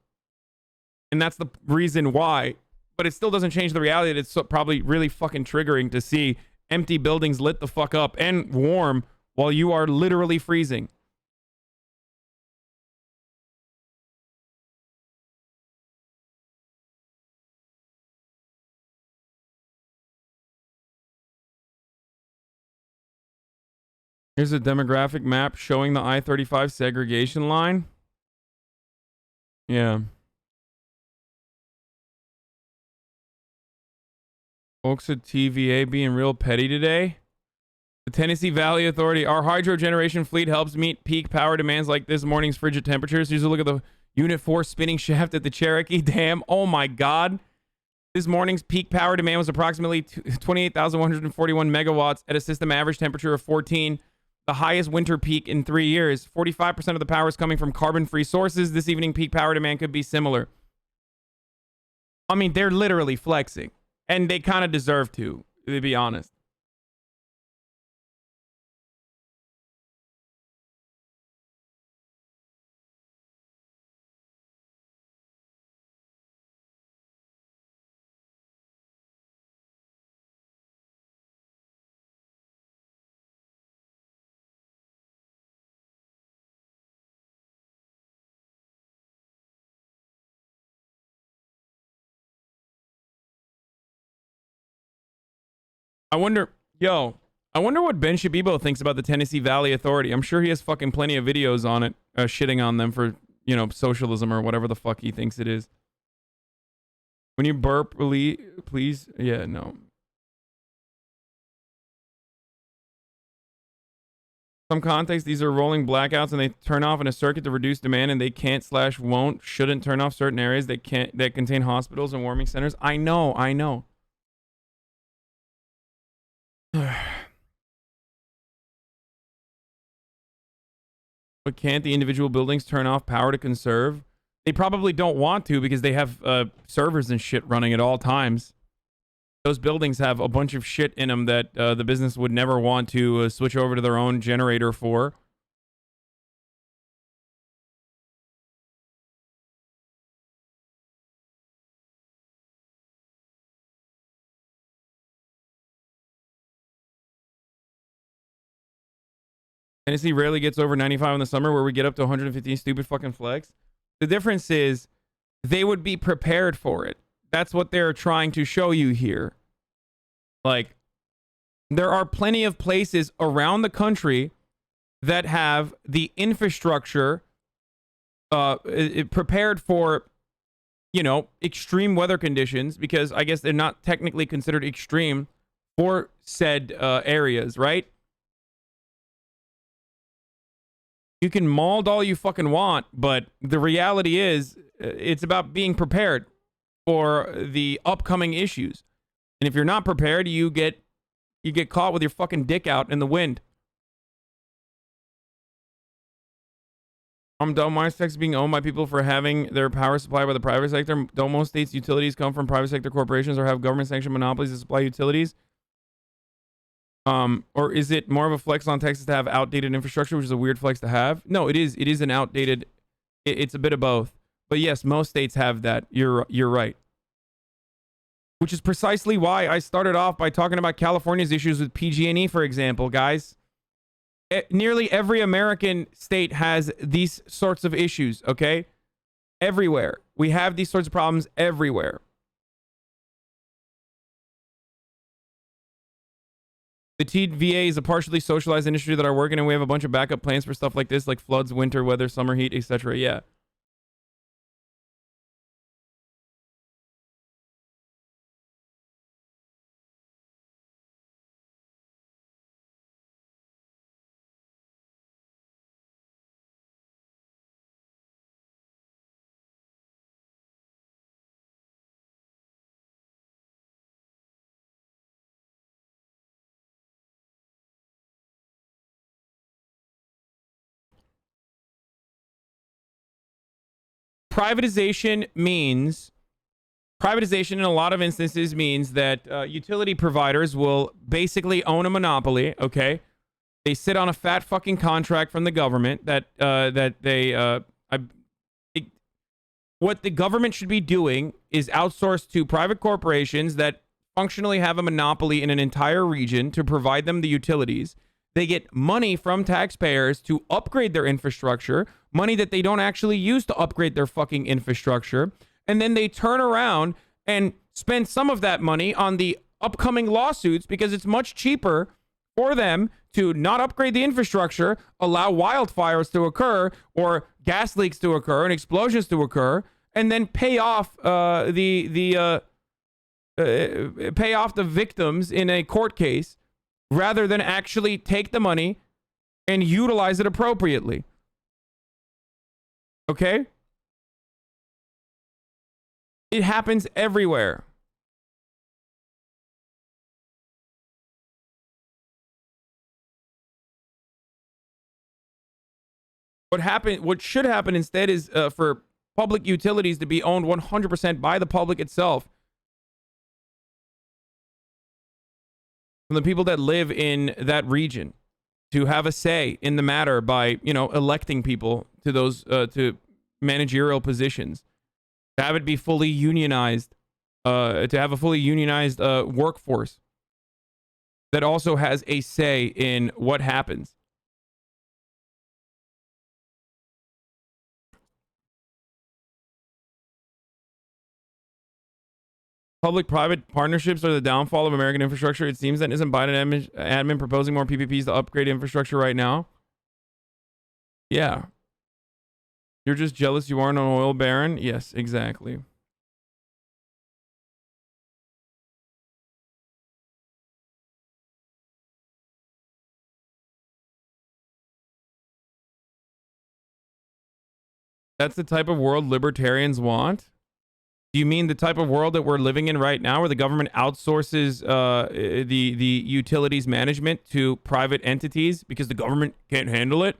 And that's the reason why. But it still doesn't change the reality that it's probably really fucking triggering to see empty buildings lit the fuck up and warm while you are literally freezing. Here's a demographic map showing the I-35 segregation line. Yeah. Folks at TVA being real petty today. The Tennessee Valley Authority. Our hydro generation fleet helps meet peak power demands like this morning's frigid temperatures. Here's a look at the Unit 4 spinning shaft at the Cherokee Dam. Oh my God. This morning's peak power demand was approximately 28,141 megawatts at a system average temperature of 14. The highest winter peak in 3 years. 45% of the power is coming from carbon-free sources. This evening peak power demand could be similar. I mean, they're literally flexing. And they kind of deserve to be honest. I wonder what Ben Shabibo thinks about the Tennessee Valley Authority. I'm sure he has fucking plenty of videos on it, shitting on them for, socialism or whatever the fuck he thinks it is. When you burp, please. Yeah, no. Some context, these are rolling blackouts and they turn off in a circuit to reduce demand and they shouldn't turn off certain areas that contain hospitals and warming centers. I know. But can't the individual buildings turn off power to conserve? They probably don't want to because they have servers and shit running at all times. Those buildings have a bunch of shit in them that the business would never want to switch over to their own generator for. Tennessee rarely gets over 95 in the summer where we get up to 115 stupid fucking flex. The difference is they would be prepared for it. That's what they're trying to show you here. Like, there are plenty of places around the country that have the infrastructure prepared for, you know, extreme weather conditions, because I guess they're not technically considered extreme for said areas, right? You can maul all you fucking want, but the reality is it's about being prepared for the upcoming issues. And if you're not prepared, you get caught with your fucking dick out in the wind. Don't mind Texas being owned by people for having their power supplied by the private sector. Don't most states' utilities come from private sector corporations or have government-sanctioned monopolies to supply utilities? Or is it more of a flex on Texas to have outdated infrastructure, which is a weird flex to have? No, it is. It is an outdated. It's a bit of both. But yes, most states have that. You're right. Which is precisely why I started off by talking about California's issues with PG&E, for example, guys. Nearly every American state has these sorts of issues, okay? Everywhere. We have these sorts of problems everywhere. The TVA is a partially socialized industry that are working, and we have a bunch of backup plans for stuff like this, like floods, winter weather, summer heat, etc. Yeah. Privatization in a lot of instances means that utility providers will basically own a monopoly, okay? They sit on a fat fucking contract from the government what the government should be doing is outsource to private corporations that functionally have a monopoly in an entire region to provide them the utilities. They get money from taxpayers to upgrade their infrastructure, money that they don't actually use to upgrade their fucking infrastructure. And then they turn around and spend some of that money on the upcoming lawsuits because it's much cheaper for them to not upgrade the infrastructure, allow wildfires to occur or gas leaks to occur and explosions to occur, and then pay off the victims in a court case, rather than actually take the money and utilize it appropriately. Okay? It happens everywhere. What should happen instead is for public utilities to be owned 100% by the public itself. From the people that live in that region, to have a say in the matter by, you know, electing people to those to managerial positions, to have it be fully unionized, to have a fully unionized workforce that also has a say in what happens. Public-private partnerships are the downfall of American infrastructure. It seems that isn't Biden admin proposing more PPPs to upgrade infrastructure right now? Yeah. You're just jealous you aren't an oil baron? Yes, exactly. That's the type of world libertarians want? Do you mean the type of world that we're living in right now, where the government outsources the utilities management to private entities because the government can't handle it?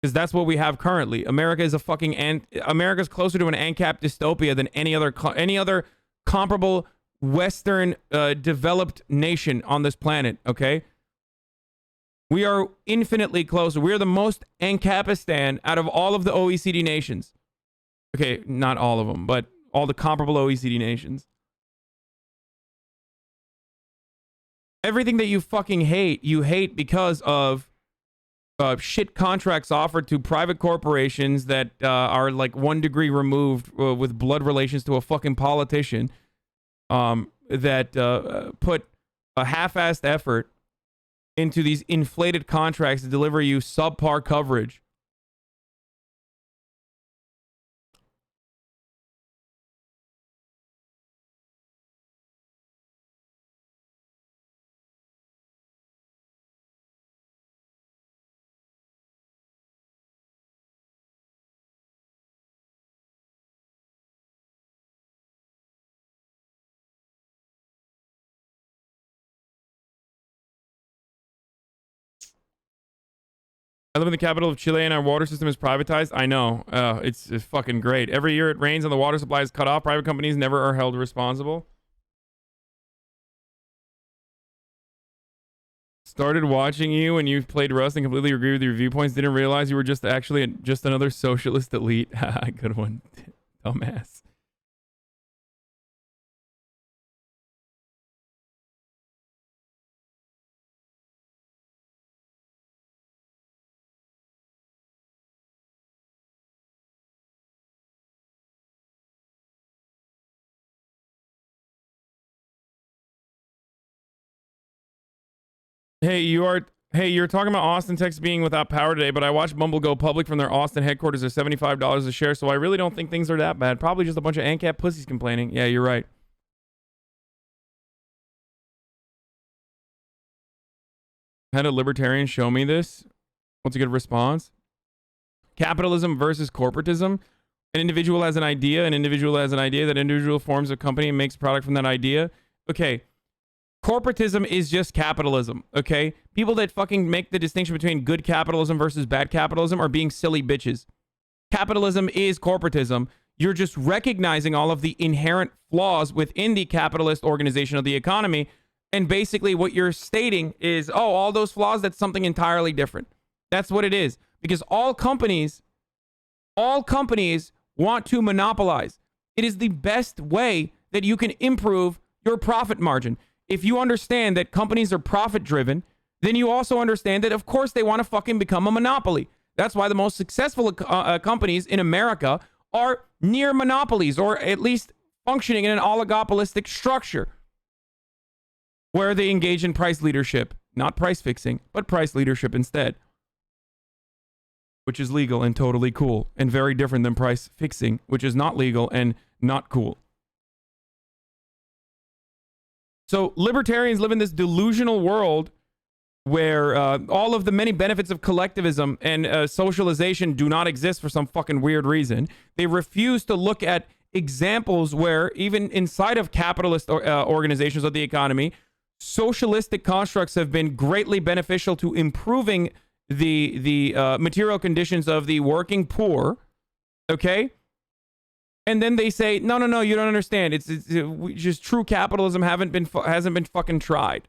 Because that's what we have currently. America is America's closer to an ANCAP dystopia than any other comparable Western developed nation on this planet. Okay, we are infinitely closer. We are the most ANCAPistan out of all of the OECD nations. Okay, not all of them, but all the comparable OECD nations. Everything that you fucking hate, you hate because of shit contracts offered to private corporations that are like 1 degree removed with blood relations to a fucking politician, that put a half-assed effort into these inflated contracts to deliver you subpar coverage. I live in the capital of Chile and our water system is privatized. I know. It's fucking great. Every year it rains and the water supply is cut off. Private companies never are held responsible. Started watching you when you played Rust and completely agree with your viewpoints. Didn't realize you were just actually just another socialist elite. Good one. Dumbass. Hey, you're talking about Austin, Texas being without power today, but I watched Bumble go public from their Austin headquarters at $75 a share, so I really don't think things are that bad. Probably just a bunch of ANCAP pussies complaining. Yeah, you're right. Had a libertarian show me this. What's a good response? Capitalism versus corporatism. An individual has an idea. An individual has an idea. That individual forms a company and makes a product from that idea. Okay. Corporatism is just capitalism, okay? People that fucking make the distinction between good capitalism versus bad capitalism are being silly bitches. Capitalism is corporatism. You're just recognizing all of the inherent flaws within the capitalist organization of the economy. And basically what you're stating is, oh, all those flaws, that's something entirely different. That's what it is. Because all companies want to monopolize. It is the best way that you can improve your profit margin. If you understand that companies are profit driven, then you also understand that, of course, they want to fucking become a monopoly. That's why the most successful companies in America are near monopolies, or at least functioning in an oligopolistic structure where they engage in price leadership, not price fixing, but price leadership instead, which is legal and totally cool and very different than price fixing, which is not legal and not cool. So libertarians live in this delusional world where all of the many benefits of collectivism and socialization do not exist for some fucking weird reason. They refuse to look at examples where even inside of capitalist organizations of the economy, socialistic constructs have been greatly beneficial to improving the material conditions of the working poor. Okay? And then they say, no, you don't understand. It's just true capitalism hasn't been fucking tried.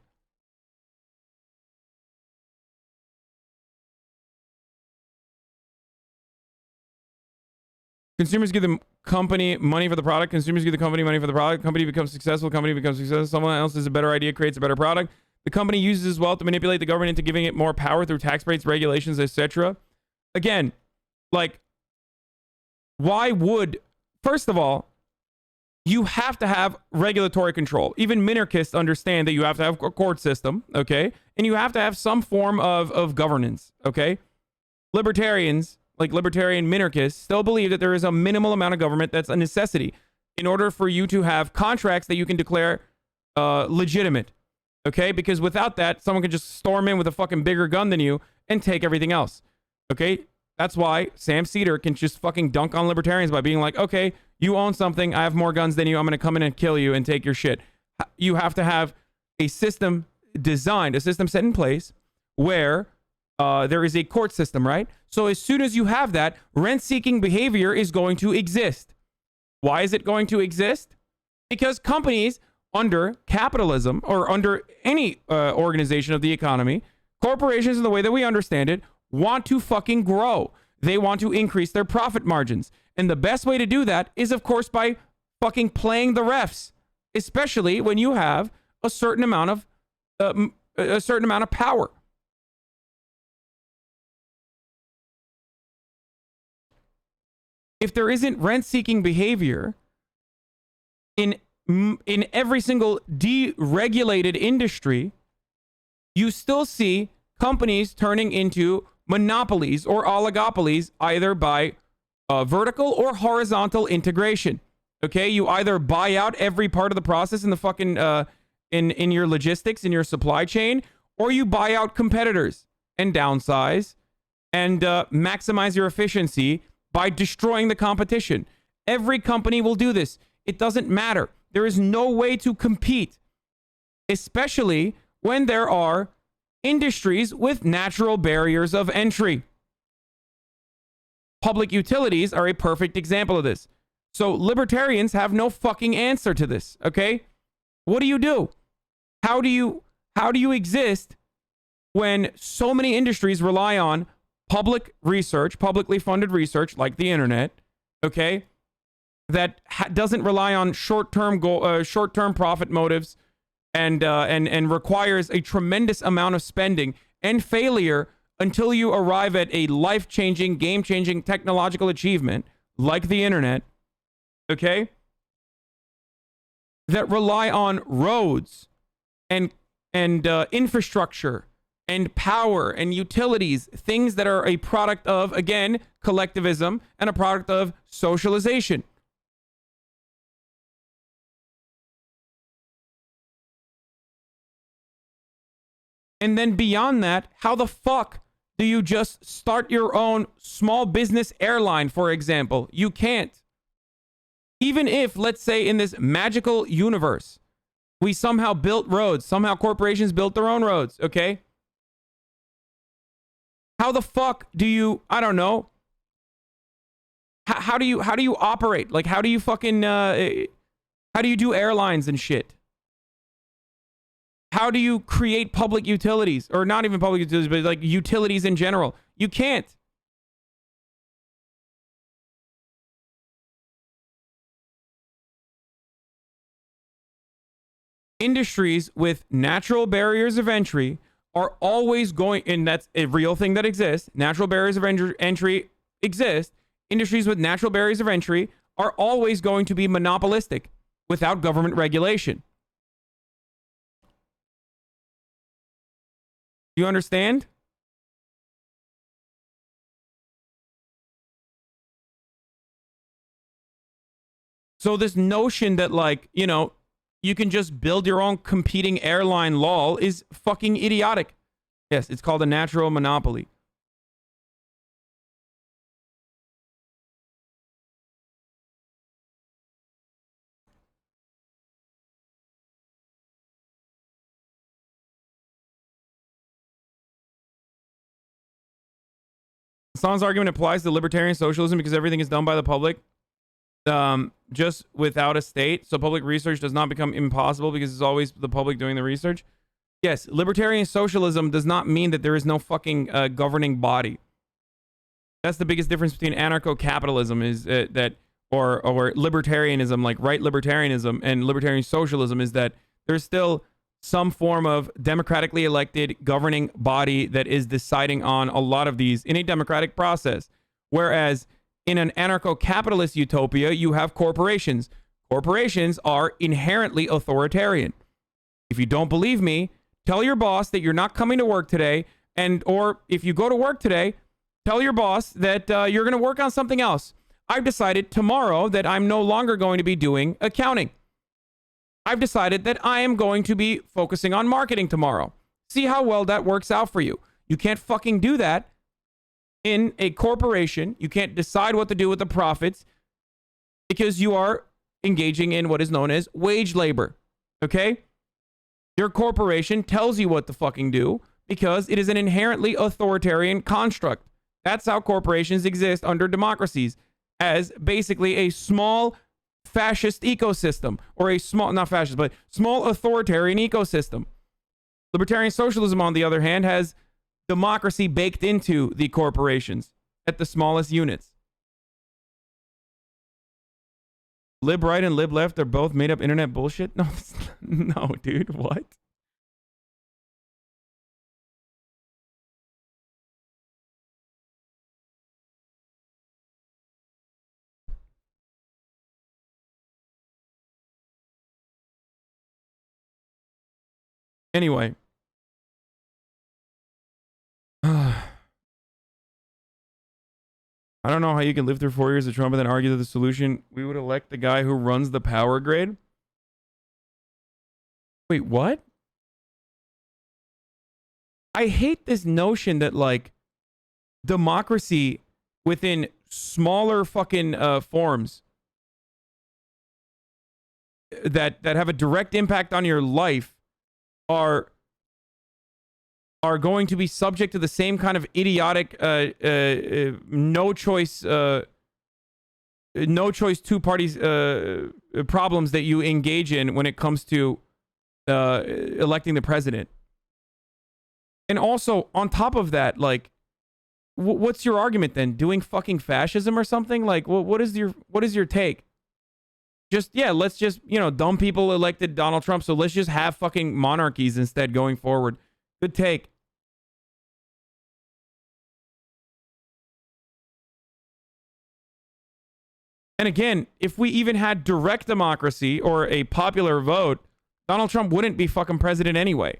Consumers give the company money for the product. Consumers give the company money for the product. Company becomes successful. Company becomes successful. Someone else has a better idea, creates a better product. The company uses his wealth to manipulate the government into giving it more power through tax rates, regulations, etc. Again, like, why would... First of all, you have to have regulatory control. Even minarchists understand that you have to have a court system, okay? And you have to have some form of governance, okay? Libertarians, like libertarian minarchists, still believe that there is a minimal amount of government that's a necessity in order for you to have contracts that you can declare legitimate, okay? Because without that, someone can just storm in with a fucking bigger gun than you and take everything else, okay? That's why Sam Cedar can just fucking dunk on libertarians by being like, okay, you own something, I have more guns than you, I'm going to come in and kill you and take your shit. You have to have a system designed, a system set in place where there is a court system, right? So as soon as you have that, rent-seeking behavior is going to exist. Why is it going to exist? Because companies under capitalism or under any organization of the economy, corporations in the way that we understand it, want to fucking grow. They want to increase their profit margins. And the best way to do that is, of course, by fucking playing the refs, especially when you have a certain amount of power. if there isn't rent-seeking behavior in every single deregulated industry, you still see companies turning into monopolies or oligopolies, either by vertical or horizontal integration. Okay, you either buy out every part of the process in the fucking in your logistics, in your supply chain, or you buy out competitors and downsize and maximize your efficiency by destroying the competition. Every company will do this. It doesn't matter. There is no way to compete, especially when there are industries with natural barriers of entry. Public utilities are a perfect example of this. So libertarians have no fucking answer to this, okay? What do you do? How do you exist when so many industries rely on public research, publicly funded research like the internet, okay? That doesn't rely on short-term profit motives and requires a tremendous amount of spending and failure until you arrive at a life-changing, game-changing technological achievement like the internet, okay? That rely on roads and infrastructure and power and utilities, things that are a product of, again, collectivism and a product of socialization. And then beyond that, how the fuck do you just start your own small business airline, for example? You can't. Even if, let's say, in this magical universe, we somehow built roads, somehow corporations built their own roads, okay? How the fuck do you, I don't know, how do you operate? Like, how do you fucking, how do you do airlines and shit? How do you create public utilities? Or not even public utilities, but like utilities in general. You can't. Industries with natural barriers of entry are always going, and that's a real thing that exists. Natural barriers of entry exist. Industries with natural barriers of entry are always going to be monopolistic without government regulation. Do you understand? So this notion that, like, you know, you can just build your own competing airline LUL is fucking idiotic. Yes, it's called a natural monopoly. Hasan's argument applies to libertarian socialism because everything is done by the public, just without a state. So public research does not become impossible because it's always the public doing the research. Yes, libertarian socialism does not mean that there is no fucking governing body. That's the biggest difference between anarcho-capitalism is or libertarianism, like right libertarianism, and libertarian socialism is that there's still some form of democratically elected governing body that is deciding on a lot of these in a democratic process. Whereas in an anarcho-capitalist utopia, you have corporations. Corporations are inherently authoritarian. If you don't believe me, tell your boss that you're not coming to work today, or if you go to work today, tell your boss that you're going to work on something else. I've decided tomorrow that I'm no longer going to be doing accounting. I've decided that I am going to be focusing on marketing tomorrow. See how well that works out for you. You can't fucking do that in a corporation. You can't decide what to do with the profits because you are engaging in what is known as wage labor. Okay? Your corporation tells you what to fucking do because it is an inherently authoritarian construct. That's how corporations exist under democracies, as basically a small fascist ecosystem, or a small, not fascist, but small authoritarian ecosystem. Libertarian socialism, on the other hand, has democracy baked into the corporations at the smallest units. Lib right and lib left are both made up internet bullshit? No, no, dude, what? Anyway. I don't know how you can live through 4 years of Trump and then argue that the solution, we would elect the guy who runs the power grid. Wait, what? I hate this notion that, like, democracy within smaller fucking forms that have a direct impact on your life are going to be subject to the same kind of idiotic no choice two parties problems that you engage in when it comes to electing the president. And also, on top of that, like, what's your argument then? Doing fucking fascism or something? Like, what is your take? Just, yeah, let's just, dumb people elected Donald Trump, so let's just have fucking monarchies instead going forward. Good take. And again, if we even had direct democracy or a popular vote, Donald Trump wouldn't be fucking president anyway.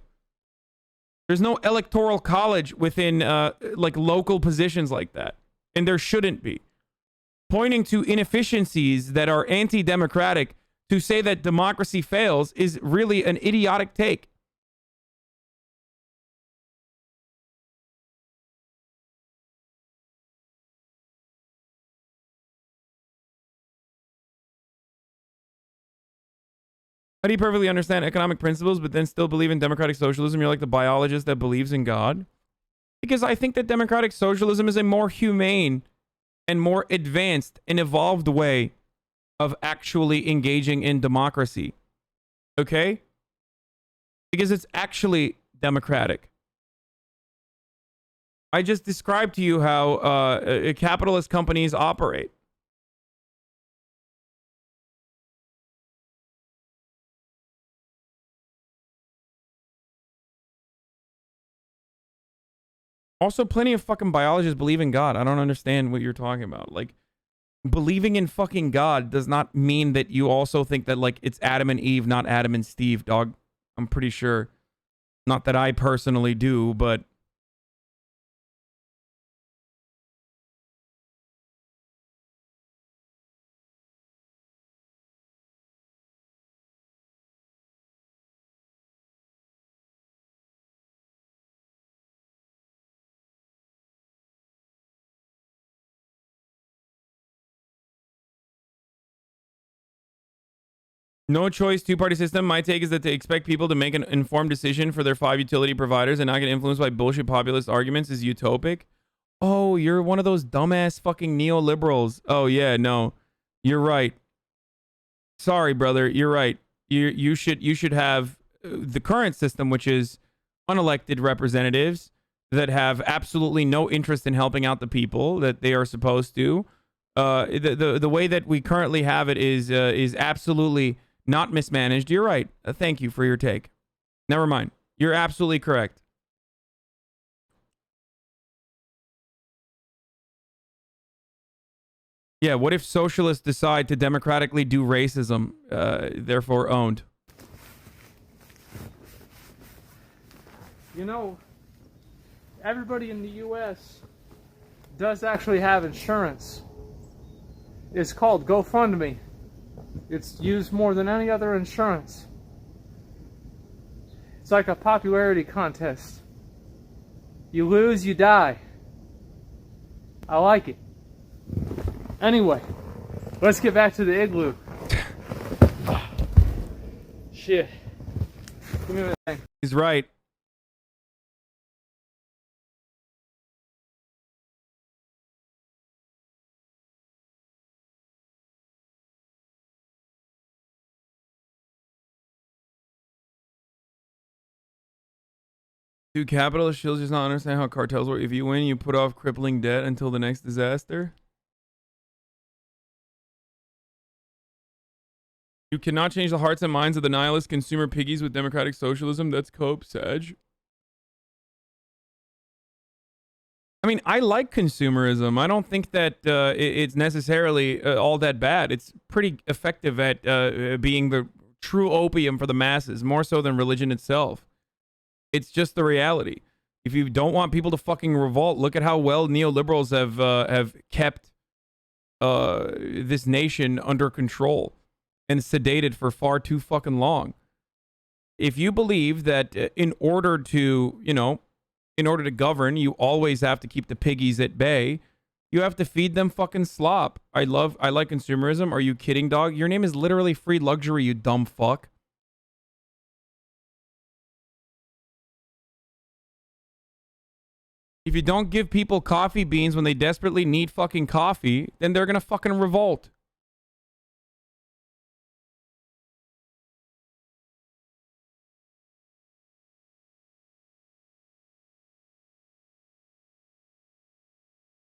There's no electoral college within like local positions like that. And there shouldn't be. Pointing to inefficiencies that are anti-democratic to say that democracy fails is really an idiotic take. How do you perfectly understand economic principles but then still believe in democratic socialism? You're like the biologist that believes in God? Because I think that democratic socialism is a more humane and more advanced and evolved way of actually engaging in democracy. Okay? Because it's actually democratic. I just described to you how capitalist companies operate. Also, plenty of fucking biologists believe in God. I don't understand what you're talking about. Like, believing in fucking God does not mean that you also think that, like, it's Adam and Eve, not Adam and Steve, dog. I'm pretty sure. Not that I personally do, but... No choice two-party system. My take is that they expect people to make an informed decision for their 5 utility providers and not get influenced by bullshit populist arguments is utopic. Oh, you're one of those dumbass fucking neoliberals. Oh yeah, no, you're right. Sorry, brother, you're right. You should have the current system, which is unelected representatives that have absolutely no interest in helping out the people that they are supposed to. The way that we currently have it is absolutely not mismanaged. You're right. Thank you for your take. Never mind. You're absolutely correct. Yeah, what if socialists decide to democratically do racism, therefore owned? You know, everybody in the U.S. does actually have insurance. It's called GoFundMe. It's used more than any other insurance. It's like a popularity contest. You lose, you die. I like it. Anyway, let's get back to the igloo. Shit. Give me that thing. He's right. Do capitalist shills just not understand how cartels work? If you win, you put off crippling debt until the next disaster? You cannot change the hearts and minds of the nihilist consumer piggies with democratic socialism. That's cope, Sag. I mean, I like consumerism. I don't think that it's necessarily all that bad. It's pretty effective at being the true opium for the masses, more so than religion itself. It's just the reality. If you don't want people to fucking revolt, look at how well neoliberals have kept this nation under control and sedated for far too fucking long. If you believe that in order to govern, you always have to keep the piggies at bay, you have to feed them fucking slop. I like consumerism. Are you kidding, dog? Your name is literally free luxury, you dumb fuck. If you don't give people coffee beans when they desperately need fucking coffee, then they're gonna fucking revolt.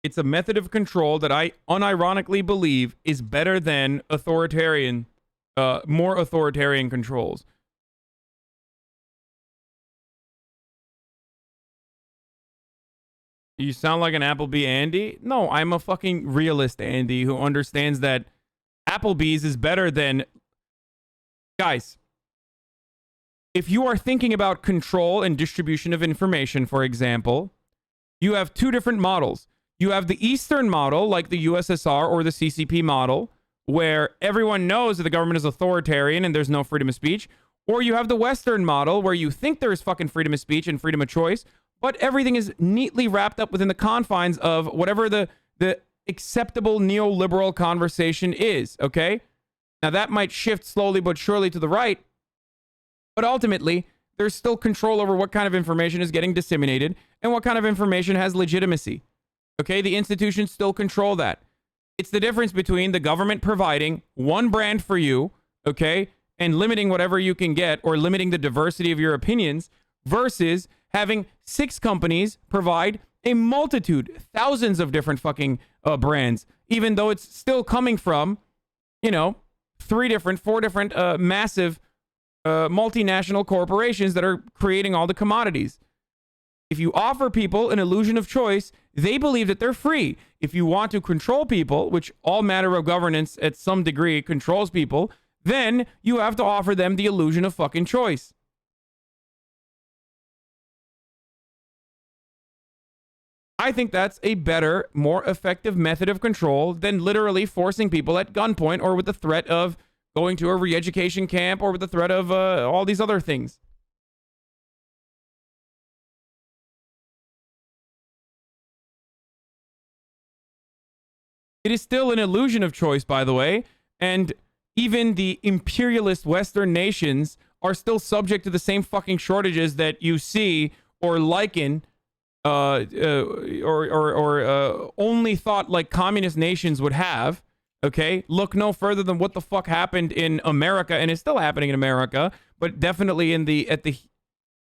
It's a method of control that I unironically believe is better than authoritarian, more authoritarian controls. You sound like an Applebee Andy? No, I'm a fucking realist Andy who understands that Applebee's is better than... Guys, if you are thinking about control and distribution of information, for example, you have two different models. You have the Eastern model, like the USSR or the CCP model, where everyone knows that the government is authoritarian and there's no freedom of speech. Or you have the Western model, where you think there is fucking freedom of speech and freedom of choice, but everything is neatly wrapped up within the confines of whatever the acceptable neoliberal conversation is, okay? Now, that might shift slowly but surely to the right, but ultimately, there's still control over what kind of information is getting disseminated and what kind of information has legitimacy. Okay, the institutions still control that. It's the difference between the government providing one brand for you, okay, and limiting whatever you can get or limiting the diversity of your opinions versus having 6 companies provide a multitude, thousands of different fucking brands, even though it's still coming from, 4 different massive multinational corporations that are creating all the commodities. If you offer people an illusion of choice, they believe that they're free. If you want to control people, which all matter of governance at some degree controls people, then you have to offer them the illusion of fucking choice. I think that's a better, more effective method of control than literally forcing people at gunpoint or with the threat of going to a re-education camp or with the threat of all these other things. It is still an illusion of choice, by the way, and even the imperialist Western nations are still subject to the same fucking shortages that you see or liken only thought like communist nations would have. Okay, look no further than what the fuck happened in America, and it's still happening in America, but definitely at the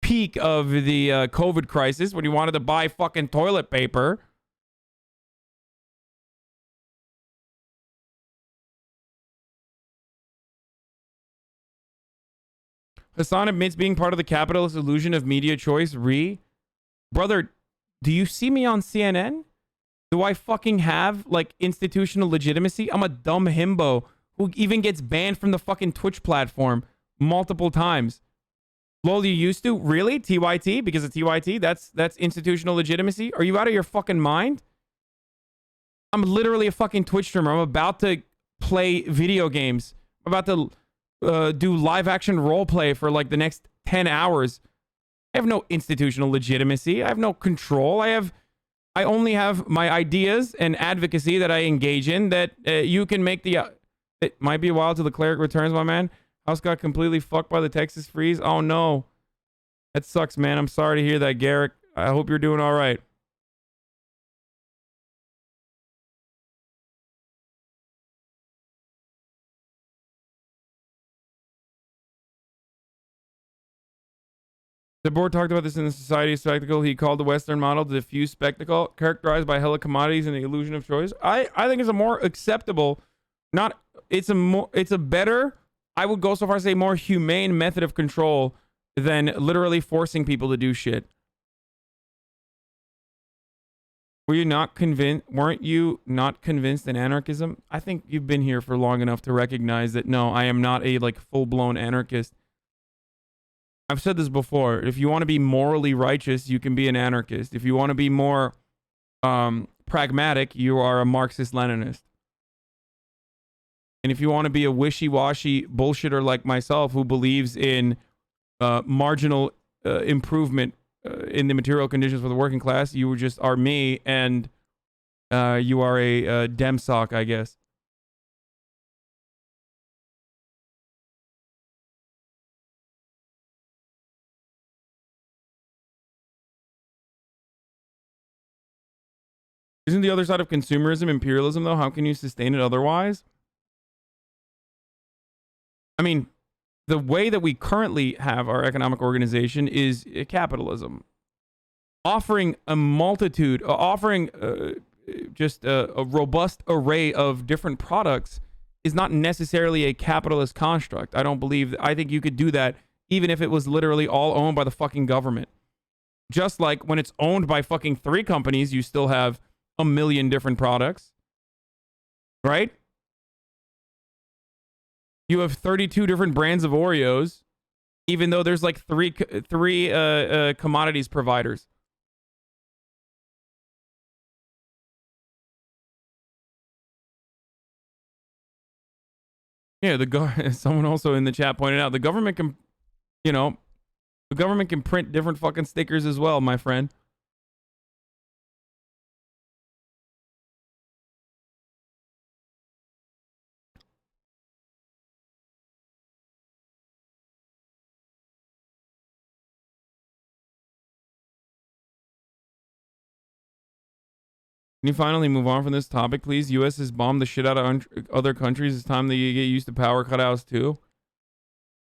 peak of the COVID crisis when you wanted to buy fucking toilet paper. Hasan admits being part of the capitalist illusion of media choice. Brother, do you see me on CNN? Do I fucking have, like, institutional legitimacy? I'm a dumb himbo who even gets banned from the fucking Twitch platform multiple times. Lol, you used to? Really? TYT? Because of TYT? That's institutional legitimacy? Are you out of your fucking mind? I'm literally a fucking Twitch streamer. I'm about to play video games. I'm about to do live action role play for like the next 10 hours. I have no institutional legitimacy. I have no control. I only have my ideas and advocacy that I engage in that you can make the... it might be a while till the cleric returns, my man. House got completely fucked by the Texas freeze. Oh, no. That sucks, man. I'm sorry to hear that, Garrick. I hope you're doing all right. The board talked about this in the Society of Spectacle. He called the Western model the diffuse spectacle, characterized by hella commodities and the illusion of choice. I think it's a more acceptable, it's a better, I would go so far as to say more humane method of control than literally forcing people to do shit. Weren't you not convinced in anarchism? I think you've been here for long enough to recognize that no, I am not a like full-blown anarchist. I've said this before. If you want to be morally righteous, you can be an anarchist. If you want to be more pragmatic, you are a Marxist-Leninist. And if you want to be a wishy-washy bullshitter like myself who believes in marginal improvement in the material conditions for the working class, you just are me, and you are a dem sock, I guess. Isn't the other side of consumerism imperialism, though? How can you sustain it otherwise? I mean, the way that we currently have our economic organization is capitalism. Offering a multitude, just a robust array of different products is not necessarily a capitalist construct. I don't believe I think you could do that even if it was literally all owned by the fucking government. Just like when it's owned by fucking 3 companies, you still have a million different products, right? You have 32 different brands of Oreos, even though there's like three commodities providers. Yeah, someone also in the chat pointed out the government can, the government can print different fucking stickers as well, my friend. Can you finally move on from this topic, please? U.S. has bombed the shit out of other countries. It's time that you get used to power cutouts too.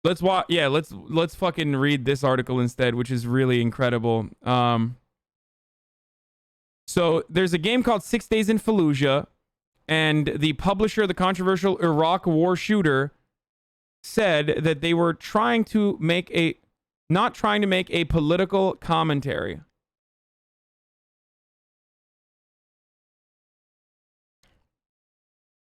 Let's watch. Yeah, let's fucking read this article instead, which is really incredible. So there's a game called 6 Days in Fallujah, and the publisher, the controversial Iraq war shooter, said that they were not trying to make a political commentary.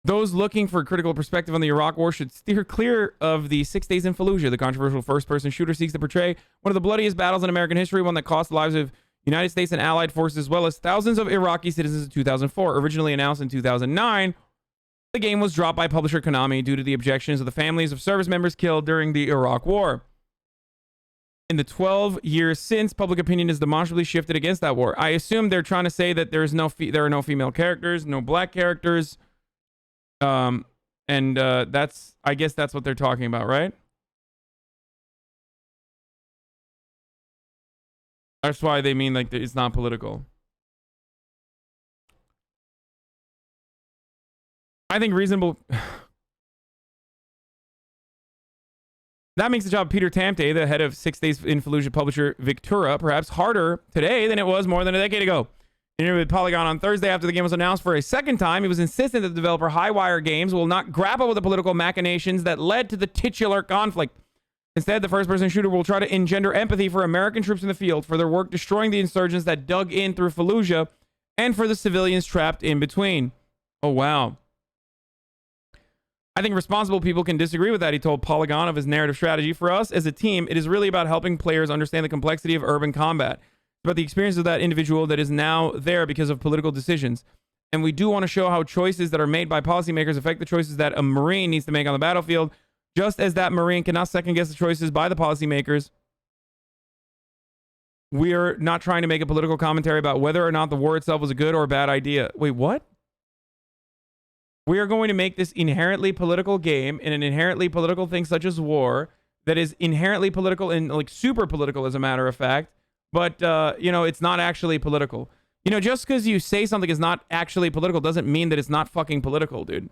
Those looking for a critical perspective on the Iraq War should steer clear of the 6 Days in Fallujah. The controversial first-person shooter seeks to portray one of the bloodiest battles in American history, one that cost the lives of United States and allied forces as well as thousands of Iraqi citizens in 2004. Originally announced in 2009, the game was dropped by publisher Konami due to the objections of the families of service members killed during the Iraq War. In the 12 years since, public opinion has demonstrably shifted against that war. I assume they're trying to say that there are no female characters, no black characters. I guess that's what they're talking about, right? That's why they mean like it's not political. I think reasonable. That makes the job of Peter Tamte, the head of 6 Days in Fallujah publisher Victura, perhaps harder today than it was more than a decade ago. In an interview with Polygon on Thursday after the game was announced for a second time, he was insistent that the developer Highwire Games will not grapple with the political machinations that led to the titular conflict. Instead, the first-person shooter will try to engender empathy for American troops in the field, for their work destroying the insurgents that dug in through Fallujah, and for the civilians trapped in between. Oh, wow. I think responsible people can disagree with that, he told Polygon of his narrative strategy. For us, as a team, it is really about helping players understand the complexity of urban combat. About the experience of that individual that is now there because of political decisions. And we do want to show how choices that are made by policymakers affect the choices that a Marine needs to make on the battlefield, just as that Marine cannot second guess the choices by the policymakers. We are not trying to make a political commentary about whether or not the war itself was a good or a bad idea. Wait, what? We are going to make this inherently political game in an inherently political thing such as war that is inherently political and like super political as a matter of fact. But, it's not actually political. Just because you say something is not actually political doesn't mean that it's not fucking political, dude.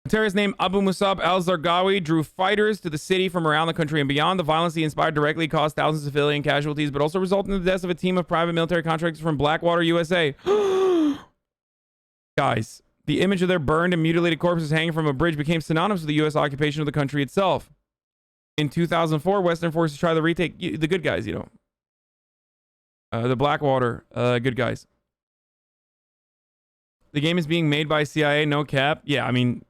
A terrorist named Abu Musab al-Zarqawi drew fighters to the city from around the country and beyond. The violence he inspired directly caused thousands of civilian casualties, but also resulted in the deaths of a team of private military contractors from Blackwater, USA. Guys, the image of their burned and mutilated corpses hanging from a bridge became synonymous with the U.S. occupation of the country itself. In 2004, Western forces tried to retake the good guys, The Blackwater good guys. The game is being made by CIA, no cap. Yeah, I mean,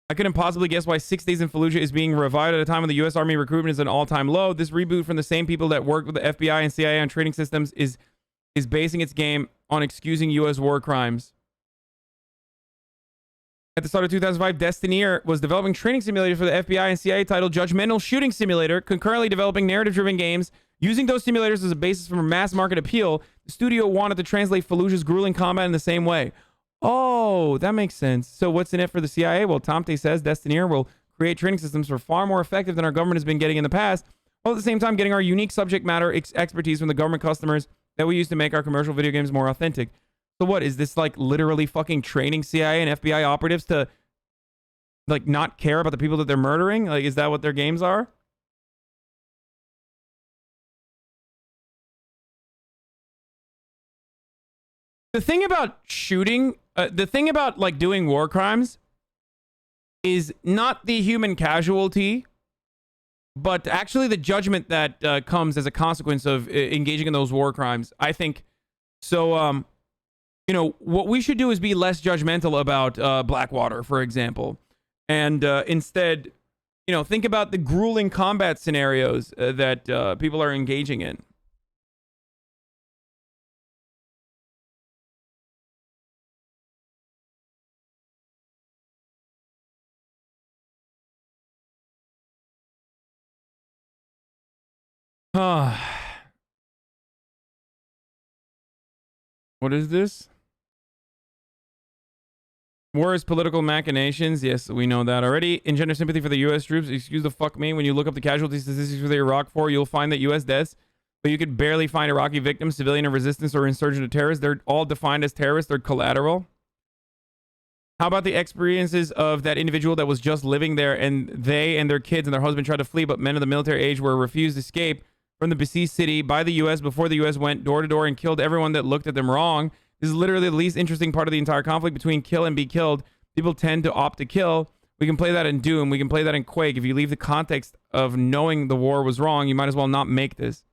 I couldn't possibly guess why 6 Days in Fallujah is being revived at a time when the U.S. Army recruitment is an all-time low. This reboot from the same people that worked with the FBI and CIA on training systems is basing its game on excusing U.S. war crimes. At the start of 2005, Destineer was developing training simulators for the FBI and CIA titled Judgmental Shooting Simulator, concurrently developing narrative-driven games. Using those simulators as a basis for mass market appeal, the studio wanted to translate Fallujah's grueling combat in the same way. Oh, that makes sense. So what's in it for the CIA? Well, Tomte says Destineer will create training systems for far more effective than our government has been getting in the past, while at the same time getting our unique subject matter expertise from the government customers that we use to make our commercial video games more authentic. So what, is this like literally fucking training CIA and FBI operatives to like not care about the people that they're murdering? Like, is that what their games are? The thing about shooting, the thing about like doing war crimes is not the human casualty, but actually the judgment that comes as a consequence of engaging in those war crimes. I think so. You know, what we should do is be less judgmental about Blackwater, for example, and instead, you know, think about the grueling combat scenarios that people are engaging in. What is this? War is political machinations. Yes, we know that already. Engender sympathy for the U.S. troops. Excuse the fuck me. When you look up the casualty statistics for the Iraq War, you'll find that U.S. deaths, but you could barely find Iraqi victims, civilian of resistance, or insurgent or terrorists. They're all defined as terrorists. They're collateral. How about the experiences of that individual that was just living there, and they and their kids and their husband tried to flee, but men of the military age were refused escape from the besieged city by the U.S. before the U.S. went door to door and killed everyone that looked at them wrong. This is literally the least interesting part of the entire conflict between kill and be killed. People tend to opt to kill. We can play that in Doom. We can play that in Quake. If you leave the context of knowing the war was wrong, you might as well not make this.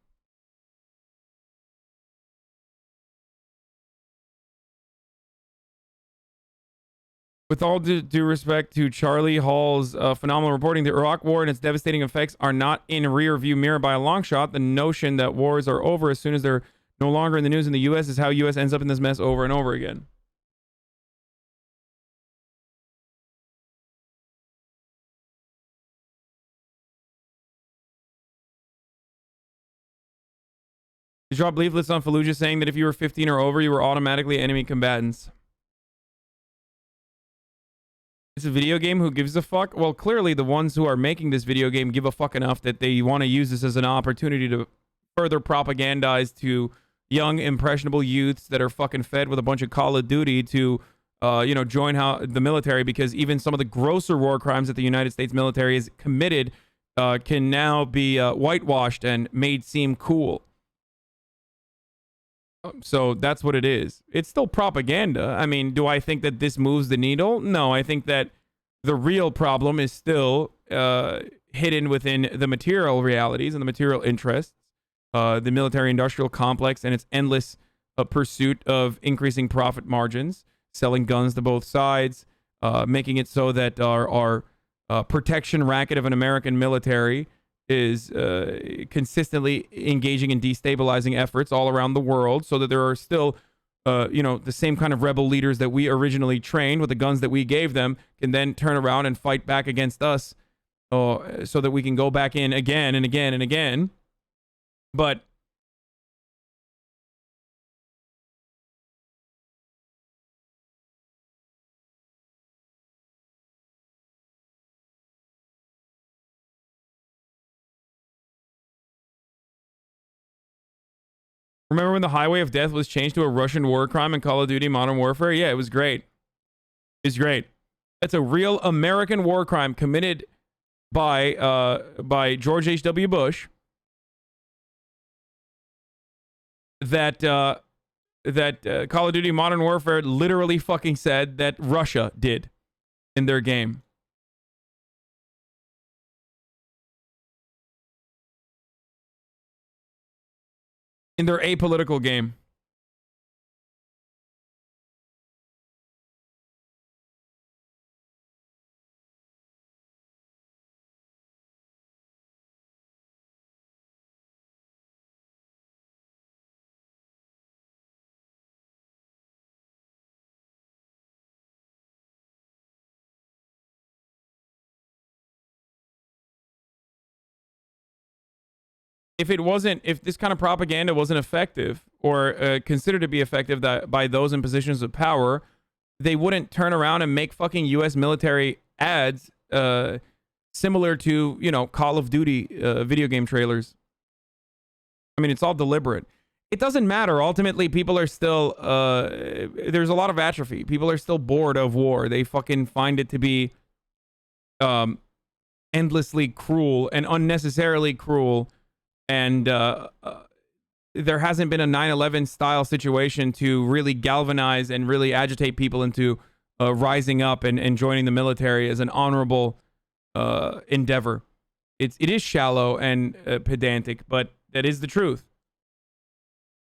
With all due respect to Charlie Hall's phenomenal reporting, the Iraq War and its devastating effects are not in rear view mirror by a long shot. The notion that wars are over as soon as they're no longer in the news in the U.S. is how U.S. ends up in this mess over and over again. You drop leaflets on Fallujah saying that if you were 15 or over, you were automatically enemy combatants. It's a video game. Who gives a fuck? Well, clearly the ones who are making this video game give a fuck enough that they want to use this as an opportunity to further propagandize to young, impressionable youths that are fucking fed with a bunch of Call of Duty to, you know, join the military, because even some of the grosser war crimes that the United States military has committed can now be whitewashed and made seem cool. So that's what it is. It's still propaganda. I mean, do I think that this moves the needle? No, I think that the real problem is still hidden within the material realities and the material interests, the military-industrial complex and its endless pursuit of increasing profit margins, selling guns to both sides, making it so that our protection racket of an American military is consistently engaging in destabilizing efforts all around the world, so that there are still, you know, the same kind of rebel leaders that we originally trained with the guns that we gave them can then turn around and fight back against us, so that we can go back in again and again and again. But remember when the Highway of Death was changed to a Russian war crime in Call of Duty Modern Warfare? Yeah, it was great. It's great. That's a real American war crime committed by George H.W. Bush. That Call of Duty Modern Warfare literally fucking said that Russia did in their game. in their apolitical game. If this kind of propaganda wasn't effective or considered to be effective by those in positions of power, they wouldn't turn around and make fucking U.S. military ads similar to, you know, Call of Duty video game trailers. I mean, it's all deliberate. It doesn't matter. Ultimately, people are still, there's a lot of atrophy. People are still bored of war. They fucking find it to be endlessly cruel and unnecessarily cruel. And there hasn't been a 9/11 style situation to really galvanize and really agitate people into rising up and joining the military as an honorable endeavor. It is shallow and pedantic, but that is the truth.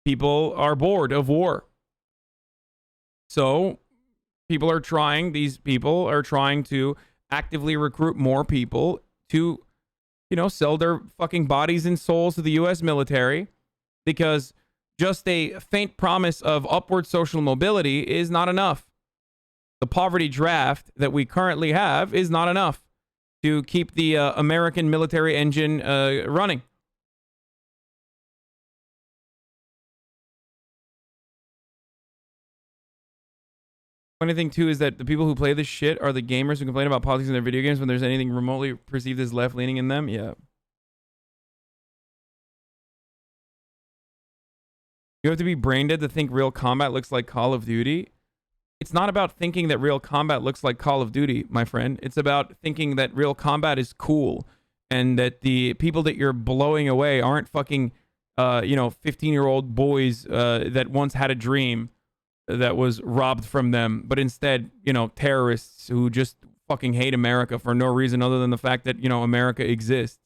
People are bored of war. So these people are trying to actively recruit more people to, you know, sell their fucking bodies and souls to the U.S. military, because just a faint promise of upward social mobility is not enough. The poverty draft that we currently have is not enough to keep the American military engine running. Funny thing, too, is that the people who play this shit are the gamers who complain about politics in their video games when there's anything remotely perceived as left-leaning in them. Yeah. You have to be brain dead to think real combat looks like Call of Duty. It's not about thinking that real combat looks like Call of Duty, my friend. It's about thinking that real combat is cool and that the people that you're blowing away aren't fucking, 15-year-old boys that once had a dream that was robbed from them, but instead, you know, terrorists who just fucking hate America for no reason other than the fact that, you know, America exists.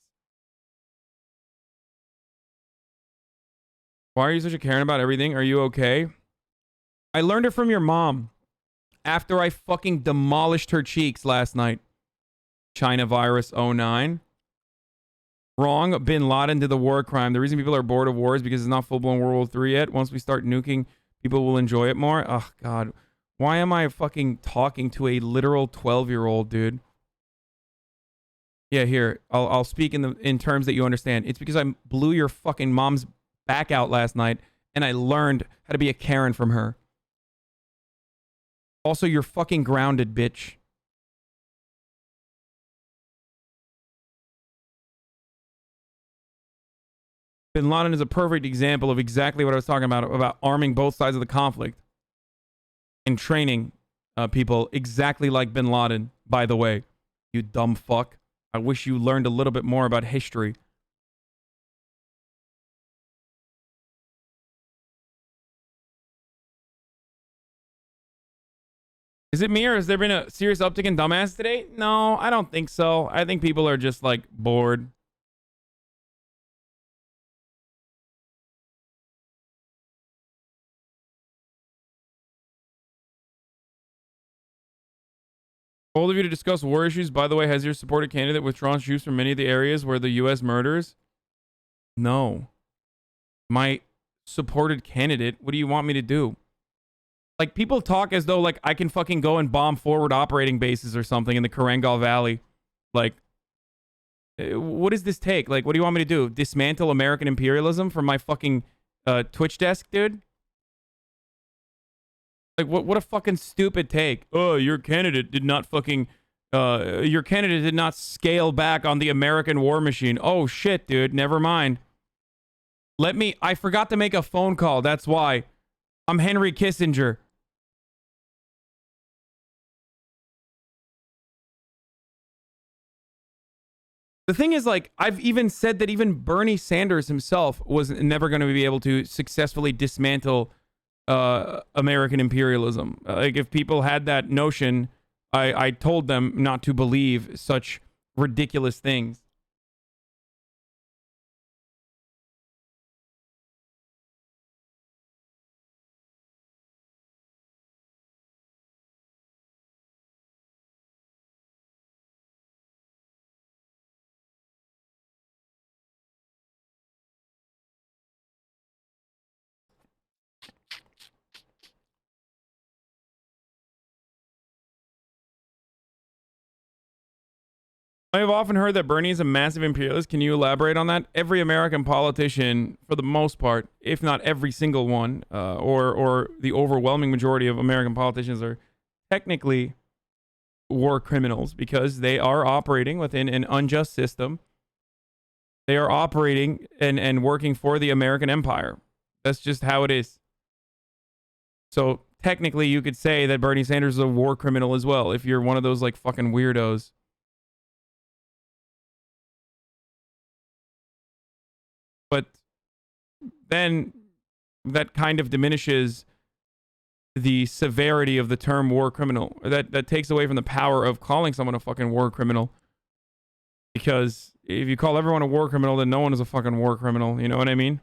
Why are you such a Karen about everything? Are you okay? I learned it from your mom after I fucking demolished her cheeks last night. China virus 09. Wrong. Bin Laden did the war crime. The reason people are bored of war is because it's not full-blown World War III yet. Once we start nuking, people will enjoy it more. Oh, God. Why am I fucking talking to a literal 12-year-old, dude? Yeah, here. I'll speak in terms that you understand. It's because I blew your fucking mom's back out last night, and I learned how to be a Karen from her. Also, you're fucking grounded, bitch. Bin Laden is a perfect example of exactly what I was talking about arming both sides of the conflict and training people exactly like Bin Laden, by the way. You dumb fuck. I wish you learned a little bit more about history. Is it me, or has there been a serious uptick in dumbass today? No, I don't think so. I think people are just, like, bored. Bold of you to discuss war issues. By the way, has your supported candidate withdrawn troops from many of the areas where the U.S. murders? No. My supported candidate? What do you want me to do? Like, people talk as though, like, I can fucking go and bomb forward operating bases or something in the Karangal Valley. Like, what does this take? Like, what do you want me to do? Dismantle American imperialism from my fucking Twitch desk, dude? Like, what a fucking stupid take. Oh, your candidate did not fucking... your candidate did not scale back on the American war machine. Oh, shit, dude. Never mind. I forgot to make a phone call. That's why. I'm Henry Kissinger. The thing is, like, I've even said that even Bernie Sanders himself was never going to be able to successfully dismantle American imperialism. Like, if people had that notion, I told them not to believe such ridiculous things. I have often heard that Bernie is a massive imperialist. Can you elaborate on that? Every American politician, for the most part, if not every single one, or the overwhelming majority of American politicians are technically war criminals because they are operating within an unjust system. They are operating and working for the American empire. That's just how it is. So technically you could say that Bernie Sanders is a war criminal as well if you're one of those like fucking weirdos. But then that kind of diminishes the severity of the term war criminal. That takes away from the power of calling someone a fucking war criminal. Because if you call everyone a war criminal, then no one is a fucking war criminal. You know what I mean?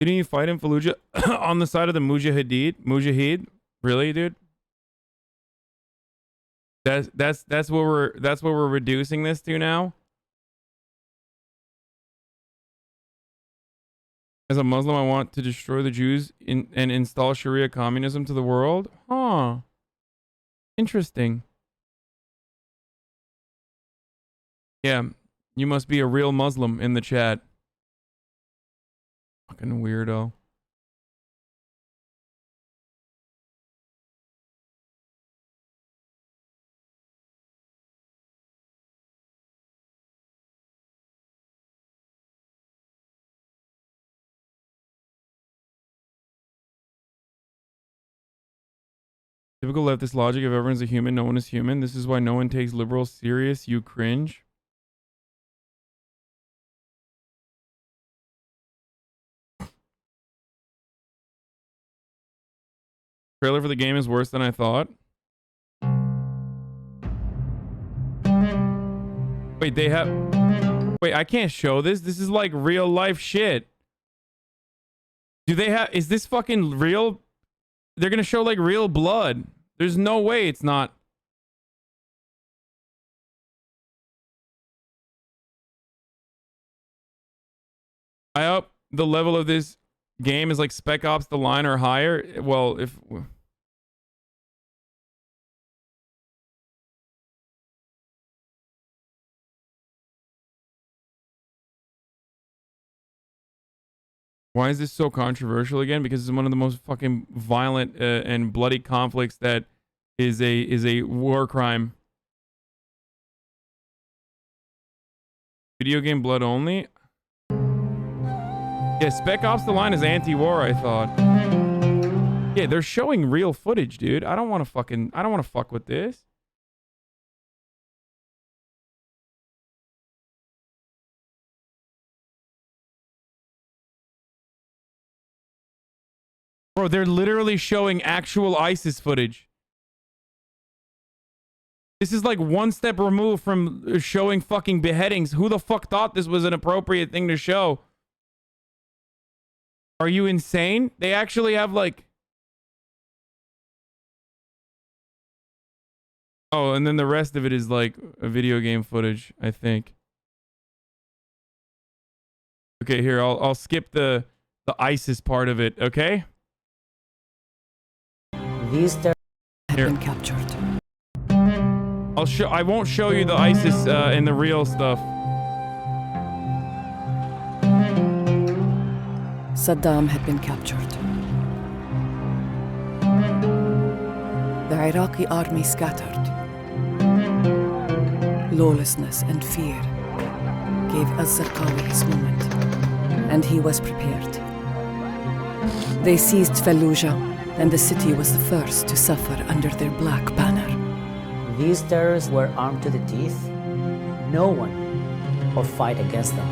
Didn't you fight in Fallujah on the side of the Mujahid? Really, dude? That's what we're reducing this to now. As a Muslim, I want to destroy the Jews and install Sharia communism to the world. Huh. Interesting. Yeah, you must be a real Muslim in the chat. Fucking weirdo. Typical leftist logic: if everyone's a human, no one is human. This is why no one takes liberals serious. You cringe. Trailer for the game is worse than I thought. Wait, they have... Wait, I can't show this. This is like real life shit. Do they have... Is this fucking real? They're gonna show like real blood. There's no way it's not. I hope the level of this game is like Spec Ops The Line or higher. Well, if... Why is this so controversial again? Because it's one of the most fucking violent and bloody conflicts that is a war crime. Video game blood only? Yeah, Spec Ops The Line is anti-war, I thought. Yeah, they're showing real footage, dude. I don't want to fuck with this. Bro, they're literally showing actual ISIS footage. This is like one step removed from showing fucking beheadings. Who the fuck thought this was an appropriate thing to show? Are you insane? They actually have like... Oh, and then the rest of it is like a video game footage, I think. Okay, here, I'll skip the ISIS part of it, okay? These have been captured. I won't show you the ISIS and the real stuff. Saddam had been captured. The Iraqi army scattered. Lawlessness and fear gave al-Zarqawi his moment, and he was prepared. They seized Fallujah, and the city was the first to suffer under their black banner. These terrorists were armed to the teeth. No one will fight against them.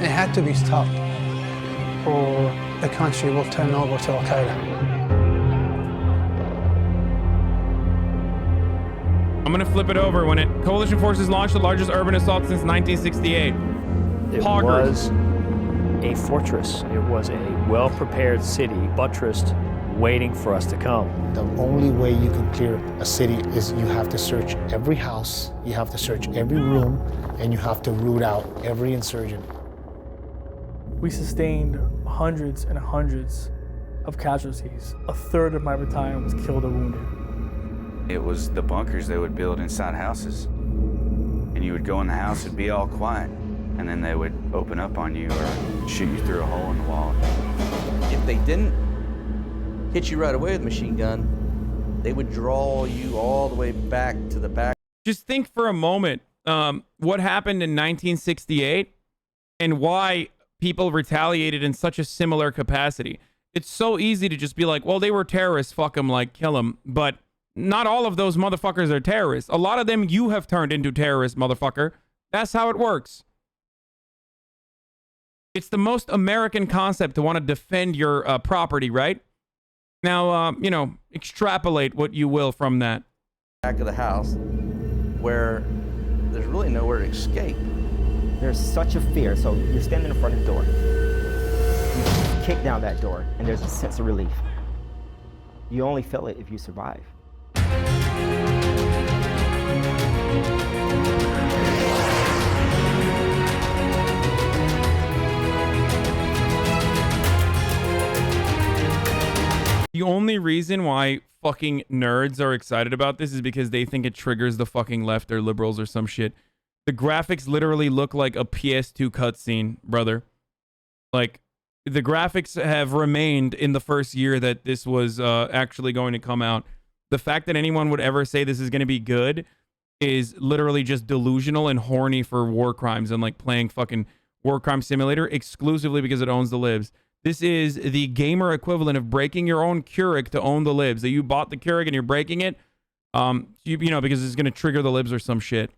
It had to be stopped, or the country will turn over to Al-Qaeda. I'm gonna flip it over. When coalition forces launched the largest urban assault since 1968. It was a fortress. It was a well-prepared city, buttressed waiting for us to come. The only way you can clear a city is you have to search every house, you have to search every room, and you have to root out every insurgent. We sustained hundreds and hundreds of casualties. A third of my battalion was killed or wounded. It was the bunkers they would build inside houses. And you would go in the house, it'd be all quiet. And then they would open up on you or shoot you through a hole in the wall. If they didn't hit you right away with a machine gun, they would draw you all the way back to the back. Just think for a moment what happened in 1968 and why people retaliated in such a similar capacity. It's so easy to just be like, well, they were terrorists, fuck them, like, kill them. But not all of those motherfuckers are terrorists. A lot of them you have turned into terrorists, motherfucker. That's how it works. It's the most American concept to want to defend your property, right? Now, you know, extrapolate what you will from that. Back of the house where there's really nowhere to escape. There's such a fear. So you're standing in front of the door. You kick down that door, and there's a sense of relief. You only feel it if you survive. The only reason why fucking nerds are excited about this is because they think it triggers the fucking left or liberals or some shit. The graphics literally look like a PS2 cutscene, brother. Like, the graphics have remained in the first year that this was actually going to come out. The fact that anyone would ever say this is going to be good is literally just delusional and horny for war crimes and like playing fucking War Crime Simulator exclusively because it owns the libs. This is the gamer equivalent of breaking your own Keurig to own the libs. That you bought the Keurig and you're breaking it, you know, because it's going to trigger the libs or some shit.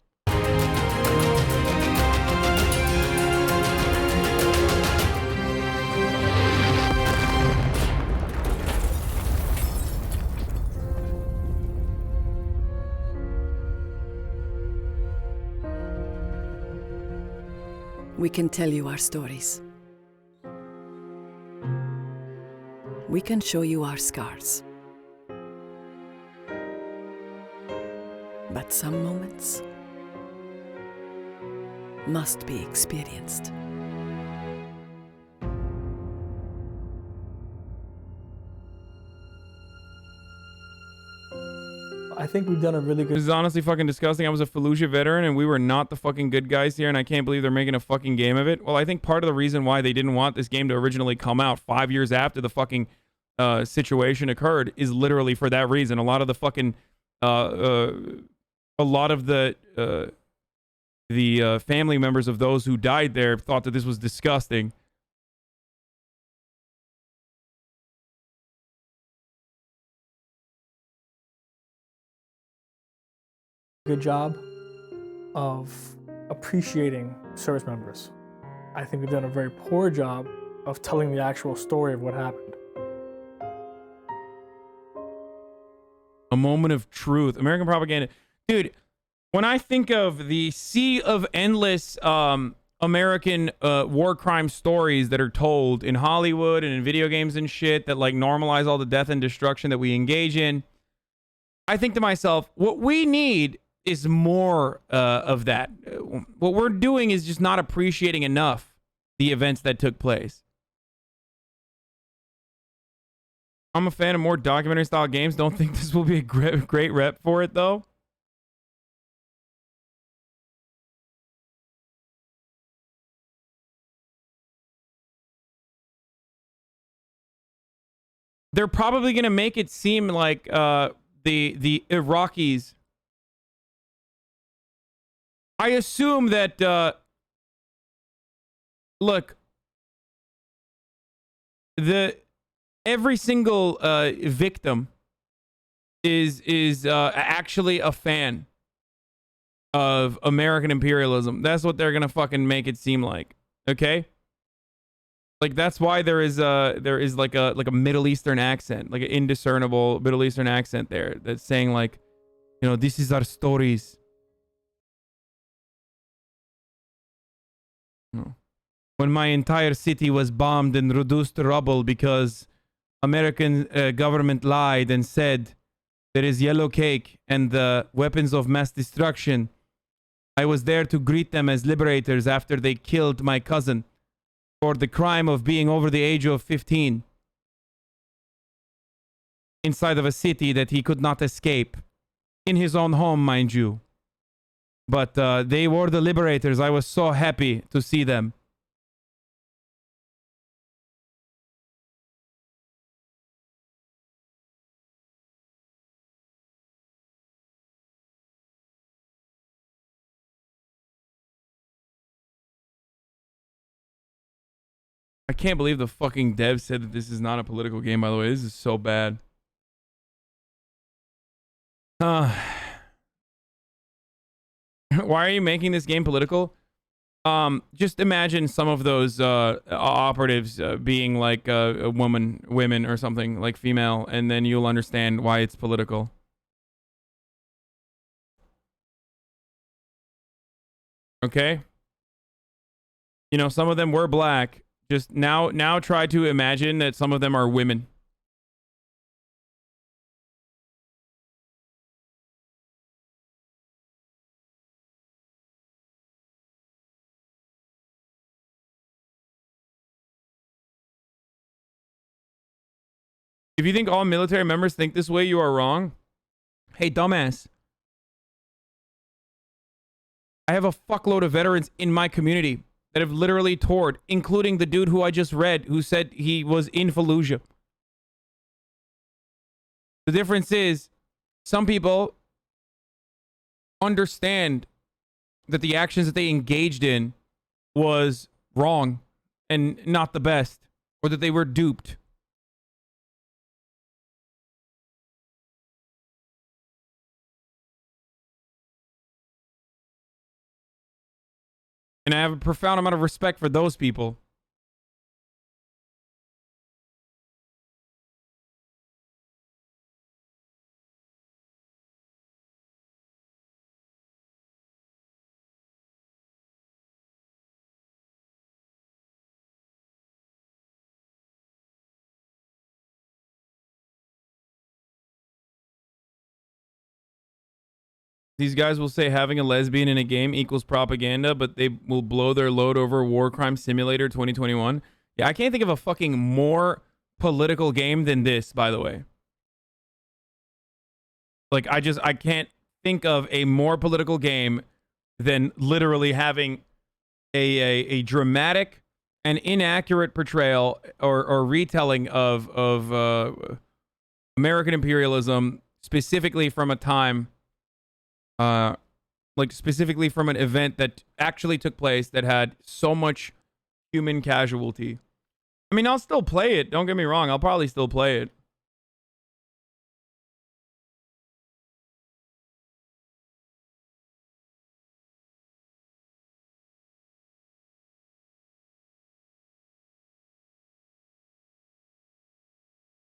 We can tell you our stories. We can show you our scars. But some moments must be experienced. I think we've done a really good... This is honestly fucking disgusting. I was a Fallujah veteran and we were not the fucking good guys here, and I can't believe they're making a fucking game of it. Well, I think part of the reason why they didn't want this game to originally come out 5 years after the fucking situation occurred is literally for that reason. A lot of the fucking... a lot of the family members of those who died there thought that this was disgusting. Good job of appreciating service members. I think we've done a very poor job of telling the actual story of what happened. A moment of truth. American propaganda. Dude, when I think of the sea of endless American war crime stories that are told in Hollywood and in video games and shit that like normalize all the death and destruction that we engage in, I think to myself, what we need is more of that. What we're doing is just not appreciating enough the events that took place. I'm a fan of more documentary style games. Don't think this will be a great rep for it though. They're probably going to make it seem like the Iraqis. I assume that look, every single victim is actually a fan of American imperialism. That's what they're gonna fucking make it seem like. Okay, like that's why there is like a Middle Eastern accent, like an indiscernible Middle Eastern accent there that's saying like, you know, this is our stories. When my entire city was bombed and reduced to rubble because American government lied and said there is yellow cake and the weapons of mass destruction. I was there to greet them as liberators after they killed my cousin for the crime of being over the age of 15 inside of a city that he could not escape. In his own home, mind you. But they were the liberators. I was so happy to see them. I can't believe the fucking dev said that this is not a political game, by the way. This is so bad. Why are you making this game political? Just imagine some of those operatives being like a women or something, like female, and then you'll understand why it's political. Okay? You know, some of them were black. Just now try to imagine that some of them are women. If you think all military members think this way, you are wrong. Hey, dumbass. I have a fuckload of veterans in my community that have literally toured, including the dude who I just read, who said he was in Fallujah. The difference is, some people understand that the actions that they engaged in was wrong and not the best, or that they were duped. And I have a profound amount of respect for those people. These guys will say having a lesbian in a game equals propaganda, but they will blow their load over War Crime Simulator 2021. Yeah, I can't think of a fucking more political game than this, by the way. Like, I can't think of a more political game than literally having a dramatic and inaccurate portrayal or retelling of American imperialism, specifically from a time... like specifically from an event that actually took place that had so much human casualty. I mean, I'll still play it. Don't get me wrong. I'll probably still play it.